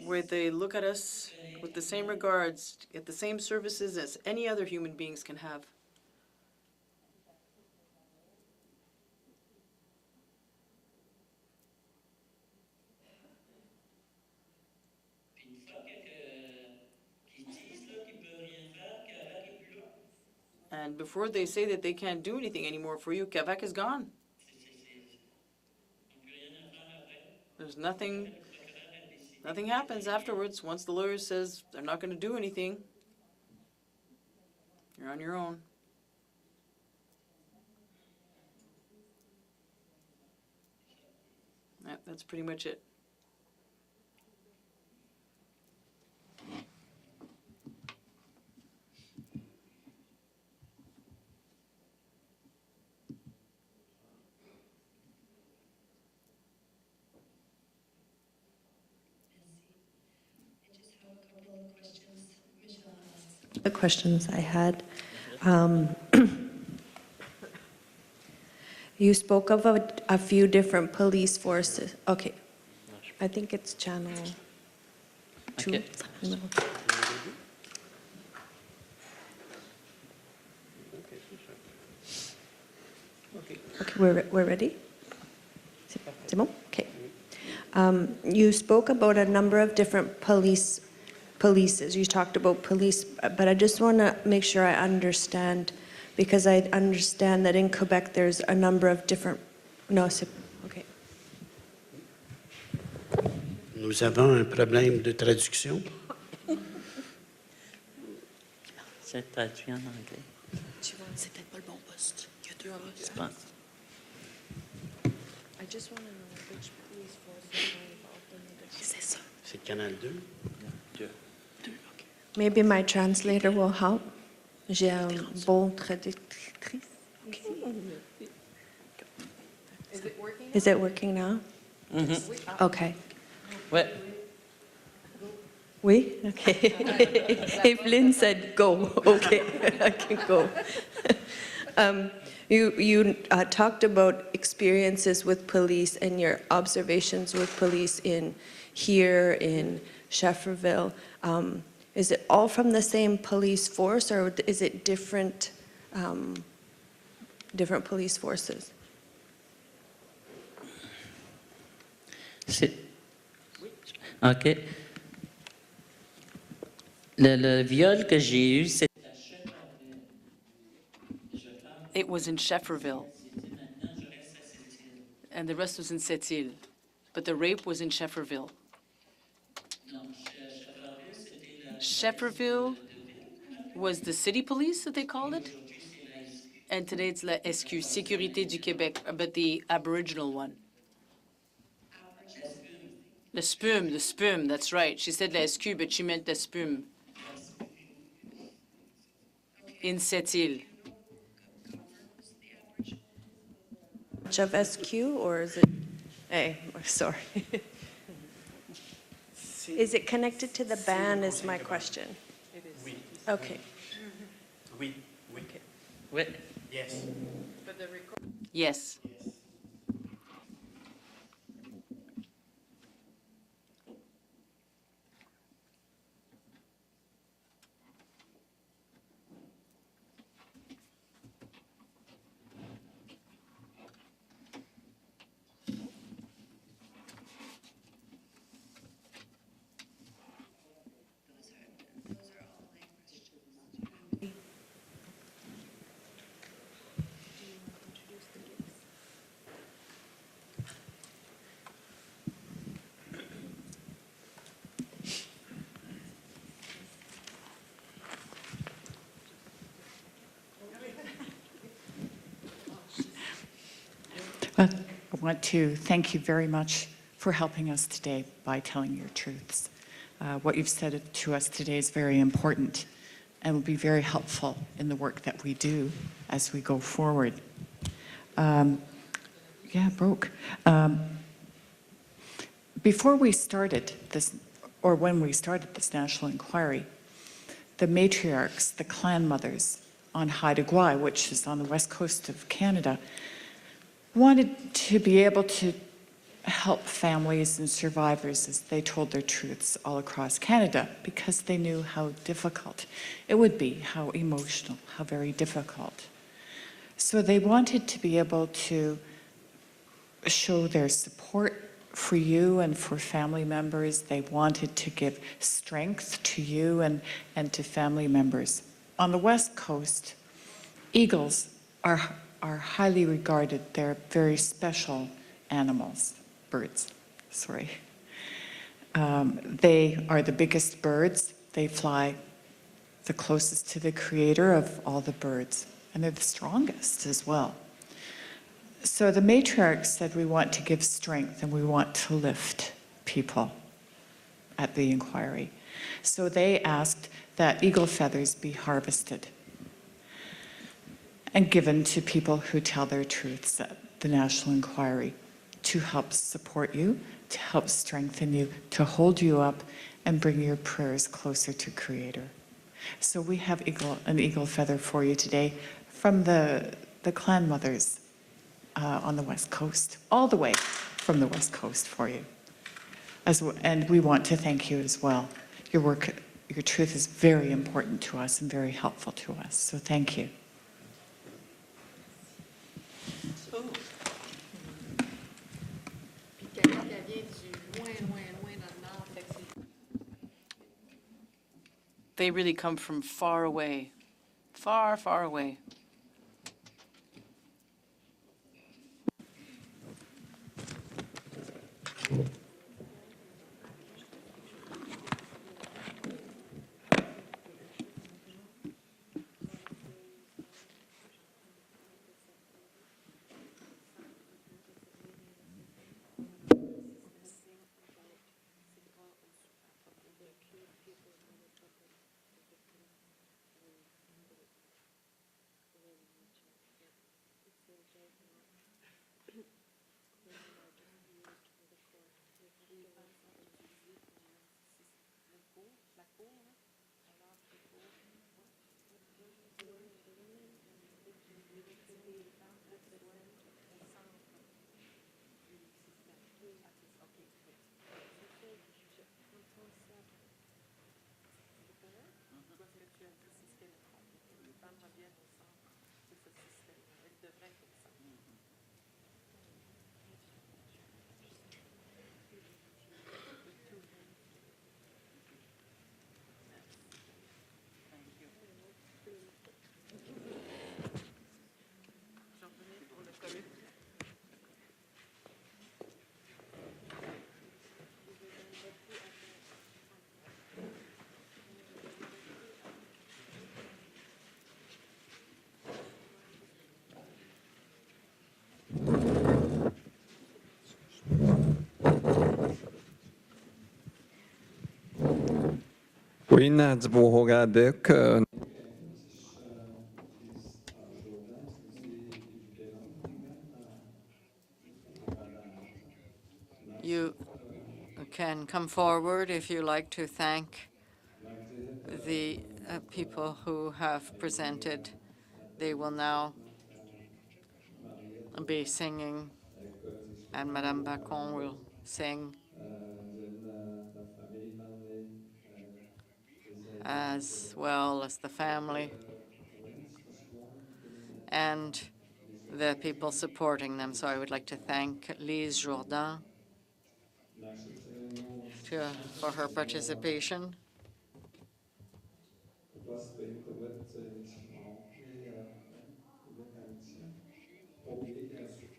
where they look at us with the same regards, get the same services as any other human beings can have. And before they say that they can't do anything anymore for you, CAVAC is gone. There's nothing happens afterwards. Once the lawyer says they're not going to do anything, you're on your own. That's pretty much it. The questions I had. You spoke of a few different police forces. Okay. I think it's channel. two. Ok. Okay, we're ready? C'est bon? Okay. You spoke about a number of different polices. You talked about police, but I just want to make sure I understand, because I understand that in Quebec there's a number of different. No, c'est okay. Nous avons un problème de traduction. C'est traduit en anglais. C'est peut-être pas le bon poste. Il y a deux postes. Je pense. I just want to know which police force are involved in this. C'est ça. C'est Canal 2. Maybe my translator will help. J'ai un bon traductrice. Is it working now? Okay. Ouais. Oui? Okay. If Lynn said go, okay, I can go. You talked about experiences with police and your observations with police here in Shefferville. Is it all from the same police force, or is it different police forces? OK. Le viol que j'ai eu, c'est It was in Shefferville. And the rest was in Sept-Îles. But the rape was in Shefferville. Shefferville was the city police that they called it? And today it's la SQ, Sécurité du Québec, but the Aboriginal one. The spume, that's right. She said la SQ, but she meant the spume. In Sept-Îles. Of SQ, or is it? Hey, sorry. Is it connected to the ban, is my question? It is. Oui. Okay. Oui. Oui. Oui. Yes. Yes. I want to thank you very much for helping us today by telling your truths. What you've said to us today is very important and will be very helpful in the work that we do as we go forward. Before we started this, or when we started this national inquiry, the matriarchs, the clan mothers on Haida Gwaii, which is on the west coast of Canada, wanted to be able to help families and survivors as they told their truths all across Canada, because they knew how difficult it would be, how emotional, how very difficult. So they wanted to be able to show their support for you and for family members. They wanted to give strength to you and to family members. On the West Coast, eagles are highly regarded. They're very special animals, birds, sorry. They are the biggest birds. They fly the closest to the creator of all the birds, and they're the strongest as well. So the matriarch said, we want to give strength and we want to lift people at the inquiry. So they asked that eagle feathers be harvested and given to people who tell their truths at the national inquiry to help support you, to help strengthen you, to hold you up and bring your prayers closer to Creator. So we have an eagle feather for you today from the clan mothers on the West Coast, all the way from the West Coast for you. And we want to thank you as well. your work, your truth is very important to us and very helpful to us. So thank you. They really come from far away, far, far away. Pojďme pohoradek. You can come forward if you like to thank the people who have presented. They will now be singing, and Madame Bacon will sing, as well as the family and the people supporting them. So I would like to thank Lise Jourdain for her participation.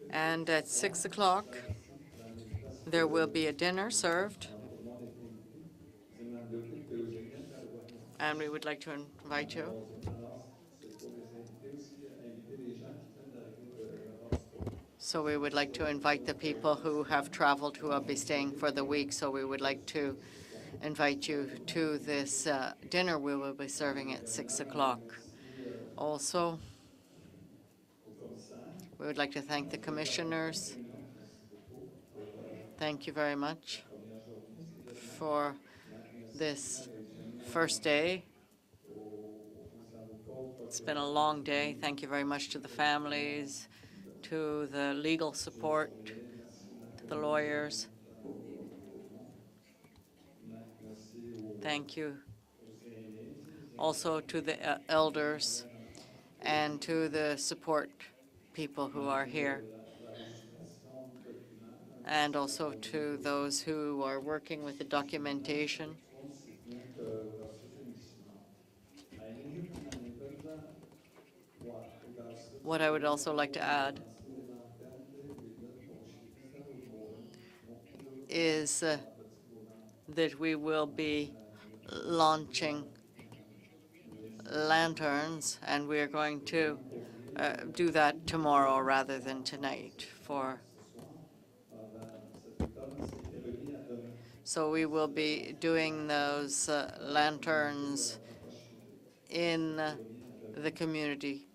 And at 6 o'clock, there will be a dinner served, and we would like to invite you. So we would like to invite the people who have traveled, who will be staying for the week. So we would like to invite you to this dinner we will be serving at 6 o'clock. Also, we would like to thank the commissioners. Thank you very much for this first day. It's been a long day. Thank you very much to the families, to the legal support, to the lawyers. Thank you also to the elders and to the support people who are here, and also to those who are working with the documentation. What I would also like to add is that we will be launching lanterns, and we are going to do that tomorrow rather than tonight. So we will be doing those lanterns in the community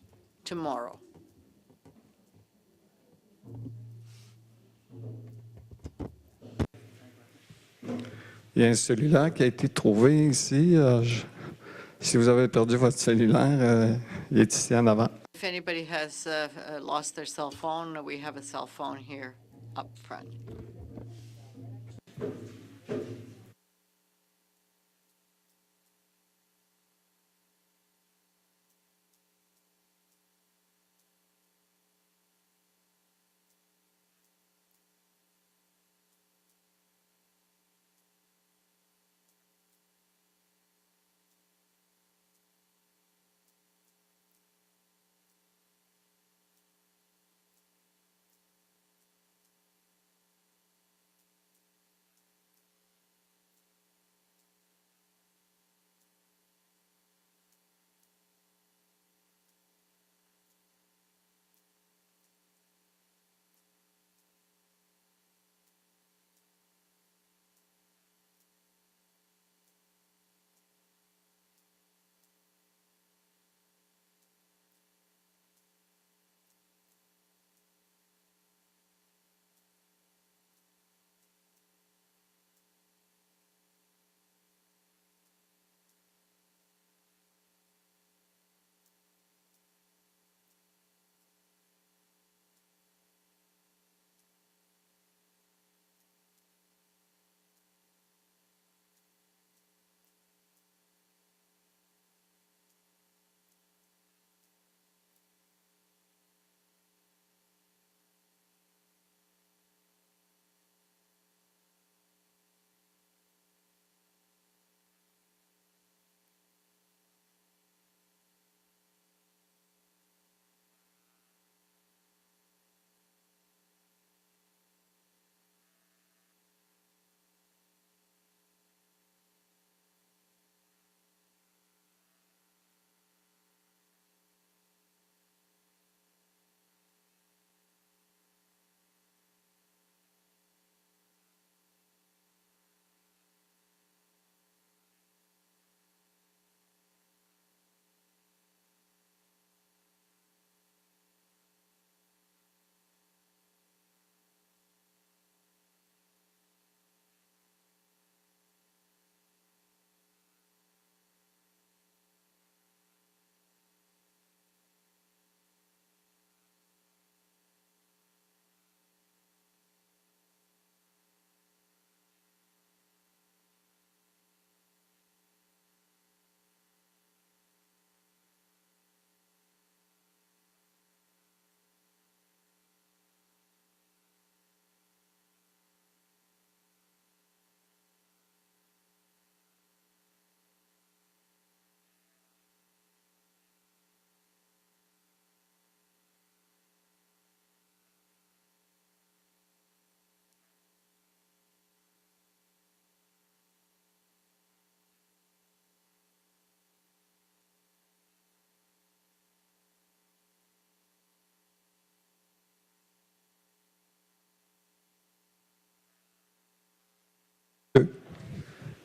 tomorrow. Il y a un cellulaire qui a été trouvé ici. Si vous avez perdu votre cellulaire, il est ici en avant. If anybody has lost their cell phone, we have a cell phone here up front.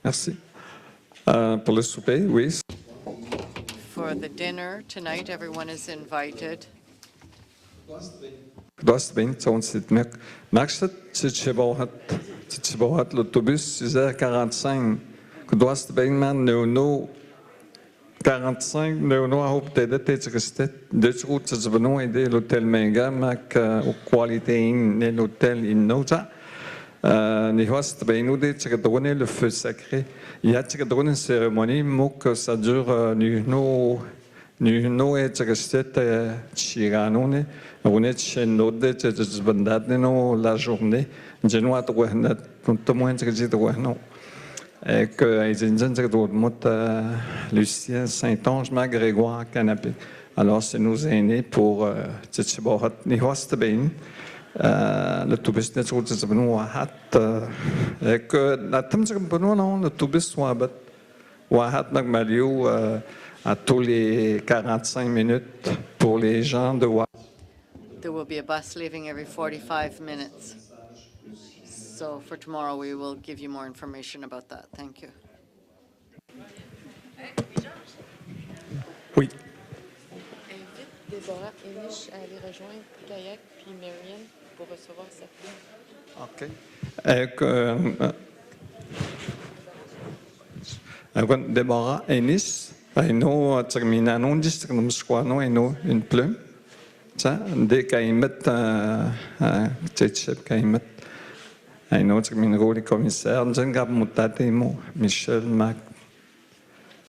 Merci. Pour le souper, oui. For the dinner tonight, everyone is invited. Dost bem, son sit mek. Maksat tchibohat l'autobus 6h45. Dost bem man no 45 no a hoop de tetsgestet. Dus route te benoem in l'hôtel Menga mak qualité in l'hôtel in Nota. Ni host bem no de tchedronner le feu sacré. Il y a tchedronner une cérémonie que ça dure nu e tchestet chiranone. On est chez nous de tchesbandat no la journée. Genoa droit tout moins tchedro no. Et que les Indiens Lucien Saint-Onge, Grégoire Canapé. Alors, c'est nos aînés pour Tchibohat Nihostebin, l'autobus de Wahat. Et que la Tamzabano, non, l'autobus soit Wahat Magmalio à tous les 45 minutes pour les gens de Wahat. There will be a bus leaving every 45 minutes. So for tomorrow, we will give you more information about that. Thank you. Oui. Invite Déborah et Niche à aller rejoindre Kayak puis Marianne pour recevoir sa fille. OK. Déborah Ennis, no terminano district no eno une plume. Ça, dès qu'ils mettent un chef qu'ils mettent un autre minéraux les commissaires, Jean Gab Moutate Michel Mac